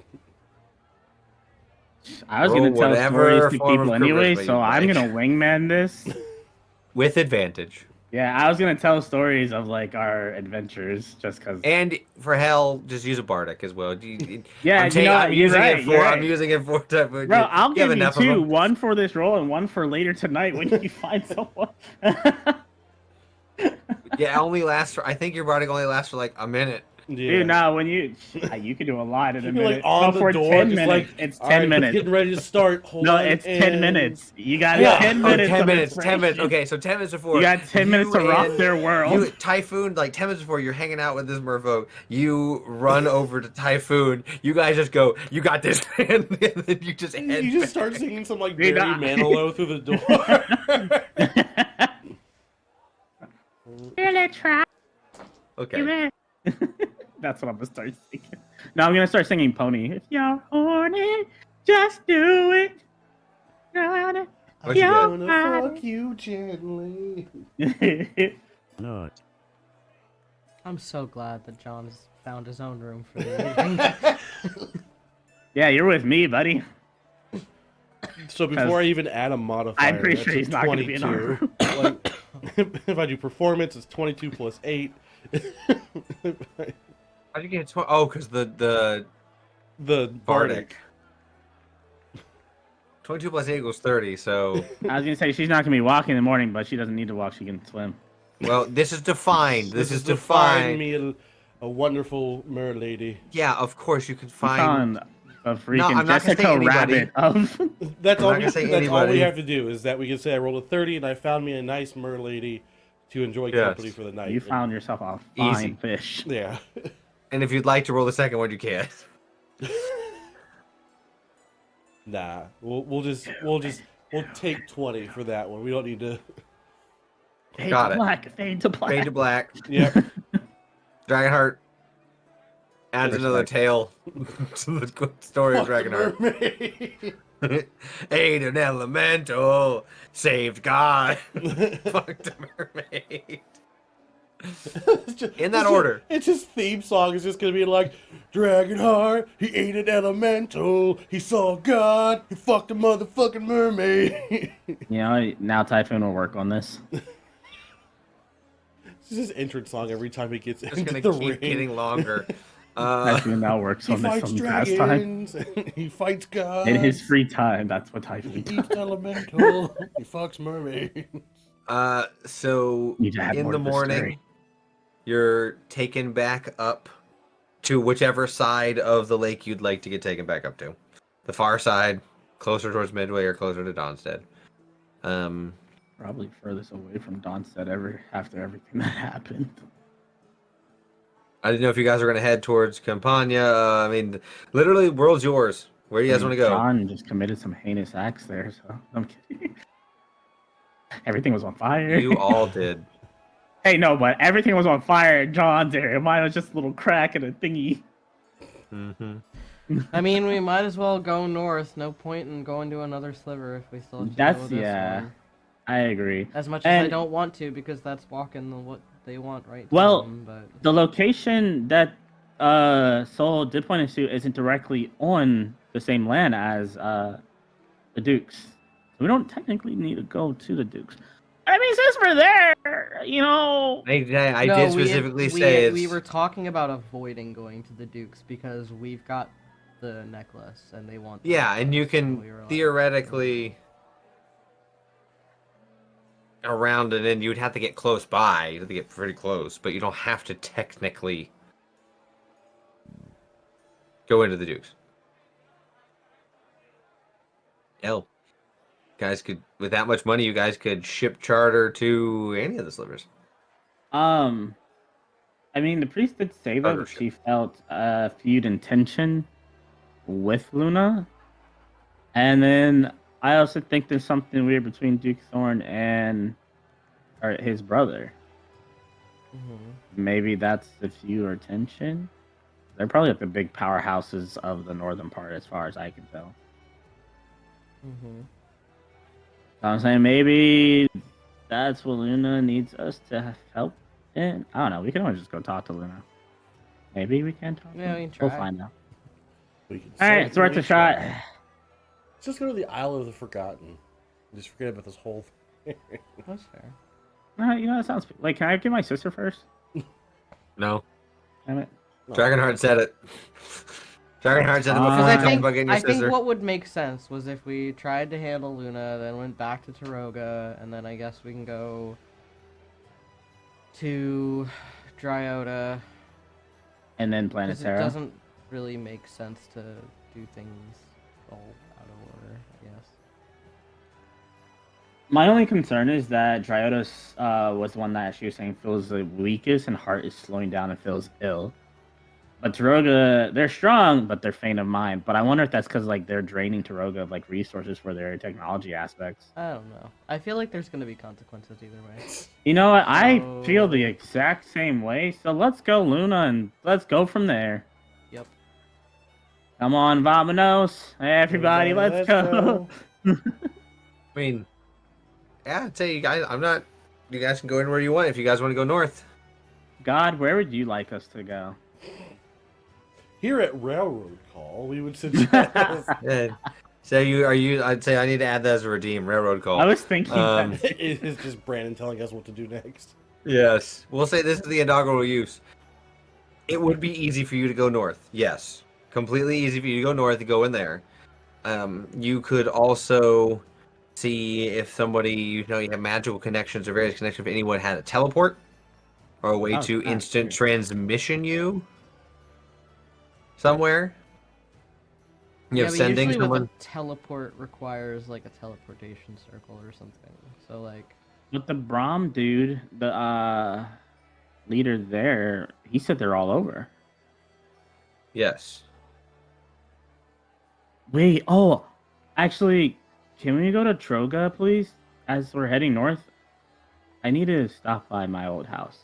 I was going to tell stories to people anyway, so I'm going to wingman this. With advantage. Yeah, I was going to tell stories of, like, our adventures, just because... And, for hell, just use a bardic as well. Yeah, I'm using it for... Bro, I'll give you two. One for this role and one for later tonight when you find someone. Yeah, I think your bardic only lasts for, like, a minute. Yeah. Dude, no, when you can do a lot in a minute. Like on the door, 10 minutes. Like, it's 10 minutes. Getting ready to start. It's 10 minutes. You got 10 minutes. 10 minutes. Okay, so 10 minutes before. You got 10 minutes to rock their world. Typhoon, like 10 minutes before you're hanging out with this merfolk, you run over to Typhoon. You guys just go, you got this, and then you just head You just start singing some like Barry Manilow through the door. Really try. Okay. That's what I'm gonna start singing. No, I'm gonna start singing Pony. If you're horny, just do it. I'm gonna fuck you gently. No. I'm so glad that John has found his own room for the evening. Yeah, you're with me, buddy. So before I even add a modifier, I'm pretty sure he's not gonna be in our room. Like, if I do performance, it's 22 plus 8. How'd you get 20? Oh, because the bardic. 22 plus 8 equals 30, so... I was gonna say, she's not gonna be walking in the morning, but she doesn't need to walk, she can swim. Well, this is defined. This is defined. Me a wonderful mer lady. Yeah, of course you can find... A freaking Jessica Rabbit of... That's all we have to do, is that we can say I rolled a 30 and I found me a nice mer lady to enjoy company for the night. You found yourself a fine fish. Yeah. And if you'd like to roll the second one, you can. Nah, we'll take 20 for that one. We don't need to. Fade to black. Fade to black. Fade to black. Yep. Dragonheart adds another tale to the story of Dragonheart. Ate an elemental, saved God, fucked a mermaid. In that order. It's his theme song is just gonna be like, Dragonheart, he ate an elemental, he saw God, he fucked a motherfucking mermaid. You know, now Typhoon will work on this. This is his entrance song every time he gets into gonna the keep ring. Getting longer. Typhoon now works on this some pastime. He fights God. In his free time, that's what Typhoon does. He eats elemental, he fucks mermaids. So in the morning, you're taken back up to whichever side of the lake you'd like to get taken back up to. The far side, closer towards Midway or closer to Dawnstead. Probably furthest away from Dawnstead after everything that happened. I didn't know if you guys were going to head towards Campania. I mean, literally, the world's yours. Where do you guys want to go? John just committed some heinous acts there, so I'm kidding. Everything was on fire. You all did. Hey, no, but everything was on fire in John's area. Mine was just a little crack in a thingy. Mm-hmm. I mean, we might as well go north. No point in going to another sliver if we still have to go this one. I agree. As much as I don't want to, because that's walking what they want right well, them, but... the location that Soul did point us to isn't directly on the same land as the Dukes. So we don't technically need to go to the Dukes. I mean, since we're there, you know. I did specifically say we were talking about avoiding going to the Dukes because we've got the necklace and they want. Yeah, and you can theoretically around it, and you'd have to get close by. You'd have to get pretty close, but you don't have to technically go into the Dukes. Hell, guys could, with that much money, you guys could ship charter to any of the Slivers. I mean, the priest did say that she felt a feud and tension with Luna, and then I also think there's something weird between Duke Thorn and his brother. Mm-hmm. Maybe that's the feud or tension. They're probably like the big powerhouses of the northern part, as far as I can tell. Mm-hmm. So I'm saying maybe that's what Luna needs us to help in. I don't know. We can always just go talk to Luna. Maybe we can talk. Yeah, we can try. We'll find out. We can All right, it's worth a shot. Let's just go to the Isle of the Forgotten. Just forget about this whole thing. That's fair. You know, that sounds like. Can I get my sister first? No. Damn it. Dragonheart said it. Dragonheart said it before. I think what would make sense was if we tried to handle Luna, then went back to Taroga, and then I guess we can go to Dryota. And then Planetara. Planetara. It doesn't really make sense to do things all out of order, I guess. My only concern is that Dryotis was the one that she was saying feels the weakest and heart is slowing down and feels ill. But Taroga, they're strong, but they're faint of mind. But I wonder if that's because like they're draining Taroga of like resources for their technology aspects. I don't know. I feel like there's gonna be consequences either way. You know what? I feel the exact same way. So let's go, Luna, and let's go from there. Yep. Come on, Vamonos. Everybody, let's go. I mean, yeah, I'd say you guys, you guys can go anywhere you want if you guys want to go north. God, where would you like us to go? Here at Railroad Call, we would suggest. I'd say I need to add that as a redeem. Railroad Call. I was thinking that. It is just Brandon telling us what to do next. Yes. We'll say this is the inaugural use. It would be easy for you to go north. Yes. Completely easy for you to go north and go in there. You could also see if somebody, you have magical connections or various connections, if anyone had a teleport or a way to instant transmission you somewhere. You have sending someone. With a teleport requires like a teleportation circle or something. So like. But the Brahm dude, the leader there, he said they're all over. Yes. Wait. Oh, actually, can we go to Troga, please? As we're heading north, I need to stop by my old house.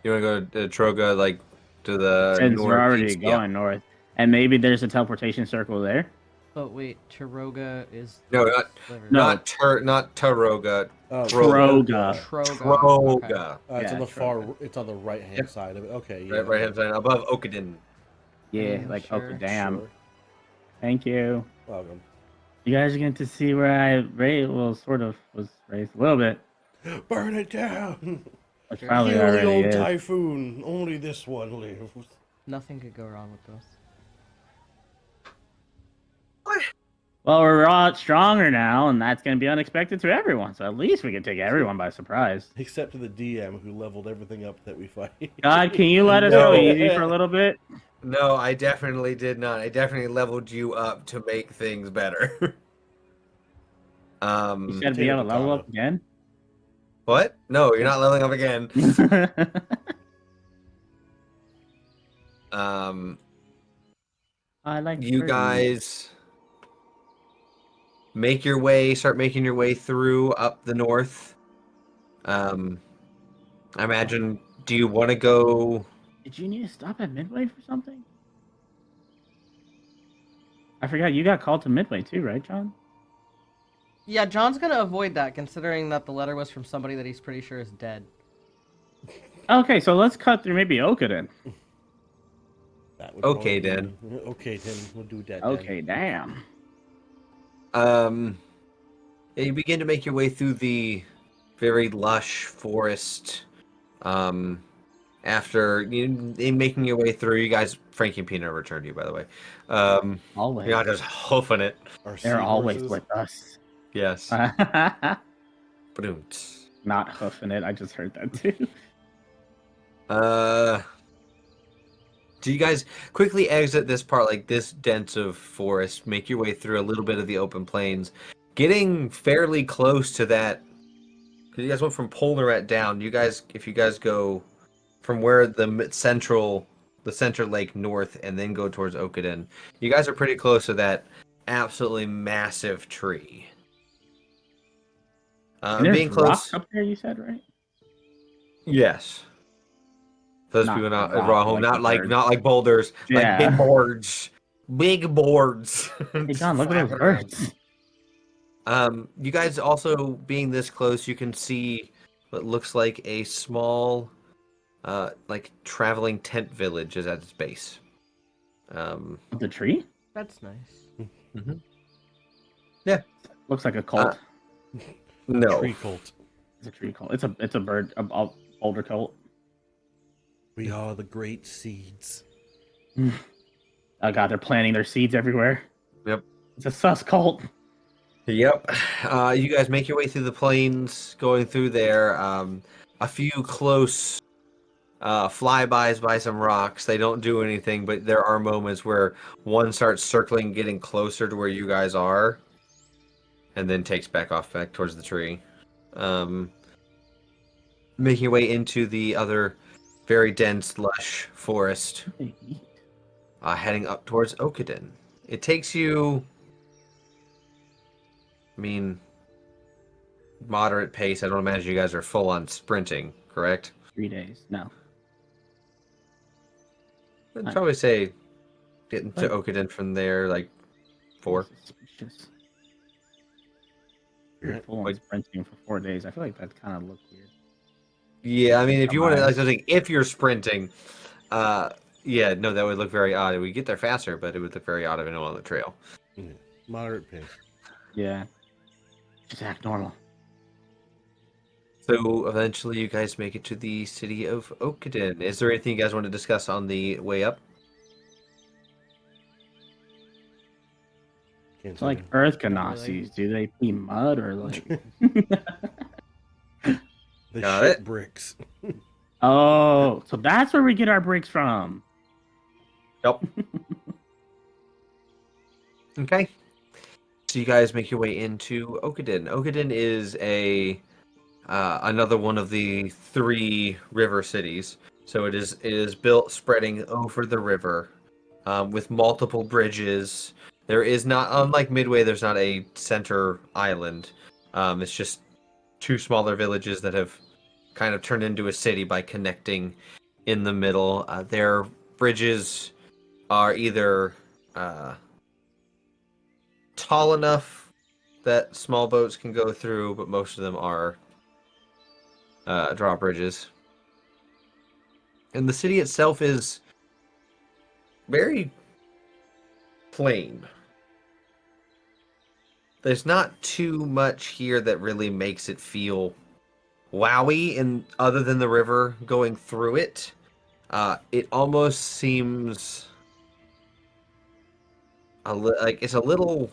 You want to go to Troga, like to the since we're already going north, and maybe there's a teleportation circle there. But wait, Taroga is not Taroga. Troga. Troga. It's on the far. It's on the right hand side of it. Okay. Yeah. Right hand side above Okadin. Yeah, like Okadam. Sure. Thank you. Welcome. You guys are getting to see where I sort of was raised a little bit. Burn it down. Probably Kill the old typhoon. Only this one lives. Nothing could go wrong with this. Well, we're all stronger now, and that's going to be unexpected to everyone. So at least we can take everyone by surprise. Except to the DM who leveled everything up that we fight. God, can you let us go easy for a little bit? No, I definitely did not. I definitely leveled you up to make things better. You said be able to level up again? What? No, you're not leveling up again. I like you guys start making your way through up the north. I imagine, do you want to go? Did you need to stop at Midway for something? I forgot you got called to Midway too, right, John? Yeah, John's gonna avoid that, considering that the letter was from somebody that he's pretty sure is dead. Okay, so let's cut through maybe Oka then. Okay, then. Okay, then we'll do that. Okay, damn. You begin to make your way through the very lush forest. After in making your way through, you guys, Frankie and Peanut returned you, by the way. Always. You're not just hoofing it. They're always with us. Yes. Not hoofing it. I just heard that too. Do you guys quickly exit this part, like this dense of forest, make your way through a little bit of the open plains, getting fairly close to that? Because you guys went from Polnaret down. If you guys go from where the center lake north, and then go towards Okaden, you guys are pretty close to that absolutely massive tree. Being close rocks up there, you said, right? Yes. Those people not like boulders, like big boards. Big boards. Hey John, look at those birds. You guys also being this close, you can see what looks like a small like traveling tent village is at its base. The tree? That's nice. Mm-hmm. Yeah. Looks like a cult. No. Tree cult. It's a tree cult. It's a bird, a boulder cult. We are the great seeds. Oh god, they're planting their seeds everywhere. Yep. It's a sus cult. Yep. You guys make your way through the plains, going through there. A few close flybys by some rocks. They don't do anything, but there are moments where one starts circling, getting closer to where you guys are, and then takes back towards the tree. Making your way into the other very dense, lush forest, heading up towards Okaden. It takes you, moderate pace. I don't imagine you guys are full on sprinting, correct? 3 days. No. I'd probably say getting to Okaden from there, like 4. Suspicious. You're full on sprinting for 4 days. I feel like that kind of looks weird. Yeah, if you want to, if you're sprinting, yeah, no, that would look very odd. We get there faster, but it would look very odd if anyone on the trail. Moderate pace. Yeah. Just act normal. So eventually you guys make it to the city of Okaden. Is there anything you guys want to discuss on the way up? It's like Earth Ganassis. Do they be mud or like... The shit bricks. Oh, so that's where we get our bricks from. Yep. Okay. So you guys make your way into Okaden. Okaden is another one of the 3 river cities. So it is built spreading over the river, with multiple bridges. There is not, unlike Midway, there's not a center island. It's just 2 smaller villages that have kind of turned into a city by connecting in the middle. Their bridges are either tall enough that small boats can go through, but most of them are drawbridges. And the city itself is very plain. There's not too much here that really makes it feel wowy, and other than the river going through it. It almost seems like it's a little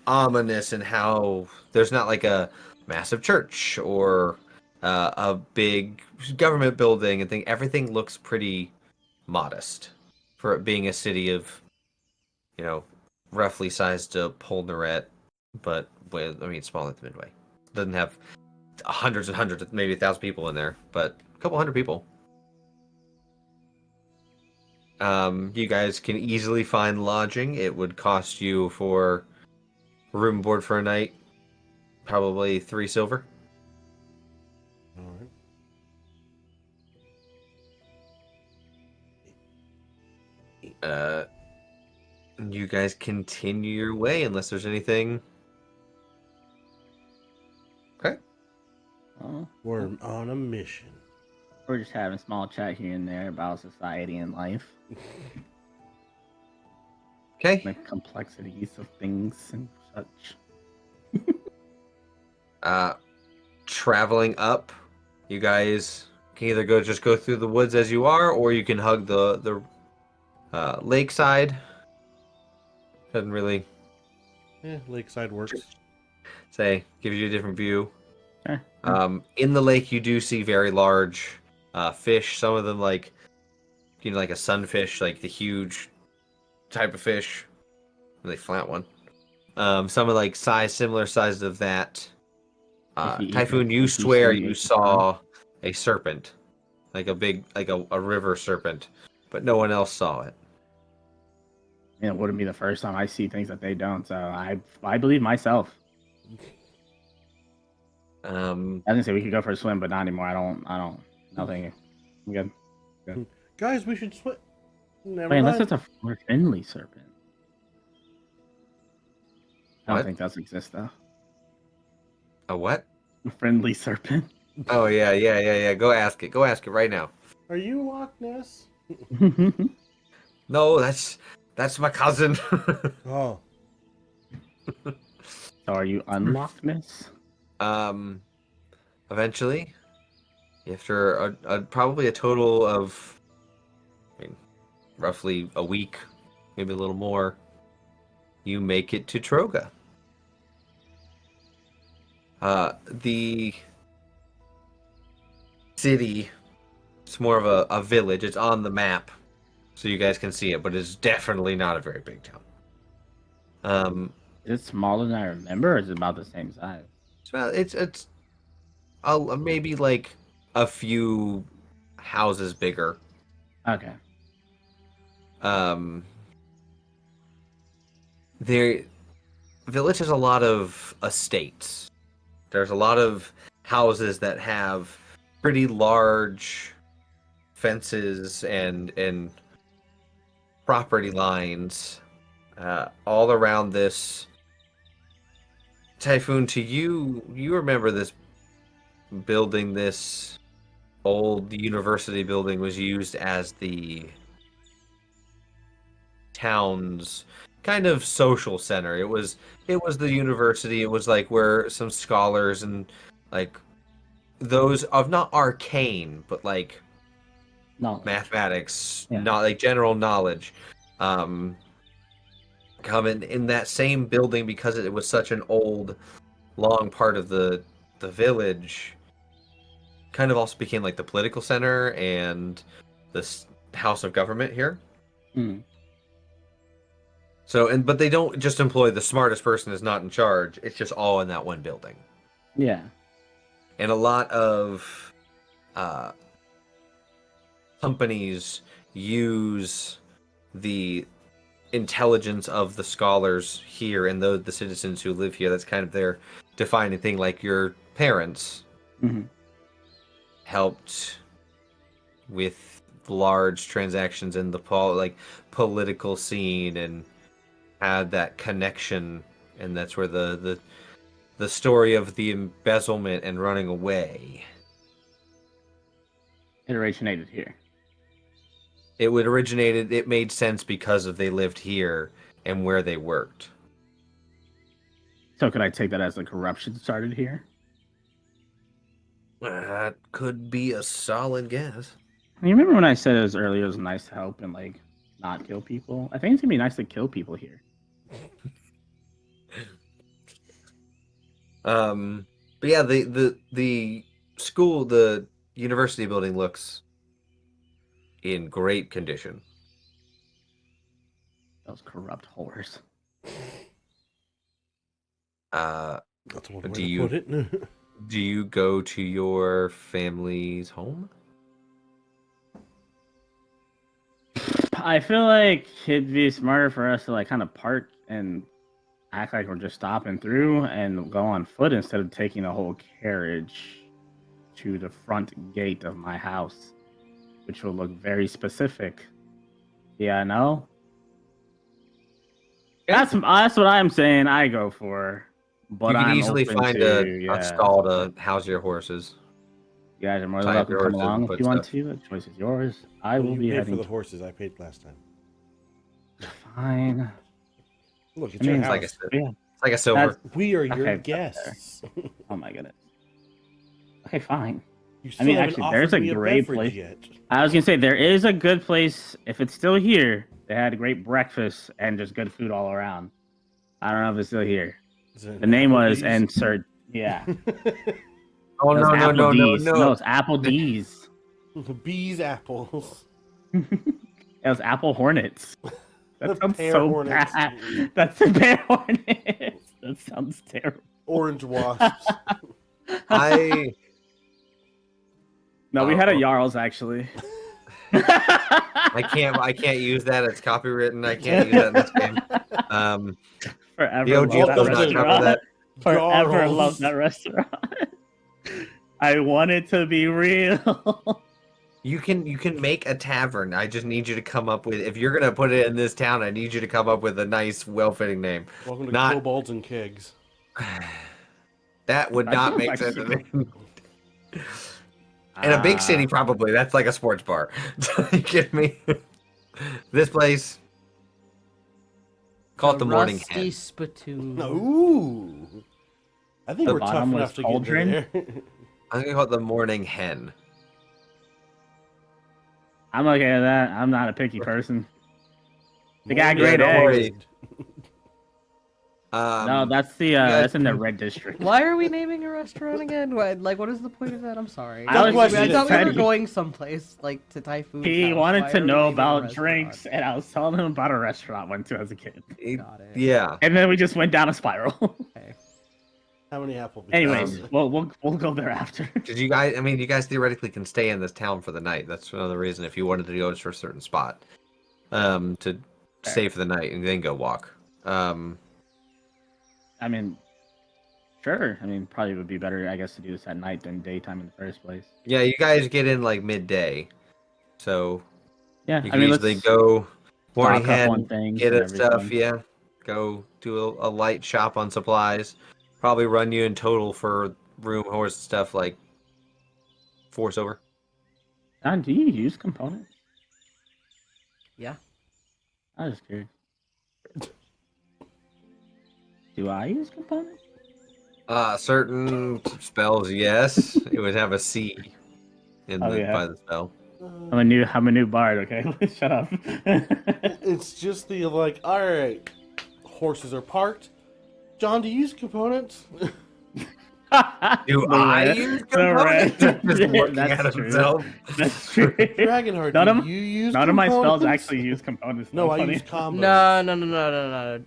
ominous in how there's not like a massive church or a big government building and thing. Everything looks pretty modest for it being a city of, roughly sized to Polnaret, but smaller than Midway. Doesn't have hundreds and hundreds, maybe 1,000 people in there, but a couple hundred people. You guys can easily find lodging. It would cost you for room and board for a night, probably 3 silver. All right. You guys continue your way unless there's anything. Okay. We're on a mission. We're just having small chat here and there about society and life. Okay. The complexities of things and such. Traveling up, you guys can either go through the woods as you are, or you can hug the lakeside. Doesn't really. Yeah, lakeside works. Gives you a different view. Sure. In the lake, you do see very large fish. Some of them like a sunfish, like the huge type of fish, really flat one. Some are like similar size of that. Typhoon, you swear you saw a serpent, like a big, like a river serpent, but no one else saw it. It wouldn't be the first time I see things that they don't, so I believe myself. I was gonna say we could go for a swim, but not anymore. I don't. Nothing. I'm good. Guys, we should swim. Wait, unless it's a friendly serpent. I don't think that exists though. A what? A friendly serpent. Oh yeah. Go ask it. Go ask it right now. Are you Loch Ness? No, that's my cousin. Oh. So are you unlocked, miss? Eventually, after probably a total of, roughly a week, maybe a little more, you make it to Troga. The city, it's more of a village. It's on the map, so you guys can see it, but it's definitely not a very big town. Is it smaller than I remember, or is it about the same size? It's maybe like a few houses bigger. Okay. The village has a lot of estates. There's a lot of houses that have pretty large fences and property lines all around this. Typhoon, to you remember this building, this old university building was used as the town's kind of social center. It was the university. It was like where some scholars and like those of not arcane, but like mathematics, not like general knowledge, come in that same building because it was such an old, long part of the village. Kind of also became like the political center and the house of government here. So, but they don't just employ the smartest person is not in charge. It's just all in that one building. Yeah. And a lot of companies use the intelligence of the scholars here and the citizens who live here. That's kind of their defining thing. Like your parents helped with large transactions in the political scene and had that connection, and that's where the story of the embezzlement and running away. It originated here. It made sense because they lived here and where they worked. So could I take that as the corruption started here? That could be a solid guess. You remember when I said it was nice to help and like not kill people? I think it's gonna be nice to kill people here. But yeah, the school, the university building looks in great condition. Those corrupt whores. That's one way to put it. Do you go to your family's home? I feel like it'd be smarter for us to like kind of park and act like we're just stopping through and go on foot instead of taking a whole carriage to the front gate of my house, which will look very specific. Yeah, no? That's what I'm saying I go for. But you can I'm easily find a stall to house your horses. You guys are more than welcome to come along if you want to. The choice is yours. I will be heading for the horses. I paid last time. Fine. Look, it's your house. Like I said, it's like a silver. We are your Okay, guests. Oh my goodness. Okay, fine. You I mean, haven't actually, there's a offered me great beverage place. yet. I was gonna say there is a good place. If it's still here, they had a great breakfast and just good food all around. I don't know if it's still here. The name was insert. Yeah. Oh It was no, Apple D's. No, it's Apple D's. Bees, apples. It was Apple Hornets. That sounds Pear so hornets. bad. That's a pear hornets. That sounds terrible. Orange wasps. No, we had a Jarl's actually. I can't use that. It's copywritten. I can't use that in this game. Forever The OG love does that not cover restaurant. that. Forever Jarl's. love that restaurant. I want it to be real. You can make a tavern. I just need you to come up with, if you're gonna put it in this town, I need you to come up with a nice, well-fitting name. Welcome to Not- Kobolds and Kegs. That would That not sounds make sense to me. actually In a big city, probably. That's like a sports bar. You kidding me? This place. Call it the Morning Rusty Hen. Spittoon. Ooh. I think The we're tough bottomless enough to cauldron? get there. I'm gonna call it the Morning Hen. I'm okay with that. I'm not a picky person. They got Morning great don't eggs. worry. No, that's the that's in the red district. Why are we naming a restaurant again? What is the point of that? I'm sorry. I was I thought we were just- going someplace like to Typhoon. He house. wanted Why to are we know naming a about restaurant? drinks, and I was telling him about a restaurant I went to as a kid. Got it. Yeah. And then we just went down a spiral. Okay. How many Applebee's? Anyways, we'll go there after. Did you guys? I mean, you guys theoretically can stay in this town for the night. That's another reason if you wanted to go to a certain spot, to stay for the night and then go walk. I mean, sure. I mean, probably would be better, I guess, to do this at night than daytime in the first place. Yeah, you guys get in like midday, so Yeah, you I can mean, easily let's go morning stock up on hen, things get and it stuff. everything. Yeah, go do a light shop on supplies. Probably run you in total for room, horse stuff like 4 silver. Don, do you use components? Yeah. I was just curious. Do I use components? Certain spells, yes, it would have a C in Oh, the yeah. by the spell. I'm a new bard. Okay, shut up. It's just the like. All right, horses are parked. John, do you use components? Do I use components? Just looking at That's true. himself. That's true. Dragonheart, None do of- you use None of my spells components? actually use components. No, though, I funny. use combos.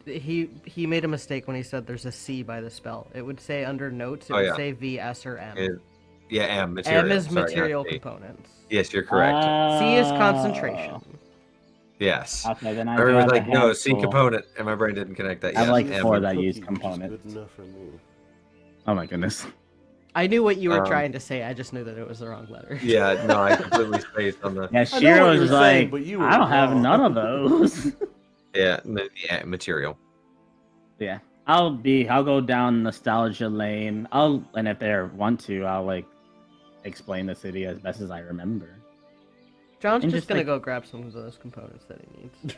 No. He made a mistake when he said there's a C by the spell. It would say under notes. It Oh, would yeah. say V, S, or M. Yeah, M material. M is Sorry, not material C. components. Yes, you're correct. C is concentration. Yes. Okay, then I I do was have a like, no, C handful. component, and my brain didn't connect that I yet. like M. 4 that Cookie, use which is components. Good enough for me. Oh my goodness. I knew what you were Um, trying to say. I just knew that it was the wrong letter. Yeah, no, I completely spaced on the. Yeah, I know Shiro what you're was saying, like, but you were I don't have wrong. none of those. Yeah, material. Yeah, I'll go down nostalgia lane. And if they want to, I'll like explain the city as best as I remember. John's And just just, gonna like- go grab some of those components that he needs.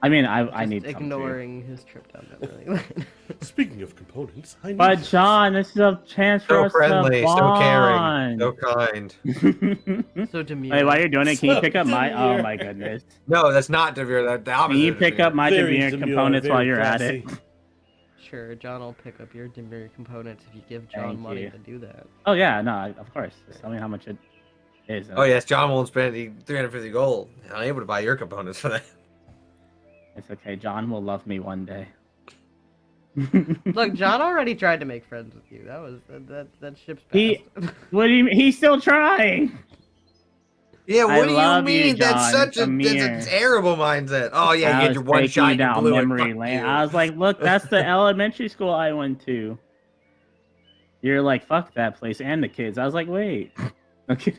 I mean, I Just need some too. ignoring his trip down memory lane. Speaking of components, I need But this. John, this is a chance for So us friendly, to so caring, bond. so kind. So demure. Wait, while you're doing it, can you So pick up my? Oh demure. my goodness! No, that's not Devere. That's the Can opposite. you of pick Devere. up my Very demure demure, components very while you're at it? classy. Sure, John will pick up your demure components if you give John Thank money you. to do that. Oh yeah, no, of course. Just tell me how much it is. Oh yes, John won't spend 350 gold. I'm able to buy your components for that. It's okay. John will love me one day. Look, John already tried to make friends with you. That ship's passed. What do you mean? He's still trying. Yeah, I what do you love you, mean? That's John. such a Amir. that's a terrible mindset. Oh yeah, I you get was your one taking shot, you you down blew it. memory Fuck lane. you. I was like, look, that's the elementary school I went to. You're like, fuck that place and the kids. I was like, wait. Okay.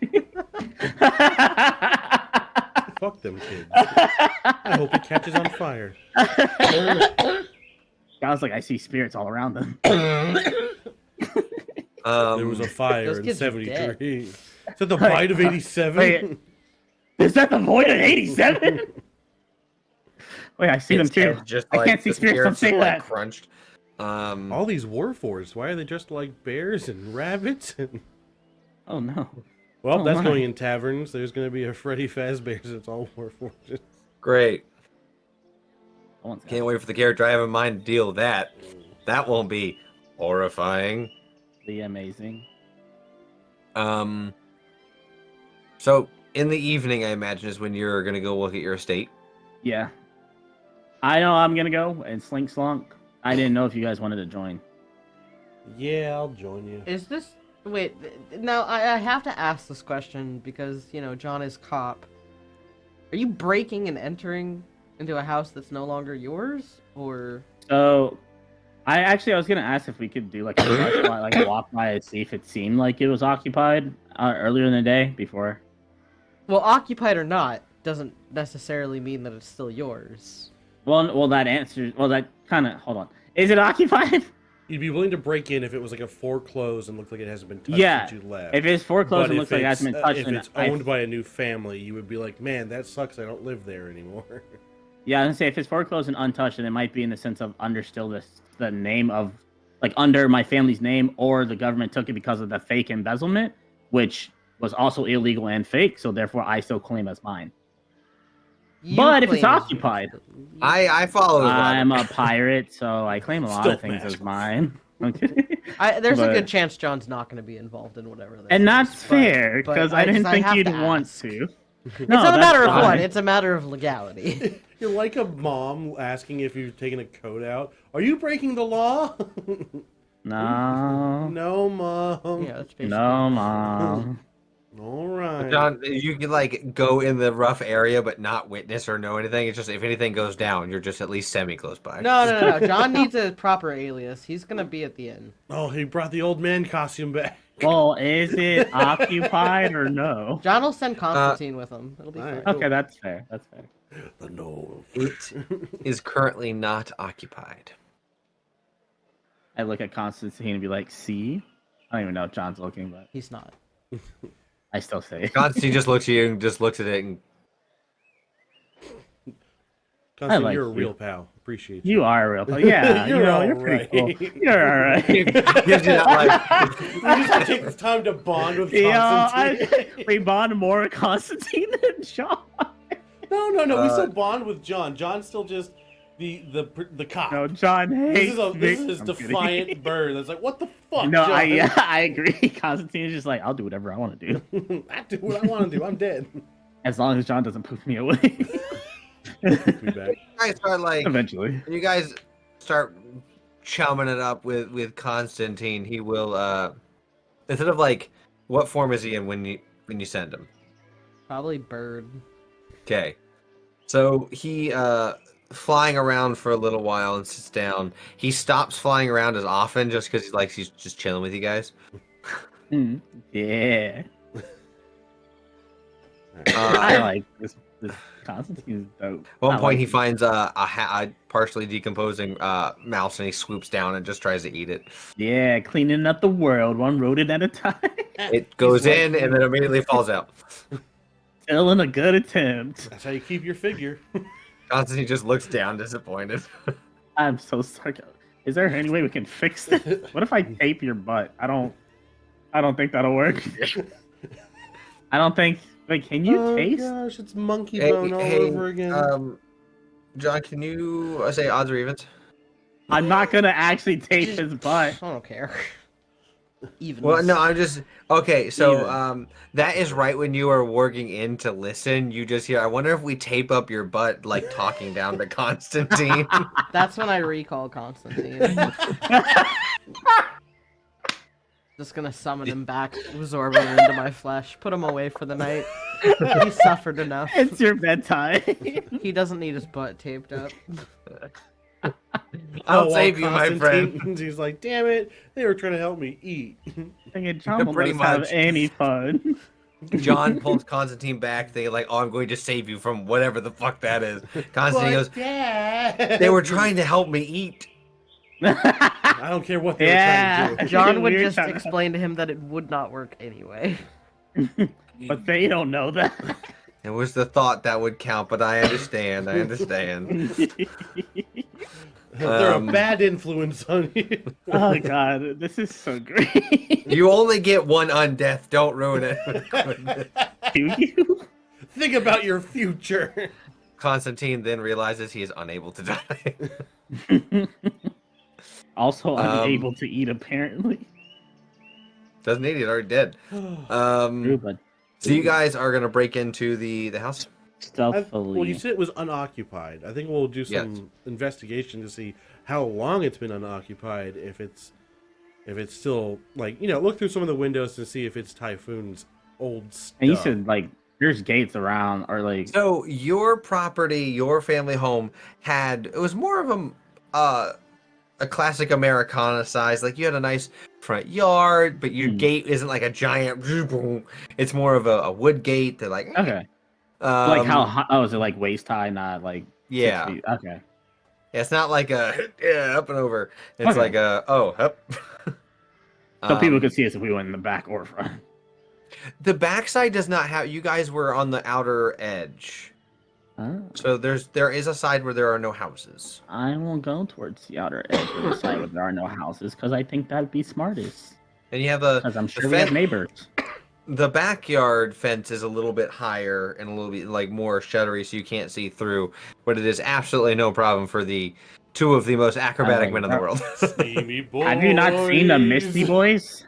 Fuck them kids. I hope it catches on fire. I was like, I see spirits all around them. There was a fire Those in kids are dead. 73. Is that the bite of 87? Wait. Is that the void at 87? Wait, I see them His too. head just I like can't see the spirits, don't spirits say just, like, that. crunched. All these warforgeds, why are they dressed like bears and rabbits? Oh no. Well, that's going in taverns. There's going to be a Freddy Fazbear's. It's all warforged. Great. Can't wait for the character I have in mind to deal with that. That won't be horrifying. Be amazing. So in the evening, I imagine, is when you're gonna go look at your estate. Yeah. I know I'm gonna go and slink slunk. I didn't know if you guys wanted to join. Yeah, I'll join you. Is this... Wait, now I have to ask this question because, you know, John is cop. Are you breaking and entering into a house that's no longer yours, or... So, I was gonna ask if we could do like a walk by and see if it seemed like it was occupied earlier in the day before. Well, occupied or not doesn't necessarily mean that it's still yours. Well, that answers. Well, that kind of. Hold on. Is it occupied? You'd be willing to break in if it was like a foreclosed and looked like it hasn't been touched since you left. If it's foreclosed and looks like it hasn't been touched, if it's owned by a new family, you would be like, man, that sucks. I don't live there anymore. Yeah, I was gonna say if it's foreclosed and untouched, then it might be in the sense of under still the name of, like, under my family's name, or the government took it because of the fake embezzlement, which was also illegal and fake. So therefore, I still claim as mine. But if it's occupied, I follow. I'm a pirate, so I claim a lot of things as mine. Okay. There's a good chance John's not going to be involved in whatever. And that's fair, because I didn't think you'd want to. It's not a matter of what, it's a matter of legality. You're like a mom asking if you've taken a coat out. Are you breaking the law? No. No, Mom. Yeah, that's basically... No, Mom. All right. John, you can like go in the rough area but not witness or know anything. It's just if anything goes down, you're just at least semi-close by. No. John needs a proper alias. He's going to be at the inn. Oh, he brought the old man costume back. Well, is it occupied or no? John will send Constantine with him. It'll be fine. Okay, that's fair. That's fair. The no. It is currently not occupied. I look at Constantine and be like, see? I don't even know if John's looking, but He's not. I still say it. Constantine just looks at you and just looks at it and... Constantine, like you're a you. real pal. Appreciate you. You are a real pal. Yeah, you're pretty cool. You're alright. gives you that, like... We just take the time to bond with Constantine. We bond more with Constantine than John. No. We still bond with John. John's still just the cop. No, John hates This is his defiant bird. That's like, what the fuck, No, John? I agree. Constantine is just like, I'll do whatever I want to do. I do what I want to do. I'm dead. As long as John doesn't poof me away. Be back. You guys start like... Eventually. You guys start chumming it up with Constantine. He will, instead of like... What form is he in when you send him? Probably bird. Okay. So he, flying around for a little while and sits down. He stops flying around as often just because he's just chilling with you guys. Yeah. I like this Constantine's dope. At one point, he finds a partially decomposing mouse and he swoops down and just tries to eat it. Yeah, cleaning up the world one rodent at a time. It goes in and then immediately falls out. Still in a good attempt. That's how you keep your figure. Constantine just looks down, disappointed. I'm so sorry. Is there any way we can fix this? What if I tape your butt? I don't think that'll work. I don't think. Wait, can you taste? Oh gosh, it's monkey bone all over again. John, can you say odds or evens? I'm not gonna actually tape his butt. I don't care. Even. Well, no, I'm just okay. So, that is right when you are working in to listen. You just hear. I wonder if we tape up your butt, like talking down to Constantine. That's when I recall Constantine. Just gonna summon him back, absorb him into my flesh, put him away for the night. He suffered enough. It's your bedtime. He doesn't need his butt taped up. I'll save you, my friend. He's like, damn it, they were trying to help me eat. Thinking John will not have any fun. John pulls Constantine back, thinking like, "Oh, I'm going to save you from whatever the fuck that is." Constantine goes, Dad. "They were trying to help me eat." I don't care what they were trying to do. John would just explain to him that it would not work anyway. But they don't know that. It was the thought that would count, but I understand. They're a bad influence on you. Oh god, this is so great. You only get one undeath. Don't ruin it. Do you? Think about your future. Constantine then realizes he is unable to die. Also unable to eat, apparently. Doesn't need it, already dead. True, but So you guys are gonna break into the house? stealthily. Well, you said it was unoccupied. I think we'll do some investigation to see how long it's been unoccupied. If it's still like, look through some of the windows to see if it's Typhoon's old stuff. And you said like there's gates around, or like. So your property, your family home it was more of a classic Americana size. Like you had a nice front yard, but your gate isn't like a giant. It's more of a wood gate. They're like Okay. Like how high? Oh, is it like waist high, not like 6 feet? Okay. Yeah, it's not like up and over. It's like up. So people could see us if we went in the back or front. The backside does not have. You guys were on the outer edge. Oh. So there is a side where there are no houses. I will go towards the outer edge of the side where there are no houses because I think that'd be smartest. And you have because I'm sure we have neighbors. The backyard fence is a little bit higher and a little bit like more shuttery, so you can't see through. But it is absolutely no problem for the two of the most acrobatic men in the world. Have you not seen the Misty Boys?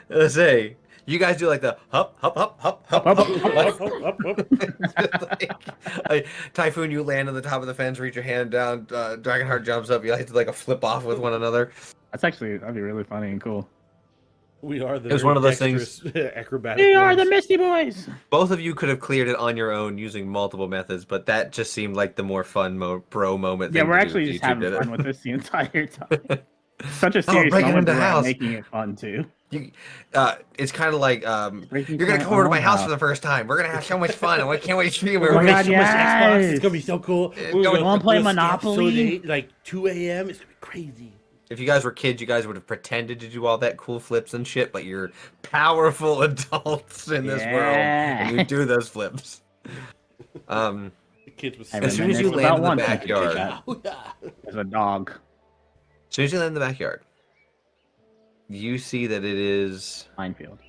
Let's say you guys do like the hop, hop, hop, hop, hop, hop, hop. Like, Typhoon, you land on the top of the fence, reach your hand down. Dragonheart jumps up. You like to like a flip off with one another. That'd be really funny and cool. We are the. It was one of those things. Acrobatic. We are the Misty Boys. Both of you could have cleared it on your own using multiple methods, but that just seemed like the more fun bro moment. Yeah, thing we're to actually do. just YouTube having did fun it. with this the entire time. Such a serious breaking moment, into but house. making it fun too. It's kind of like Breaking you're gonna my come over to my own house house. for the first time. We're gonna have so much fun, and I can't wait to see you. Oh my God, so much Xbox. It's yes. gonna be so cool. Wanna play Monopoly? Like 2 a.m. It's gonna be crazy. If you guys were kids, you guys would have pretended to do all that cool flips and shit, but you're powerful adults in this world, and you do those flips. The kids was as soon as you land in the backyard, there's a dog. as soon as you land in the backyard, you see that it is Minefield.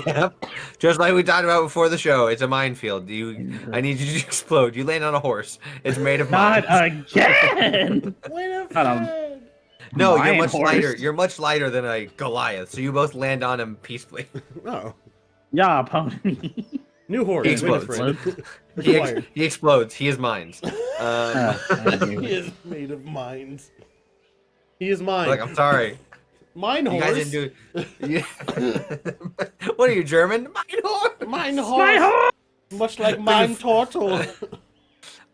Yep, just like we talked about before the show. It's a minefield. I need you to explode. You land on a horse. It's made of mines. Not again. No, you're Lion much horse. lighter. You're much lighter than a Goliath, so you both land on him peacefully. Oh, Yeah, pony. new horse. He explodes. He explodes. He is mines. He is made of mines. He is mine. Like, I'm sorry. Mine You horse. guys didn't do. What are you, German? Mine horse. Mine horse. My horse. Much like mine turtle.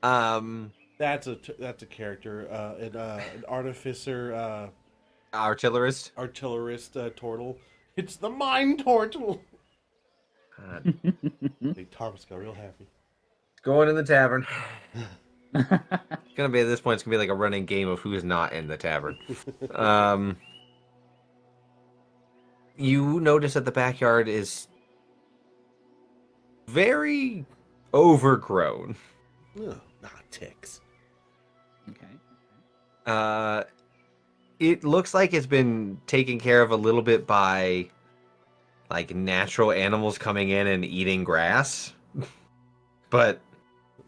That's a character. An artificer. Artillerist. Artillerist turtle. It's the mine turtle. Big Thomas got real happy. Going in the tavern. It's gonna be at this point. It's gonna be like a running game of who's not in the tavern. You notice that the backyard is very overgrown. Oh, not ticks. Okay. It looks like it's been taken care of a little bit by like natural animals coming in and eating grass. But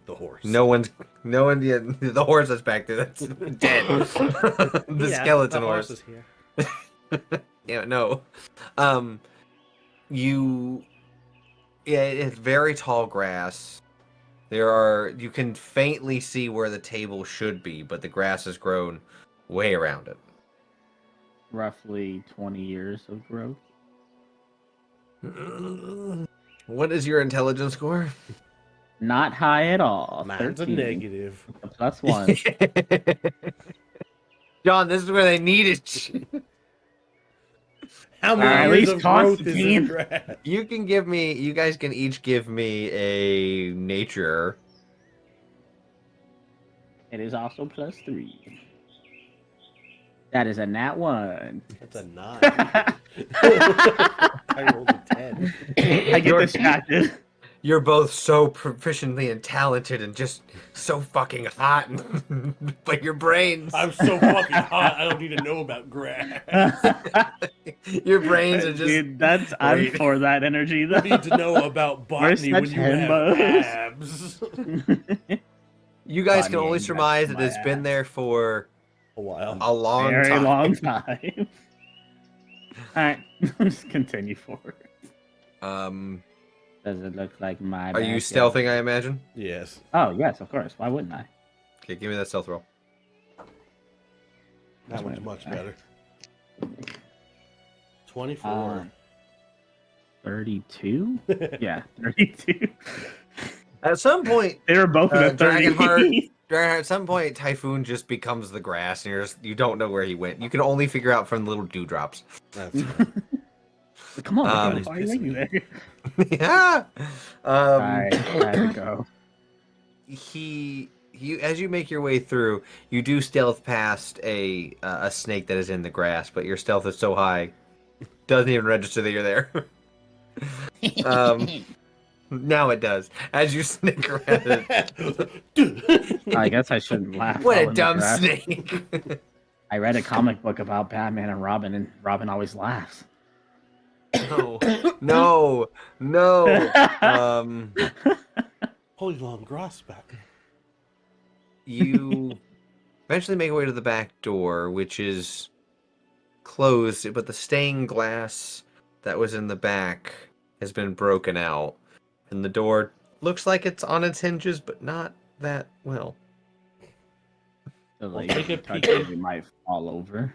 The horse. no one yet. The horse that's back there, that's dead. The skeleton the horse. is here. Yeah, no. It's very tall grass. You can faintly see where the table should be, but the grass has grown way around it. Roughly 20 years of growth. What is your intelligence score? Not high at all. Mine's a 13. negative. Plus 1. John, this is where they needed you. How At many years least of growth is Constantine. in grass? You guys can each give me a nature. It is also plus 3. That is a nat 1. That's a 9. I rolled a 10. I get distracted. you're both so proficiently and talented and just so fucking hot, but your brains. I'm so fucking hot. I don't need to know about grass. Your brains are just. Dude, I'm for that energy though. You need to know about botany when you have abs. You guys can only surmise that it's been there for a while, a long very long time. All right, let's continue forward. Does it look like my? Are you stealthing? I imagine. Yes. Oh yes, of course. Why wouldn't I? Okay, give me that stealth roll. That one's much better. 24. 32? Yeah, 32. At some point, they were both in the 30. Dragonheart, at some point, Typhoon just becomes the grass, and you don't know where he went. You can only figure out from little dewdrops. That's right. Come on, why are you waiting there? Yeah. I had to go. As you make your way through, you do stealth past a snake that is in the grass, but your stealth is so high, doesn't even register that you're there. Now it does. As you sneak around it. I guess I shouldn't laugh. What a dumb snake. I read a comic book about Batman and Robin always laughs. No. Holy long grass back. You eventually make your way to the back door, which is closed, but the stained glass that was in the back has been broken out. And the door looks like it's on its hinges, but not that well. So, like, it might fall over.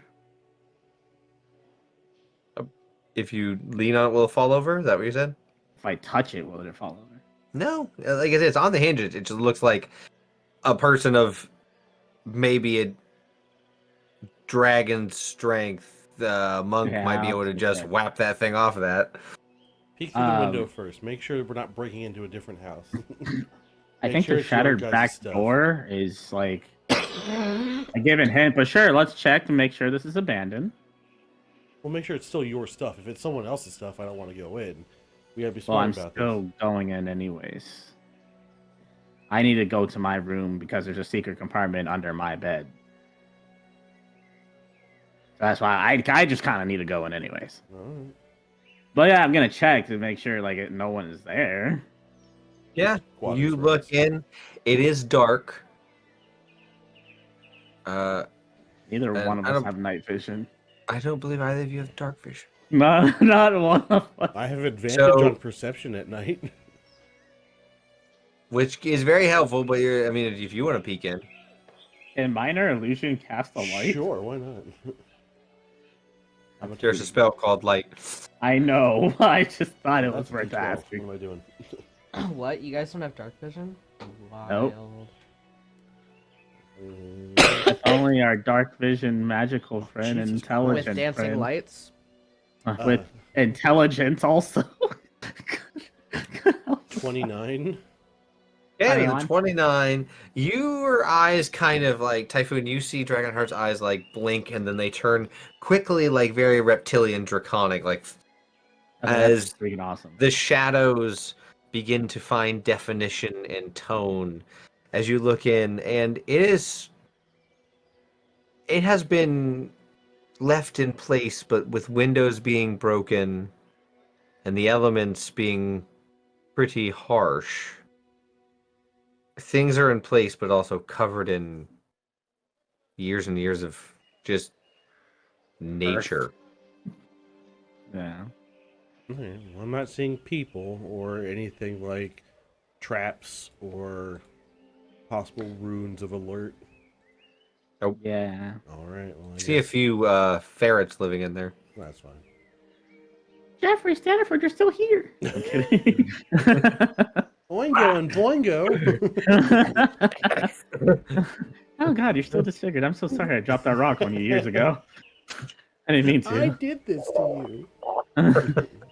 If you lean on it, will it fall over? Is that what you said? If I touch it, will it fall over? No. Like I said, it's on the hinges. It just looks like a person of maybe a dragon strength monk might be able to just whap that thing off of that. Peek through the window first. Make sure we're not breaking into a different house. I think the shattered back door is like a given hint, but sure, let's check to make sure this is abandoned. We'll make sure it's still your stuff. If it's someone else's stuff, I don't want to go in. We gotta be smart about this. I'm still going in anyways. I need to go to my room because there's a secret compartment under my bed. So that's why I just kind of need to go in anyways. All right. But yeah, I'm gonna check to make sure like no one is there. Yeah, you look in. It is dark. Neither one of us have night vision. I don't believe either of you have dark vision. No, not one of us. I have advantage on perception at night. Which is very helpful, but if you want to peek in. Can minor illusion cast a light? Sure, why not? There's a spell called light. I know. I just thought it was worth asking. What am I doing? What? You guys don't have dark vision? Nope. If only our dark vision magical friend and intelligent with dancing friend. Lights? With intelligence also. 29. Yeah, 29. Your eyes kind of like Typhoon. You see Dragonheart's eyes like blink, and then they turn quickly, like very reptilian, draconic, like as freaking awesome. The shadows begin to find definition and tone as you look in, and it has been left in place, but with windows being broken and the elements being pretty harsh. Things are in place, but also covered in years and years of just nature. Yeah. Okay, well, I'm not seeing people or anything like traps or possible runes of alert. Oh yeah. All right. Well, see a few ferrets living in there. That's fine. Jeffrey Stanford, you're still here. I'm kidding. Boingo and boingo. Oh God, you're still disfigured. I'm so sorry. I dropped that rock on you years ago. I didn't mean to. I did this to you.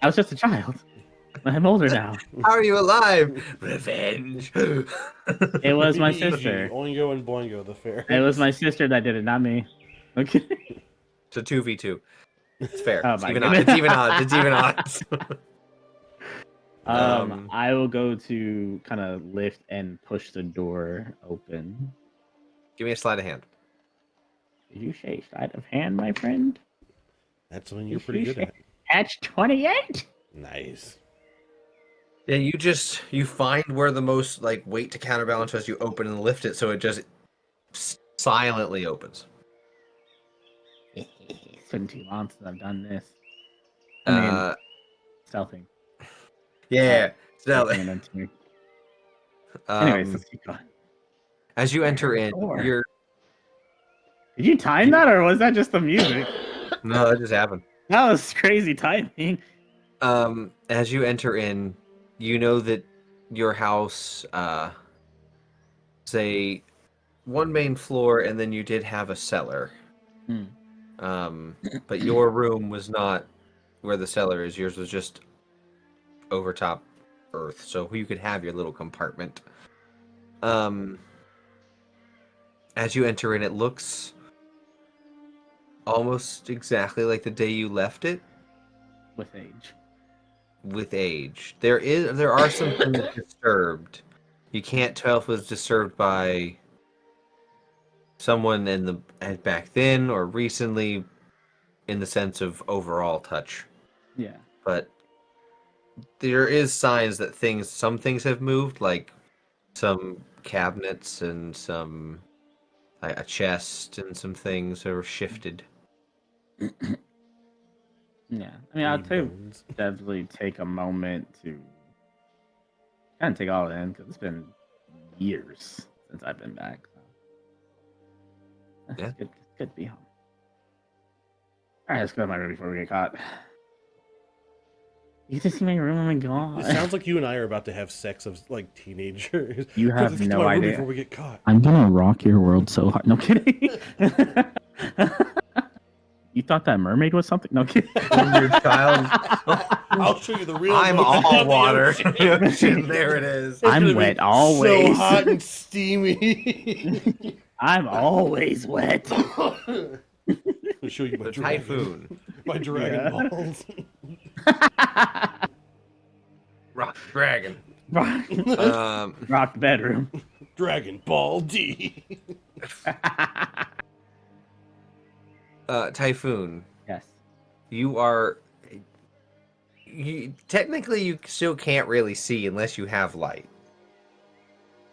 I was just a child. I'm older now. How are you alive? Revenge. It was my sister. Oingo and boingo, the fair. It was my sister that did it, not me. Okay. It's a 2v2. It's fair. Oh, it's even odds. It's even odds. I will go to kind of lift and push the door open. Give me a sleight of hand. Did you say sleight of hand, my friend? That's when you're pretty good at. That's 28. Nice. Yeah, you find where the most like weight to counterbalance as you open and lift it, so it just silently opens. It's been 2 months since I've done this. I mean, stealthing. Yeah, Anyways, let's keep going. As you enter in, you're. Did you time that, or was that just the music? No, that just happened. That was crazy timing. As you enter in, you know that your house, say, one main floor, and then you did have a cellar. But your room was not where the cellar is. Yours was just over top earth, so you could have your little compartment. As you enter in, it looks almost exactly like the day you left it. With age. There are some things disturbed. You can't tell if it was disturbed by someone back then or recently in the sense of overall touch. Yeah. But there is signs that some things have moved, like some cabinets and some a chest and some things are shifted. Yeah, I mean, I'll definitely take a moment to kind of take all of it in because it's been years since I've been back. So. Yeah, it's good to be home. All right, let's go to my room before we get caught. You get to see my room. Oh my god! It sounds like you and I are about to have sex of like teenagers. You have no idea. Before we get caught, I'm gonna rock your world so hard. No kidding. You thought that mermaid was something? No kidding. Your child. I'll show you the real. I'm all water. There it is. I'm wet always. So hot and steamy. I'm always wet. I'll show you my typhoon. My Dragon Balls. Rock dragon. Rock bedroom. Dragon Ball D. Typhoon. Yes. Technically you still can't really see unless you have light.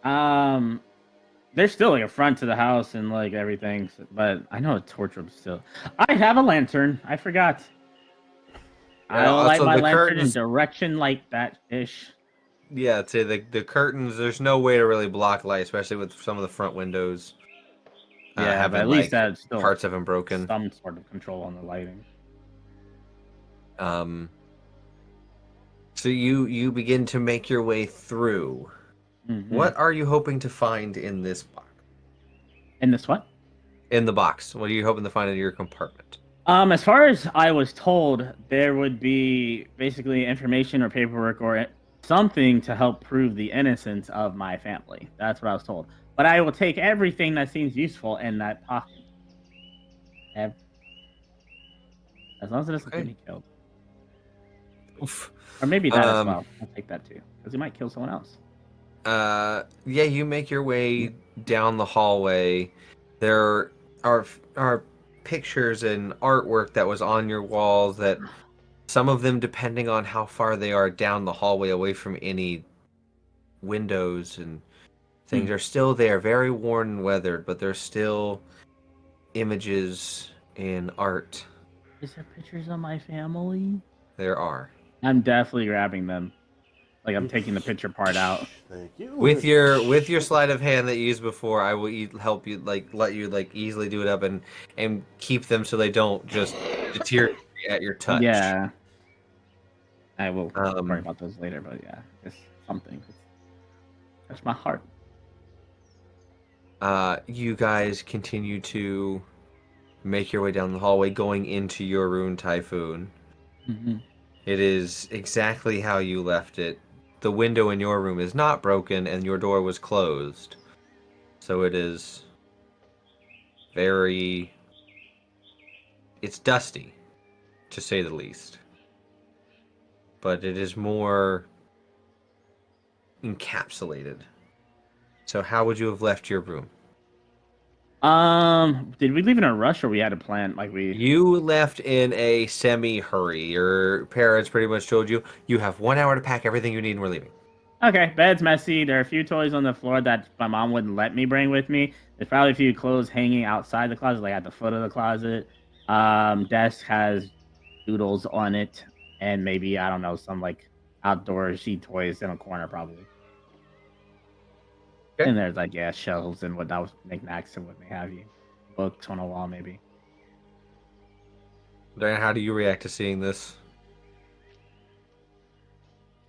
There's still like a front to the house and like everything, but I know a torch room still. I have a lantern. I forgot. I'll light my lantern in direction like that ish. Yeah, to the curtains. There's no way to really block light, especially with some of the front windows. Yeah, but at least that's still parts of them broken. Some sort of control on the lighting. So you begin to make your way through. Mm-hmm. What are you hoping to find in this box? In this what? In the box. What are you hoping to find in your compartment? As far as I was told, there would be basically information or paperwork or something to help prove the innocence of my family. That's what I was told. But I will take everything that seems useful in that pocket. As long as it doesn't get me killed. Oof. Or maybe that as well. I'll take that too. Because he might kill someone else. Yeah, you make your way down the hallway. There are pictures and artwork that was on your walls that some of them, depending on how far they are down the hallway away from any windows and things, are still there, very worn and weathered, but there's still images and art. Is there pictures of my family? There are. I'm definitely grabbing them. Like I'm taking the picture part out. Thank you. With your sleight of hand that you used before, I will help you let you easily do it up and keep them so they don't just deteriorate at your touch. Yeah. I will worry about those later, but yeah, it's something. That's my heart. You guys continue to make your way down the hallway, going into your room, Typhoon. Mm-hmm. It is exactly how you left it. The window in your room is not broken, and your door was closed. So it is it's dusty, to say the least. But it is more encapsulated. So how would you have left your room? Did we leave in a rush or we had a plan? You left in a semi-hurry. Your parents pretty much told you have 1 hour to pack everything you need and we're leaving. Okay, bed's messy. There are a few toys on the floor that my mom wouldn't let me bring with me. There's probably a few clothes hanging outside the closet, like at the foot of the closet. Desk has doodles on it, and maybe, I don't know, some like outdoorsy toys in a corner probably. Okay. And there's like shelves and what that knickknacks and what may have you. Books on a wall maybe. Diana, how do you react to seeing this?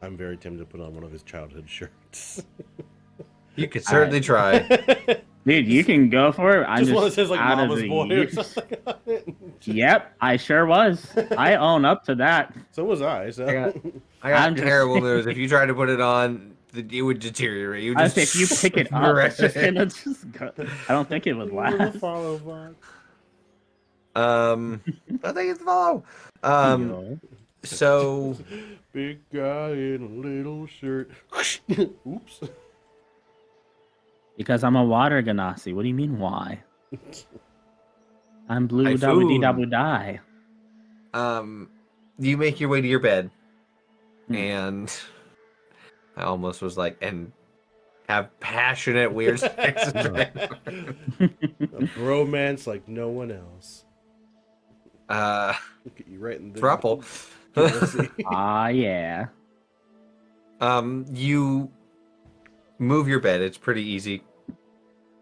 I'm very tempted to put on one of his childhood shirts. You could certainly try. Dude, you can go for it. I'm just one that says like out Mama's of the Boy or something on it. Yep, I sure was. I own up to that. So was I. So I got terrible news. If you try to put it on, it would deteriorate. You just if you pick it up, it's just gonna just go. I don't think it would last. I think it's follow. So big guy in a little shirt. Oops. Because I'm a water ganassi. What do you mean why? I'm blue dabba die. You make your way to your bed, and I almost was like, and have passionate weird sex. A bromance like no one else. Look at you right in the throuple. Yeah. You move your bed. It's pretty easy.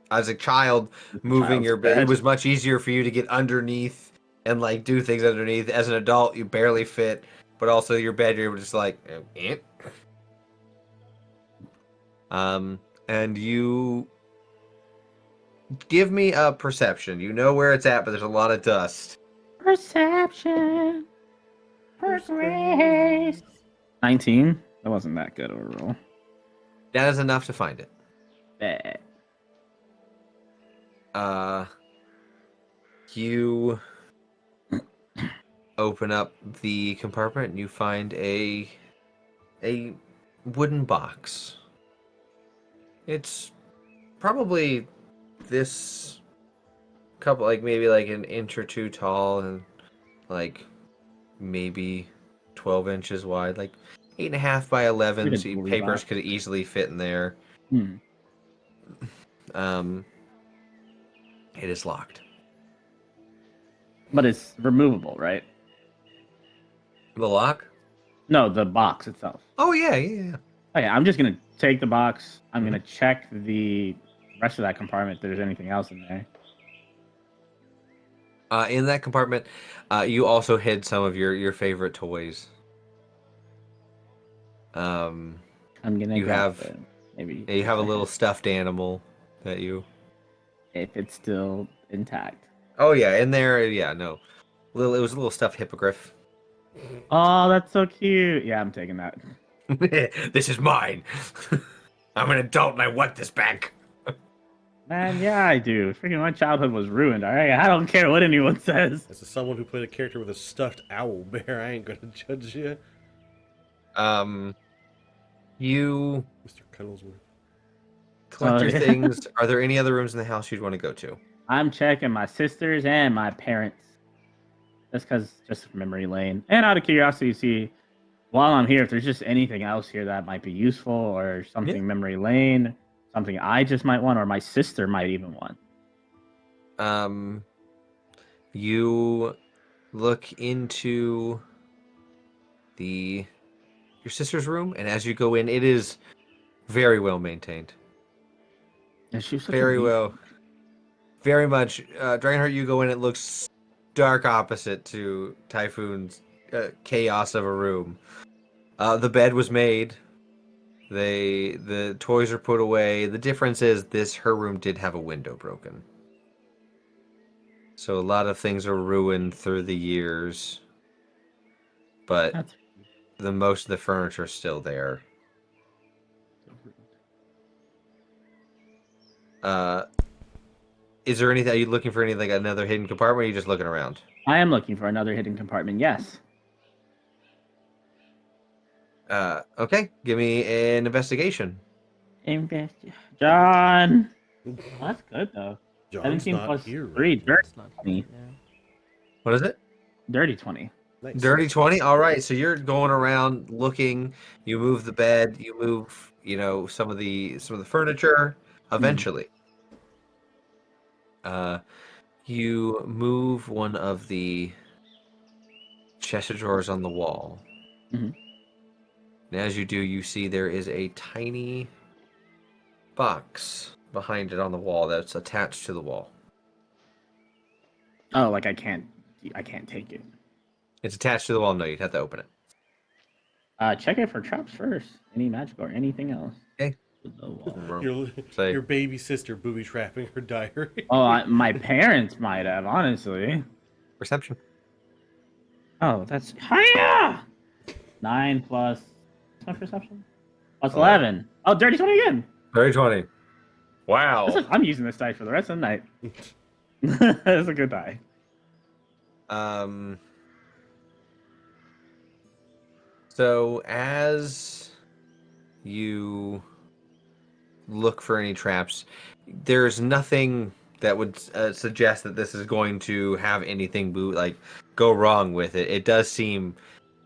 As a child, moving your bed, it was much easier for you to get underneath and like do things underneath. As an adult, you barely fit, but also your bed, you're just like, eh. And you give me a perception. You know where it's at, but there's a lot of dust. Perception. For grace. 19. That wasn't that good overall. That is enough to find it. Bad. You open up the compartment and you find a wooden box. It's probably this couple, like maybe like an inch or two tall and like maybe 12 inches wide, like 8.5 by 11. So papers could easily fit in there. It is locked. But it's removable, right? The lock? No, the box itself. Oh, yeah. Okay, I'm just going to take the box. I'm going to check the rest of that compartment if there's anything else in there. In that compartment, you also hid some of your favorite toys. I'm going to have it. Maybe you have a little stuffed animal that you... If it's still intact. Oh, yeah, in there, yeah, no. It was a little stuffed hippogriff. Oh, that's so cute. Yeah, I'm taking that. This is mine. I'm an adult and I want this back. Man, yeah, I do. Freaking my childhood was ruined, alright? I don't care what anyone says. As someone who played a character with a stuffed owl bear, I ain't gonna judge you. You... Mr. Cuddlesworth. Collect your things. Are there any other rooms in the house you'd want to go to? I'm checking my sisters and my parents. Just memory lane. And out of curiosity, see, while I'm here, if there's just anything else here that might be useful or something memory lane, something I just might want, or my sister might even want. You look into your sister's room, and as you go in, it is very well maintained. And she's very well. Very much. Dragonheart, you go in, it looks dark opposite to Typhoon's chaos of a room. The bed was made. The toys are put away. The difference is her room did have a window broken. So a lot of things are ruined through the years. But most of the furniture is still there. Is there anything? Are you looking for anything, like another hidden compartment? Or are you just looking around? I am looking for another hidden compartment. Yes. Okay, give me an investigation. John. Oh, that's good though. John's 17 not plus here 3, right dirty now. 20. What is it? Dirty 20. Nice. Dirty 20. All right, so you're going around looking. You move the bed. You move, some of the furniture. Eventually, you move one of the chest of drawers on the wall. Mhm. And as you do, you see there is a tiny box behind it on the wall that's attached to the wall. Oh, like I can't take it. It's attached to the wall. No, you'd have to open it. Check it for traps first. Any magic or anything else. Okay. Your baby sister booby trapping her diary. Oh, my parents might have, honestly. Perception. Oh, that's hiya! 9 plus my perception. Plus 11. Oh, dirty 20 again. Dirty 20. Wow. I'm using this die for the rest of the night. That's a good die. So as you look for any traps, there's nothing that would suggest that this is going to have anything go wrong with it. It does seem,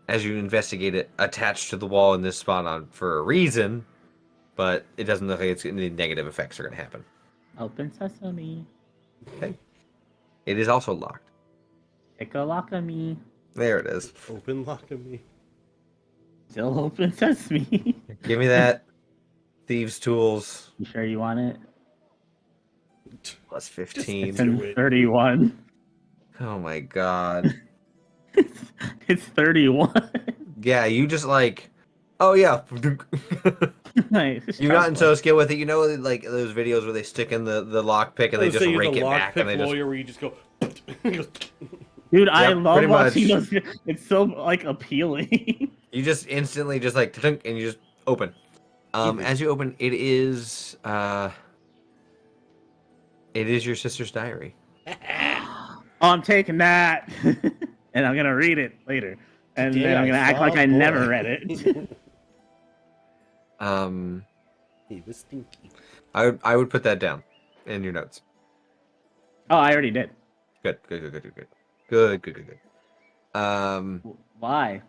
as you investigate it, attached to the wall in this spot for a reason, but it doesn't look like any negative effects are going to happen. Open sesame. Okay. It is also locked. Take a lock of me. There it is. Open lock of me. Still open sesame. Give me that. Thieves' tools. You sure you want it? Plus 15. It's in 31. Oh my god. It's 31. Yeah, you just oh yeah. Nice. You've gotten so skilled with it. You know, like those videos where they stick in the lockpick and they just rake it back and they just. Where you just go. Dude, I love watching much. those. It's so appealing. You just instantly just and you just open. As you open, it is your sister's diary. Oh, I'm taking that, and I'm gonna read it later, and then I'm gonna act like I never read it. He was stinky. I would put that down in your notes. Oh, I already did. Good. Why?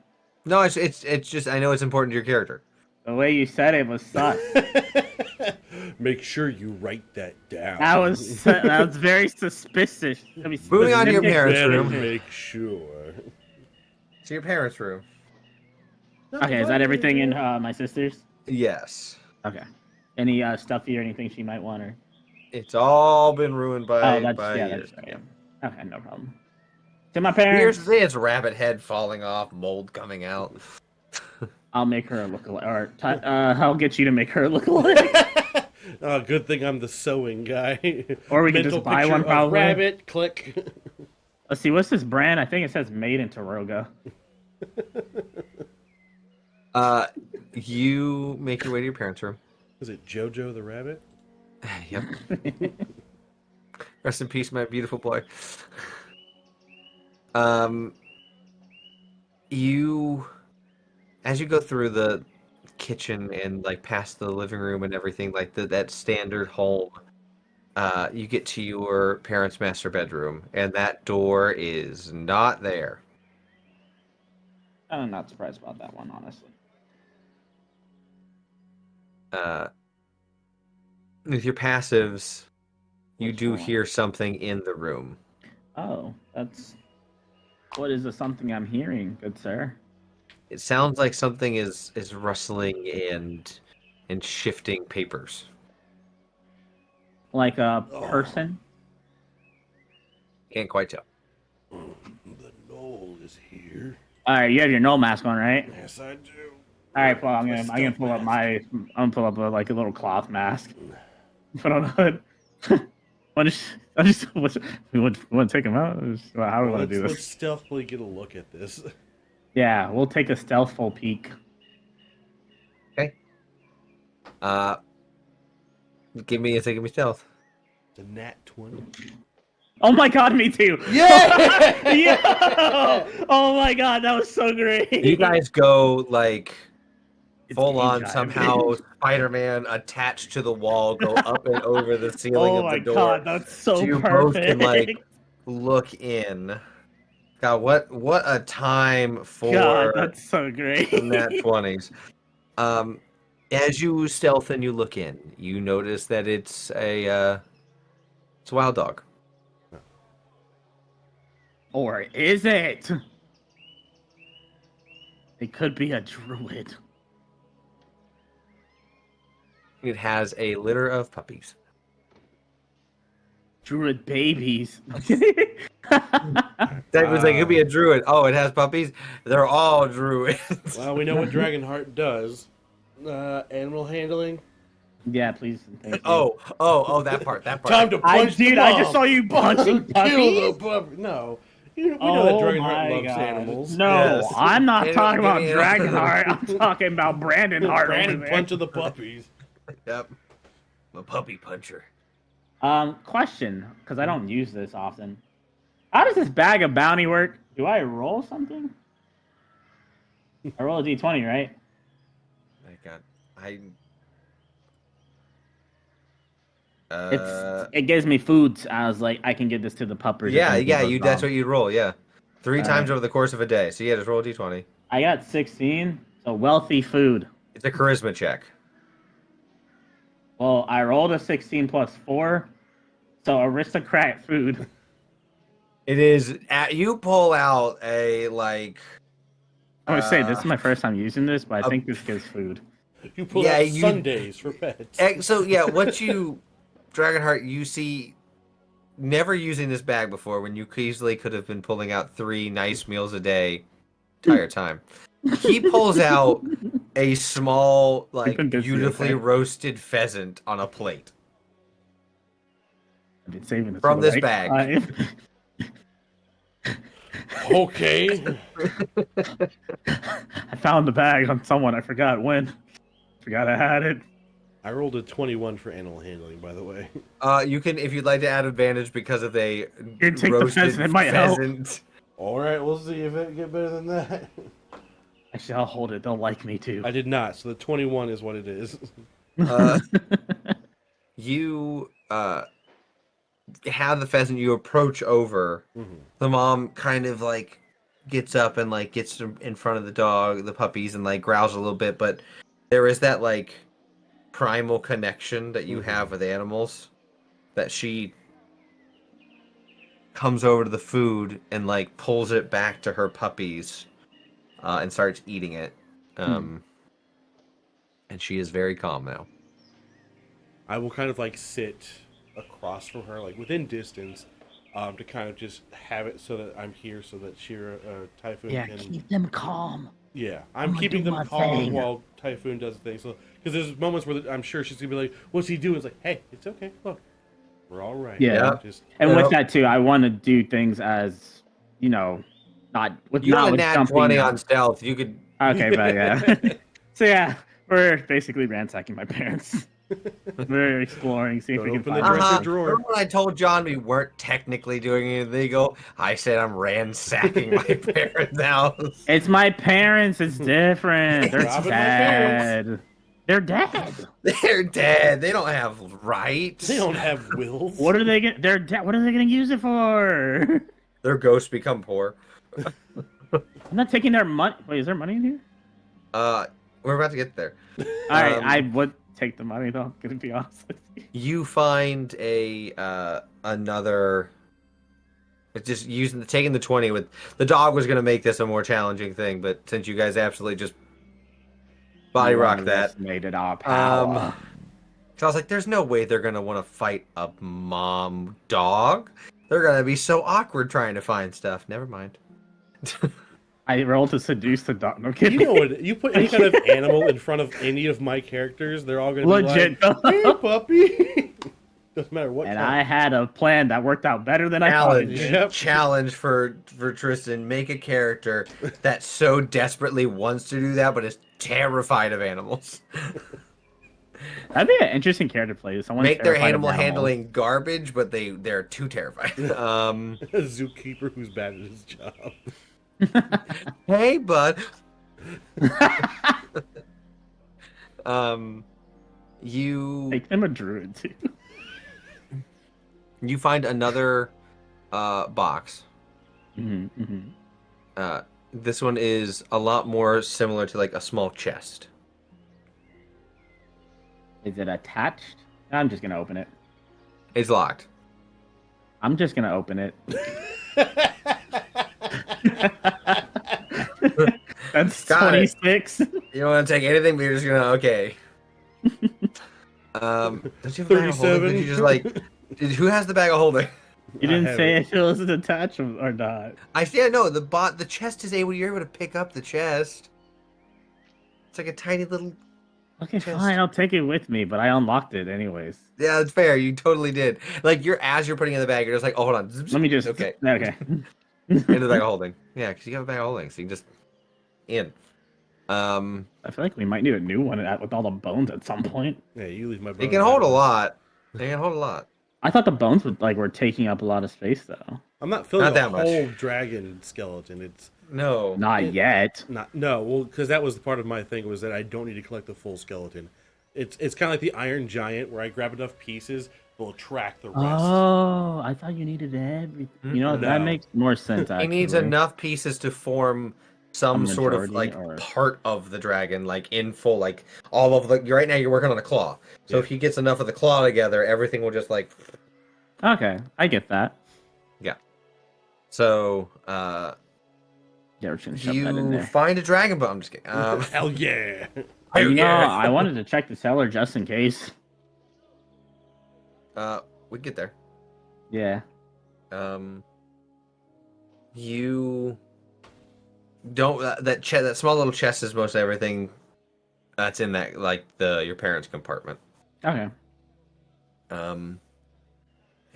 No, it's just I know it's important to your character. The way you said it was sus. Make sure you write that down. That was very suspicious. Moving on to your parents' room. Make sure. To your parents' room. Okay, is that everything in my sister's? Yes. Okay. Any stuffy or anything she might want, or? It's all been ruined by. That's right. Okay, no problem. To my parents. Here's the thing: it's rabbit head falling off, mold coming out. I'll make her look alike, or I'll get you to make her look alike. Oh, good thing I'm the sewing guy. Or we can just buy one, probably. Rabbit, click. Let's see, what's this brand? I think it says made in Taroga. You make your way to your parents' room. Is it Jojo the rabbit? Yep. Rest in peace, my beautiful boy. As you go through the kitchen and past the living room and everything, that standard home, you get to your parents' master bedroom, and that door is not there. I'm not surprised about that one, honestly. With your passives, you do hear something in the room. Oh, what is the something I'm hearing, good sir? It sounds like something is rustling and shifting papers. Like a person? Can't quite tell. The knoll is here. All right, you have your no mask on, right? Yes, I do. All right, well, I'm gonna pull up a little cloth mask. Put on a hood. We want to take him out? How do we want to do this? Let's stealthily get a look at this. Yeah, we'll take a stealthful peek. Okay. Give me stealth. The nat 20. Oh my god, me too! Yeah! Yeah! Oh my god, that was so great! You guys go full on somehow Spider-Man attached to the wall, go up and over the ceiling of the door. Oh my god, that's so you perfect. both can like look in. God, what a time for God, that's so great. Nat 20s. As you stealth and you look in, you notice that it's a wild dog. Or is it? It could be a druid. It has a litter of puppies. Druid babies. That was like, it could be a druid. Oh, it has puppies? They're all druids. Well, we know what Dragonheart does. Animal handling. Yeah, please. Oh, that part. Time to punch the I just saw you punching puppies. Kill the puppy. No. We know that Dragonheart loves animals. No, Yes. I'm not talking about Give me Dragonheart. I'm talking about Brandon Hart. Brandon punching the puppies. Yep. I'm a puppy puncher. Question, because I don't use this often. How does this bag of bounty work? Do I roll something? I roll a d20, right? It gives me foods. I was like, I can give this to the puppers. Yeah, that's what you'd roll, yeah. 3 times over the course of a day. So yeah, just roll a d20. I got 16, so wealthy food. It's a charisma check. Well, I rolled a 16 plus 4, so aristocrat food. It is, you pull out a, like... I would say this is my first time using this, but I think this gives food. You pull out Sundays for pets. So yeah, what you... Dragonheart, you see, never using this bag before when you easily could have been pulling out 3 nice meals a day entire time. He pulls out a small, like, beautifully roasted pheasant on a plate. I've been saving this from this bag. Okay. I found the bag on someone. I forgot when. Forgot I had it. I rolled a 21 for animal handling, by the way. You can, if you'd like to add advantage because of a roasted pheasant. All right, we'll see if it get better than that. Actually, I'll hold it. They'll like me too. I did not, so the 21 is what it is. You have the pheasant. You approach over. Mm-hmm. The mom kind of like gets up and like gets in front of the puppies, and like growls a little bit. But there is that like primal connection that you have with animals, that she comes over to the food and like pulls it back to her puppies and starts eating it. And she is very calm now. I will kind of like sit across from her, like within distance, to kind of just have it so that I'm here, so that Typhoon can keep them calm. Yeah, I'm keeping them calm while Typhoon does things. So, because there's moments where I'm sure she's gonna be like, "What's he doing?" It's like, "Hey, it's okay. Look, we're all right." Yeah. With that too, I want to do things as not with you not have with a nat jumping 20 on stealth. You could. Okay, but yeah. So yeah, we're basically ransacking my parents. We're exploring, see if we can find the drawer. Remember when I told John we weren't technically doing anything illegal? I said I'm ransacking my parents' house. It's my parents. It's different. They're dead. They're dead. They're dead. They don't have rights. They don't have wills. What are they gonna? They're dead. What are they gonna use it for? Their ghosts become poor. I'm not taking their money. Wait, is there money in here? We're about to get there. All right, I would take the money though. I'm gonna be honest with you. You find another. It's just taking the 20 with the dog was gonna make this a more challenging thing, but since you guys absolutely just body rock that, made it our power. So I was like, "There's no way they're gonna want to fight a mom dog. They're gonna be so awkward trying to find stuff." Never mind. I rolled to seduce the dog. No kidding. You know what? You put any kind of animal in front of any of my characters, they're all gonna be legit. Like, "Hey, puppy." Doesn't matter what. And I had a plan that worked out better than I thought. Challenge for Tristin: make a character that so desperately wants to do that, but is terrified of animals. That'd be an interesting character play. Someone make their animal handling garbage, but they're too terrified. A zookeeper who's bad at his job. Hey, bud. You make them a druid too. You find another box. Mm-hmm, mm-hmm. This one is a lot more similar to like a small chest. Is it attached? I'm just gonna open it. It's locked. I'm just gonna open it. That's Got 26. You don't want to take anything, but you're just gonna okay. Don't you have a bag of holding? Did you just like? Who has the bag of holding? You didn't say if it was attached or not. I see. No, the chest is able. You're able to pick up the chest. It's like a tiny little. Okay, chest. fine. I'll take it with me, but I unlocked it anyways. Yeah, that's fair. You totally did. Like as you're putting it in the bag, you're just like, oh, hold on. Let me just. Okay. Okay. Into the bag of holding. Yeah, because you have a bag of holding, so you can just in. I feel like we might need a new one with all the bones at some point. Yeah, you leave my bones. It can hold a lot. They can hold a lot. I thought the bones were taking up a lot of space though. I'm not filling Not a that whole much. dragon skeleton. It's Not yet. well, because that was the part of my thing was that I don't need to collect the full skeleton. It's kind of like the Iron Giant where I grab enough pieces, will attract the rest. Oh, I thought you needed everything. You know, that makes more sense. Actually. He needs enough pieces to form some sort of like or... part of the dragon, like in full, like all of the. Right now, you're working on a claw. So if he gets enough of the claw together, everything will just like. Okay, I get that. Yeah. So, yeah, we're just gonna shove that in you there. find a dragon bone. I'm just kidding. Hell yeah! You know, I wanted to check the cellar just in case. We get there. Yeah. You don't that small little chest is most everything that's in that like your parents' compartment. Okay. Yeah.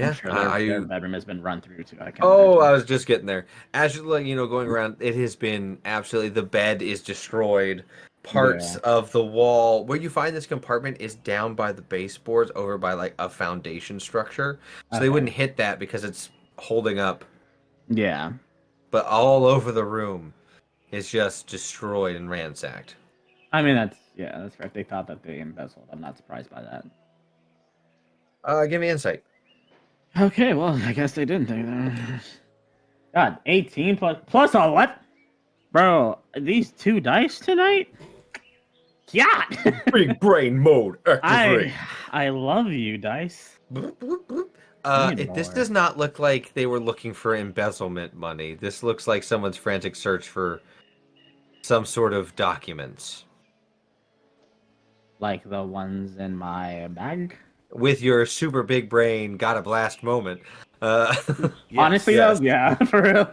I'm sure their bedroom has been run through too. I was just getting there. As you're going around, it has been absolutely. The bed is destroyed. Parts of the wall where you find this compartment is down by the baseboards, over by like a foundation structure, so they wouldn't hit that because it's holding up. Yeah. But all over the room is just destroyed and ransacked. I mean, that's right. They thought that they embezzled. I'm not surprised by that. Give me insight. Okay, well, I guess they didn't think that. God, 18 plus a what? Bro, these 2 dice tonight? God! Big brain mode. I love you, dice. This does not look like they were looking for embezzlement money. This looks like someone's frantic search for some sort of documents. Like the ones in my bag? With your super big brain, got a blast moment. Honestly, though, yeah, for real.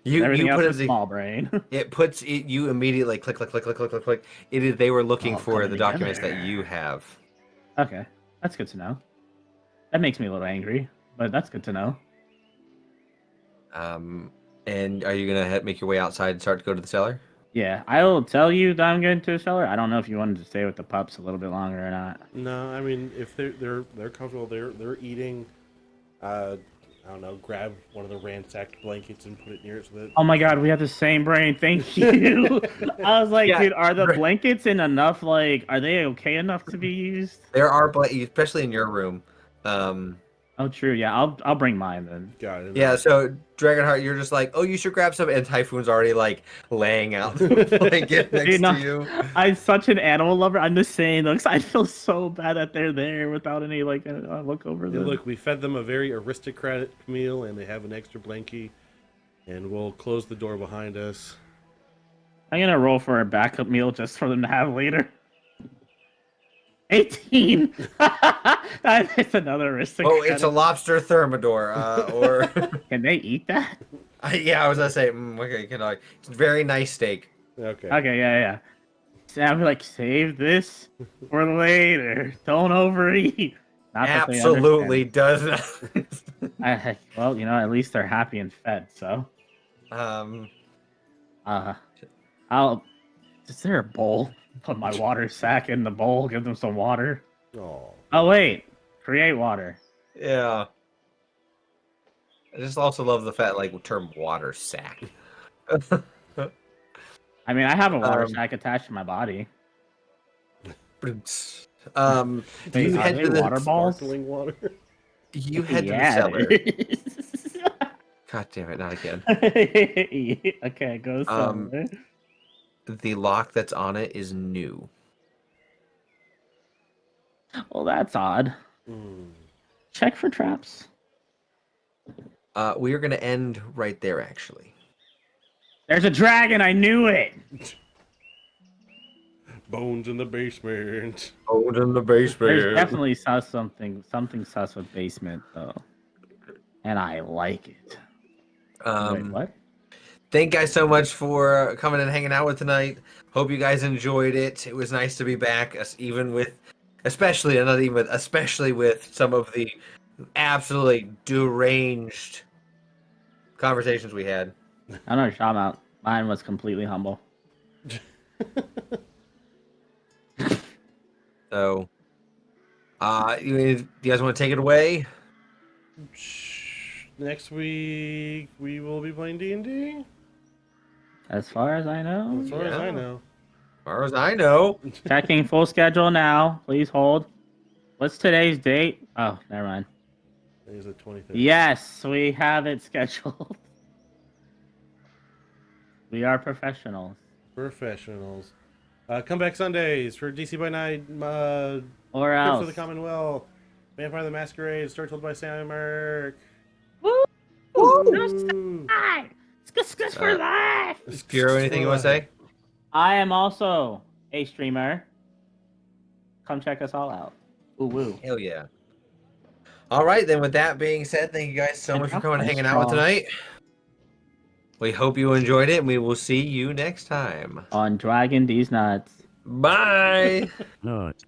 You put it small brain. It puts it. You immediately click. It is. They were looking for the documents that you have. Okay, that's good to know. That makes me a little angry, but that's good to know. And are you gonna make your way outside and start to go to the cellar? Yeah, I will tell you that I'm going to the cellar. I don't know if you wanted to stay with the pups a little bit longer or not. No, I mean if they're comfortable, they're eating. I don't know, grab one of the ransacked blankets and put it near it so that... Oh my god, we have the same brain. Thank you. I was like, dude, are the blankets in enough, like, are they okay enough to be used? There are, especially in your room. Oh, true. Yeah, I'll bring mine then. Got it. Yeah, so Dragonheart, you're just like, oh, you should grab some, and Typhoon's already like laying out the blanket next to you. I'm such an animal lover. I'm just saying, though, 'cause I feel so bad that they're there without any like look over them. Look, we fed them a very aristocratic meal, and they have an extra blankie, and we'll close the door behind us. I'm gonna roll for a backup meal just for them to have later. 18. That's another aristocrat. Oh, it's a lobster thermidor. Or can they eat that? Yeah, I was gonna say. Okay, it's a very nice steak. Okay. Okay, yeah. So I'm like, save this for later. Don't overeat. Not absolutely does not. Well, at least they're happy and fed. So. Is there a bowl? Put my water sack in the bowl, give them some water. Oh wait, create water. Yeah. I just also love the fact, term water sack. I mean, I have a water sack attached to my body. You head to the water balls. Sparkling water. You head to the cellar. God damn it! Not again. Okay, go cellar. The lock that's on it is new. Well, that's odd. Check for traps. We are going to end right there, actually. There's a dragon. I knew it. Bones in the basement. Bones in the basement. There's definitely something sus with basement though, and I like it. Wait, what? Thank you guys so much for coming and hanging out with tonight. Hope you guys enjoyed it. It was nice to be back, especially with some of the absolutely deranged conversations we had. I don't know what you're talking about. Mine was completely humble. So, you guys want to take it away? Next week we will be playing D&D. As far as I know. As far as I know. As far as I know. Checking full schedule now. Please hold. What's today's date? Oh, never mind. Today's the 25th. Yes, we have it scheduled. We are professionals. Professionals. Come back Sundays for DC by Night. Or else. For the Commonwealth. Vampire the Masquerade. Story told by Sam Merck. Woo! Woo! Skis for life! Shiro, anything you want to say? I am also a streamer. Come check us all out. Ooh woo. Hell yeah. All right, then with that being said, thank you guys so much for coming and hanging out with tonight. We hope you enjoyed it, and we will see you next time. On Dragon These Nuts. Bye! Nuts.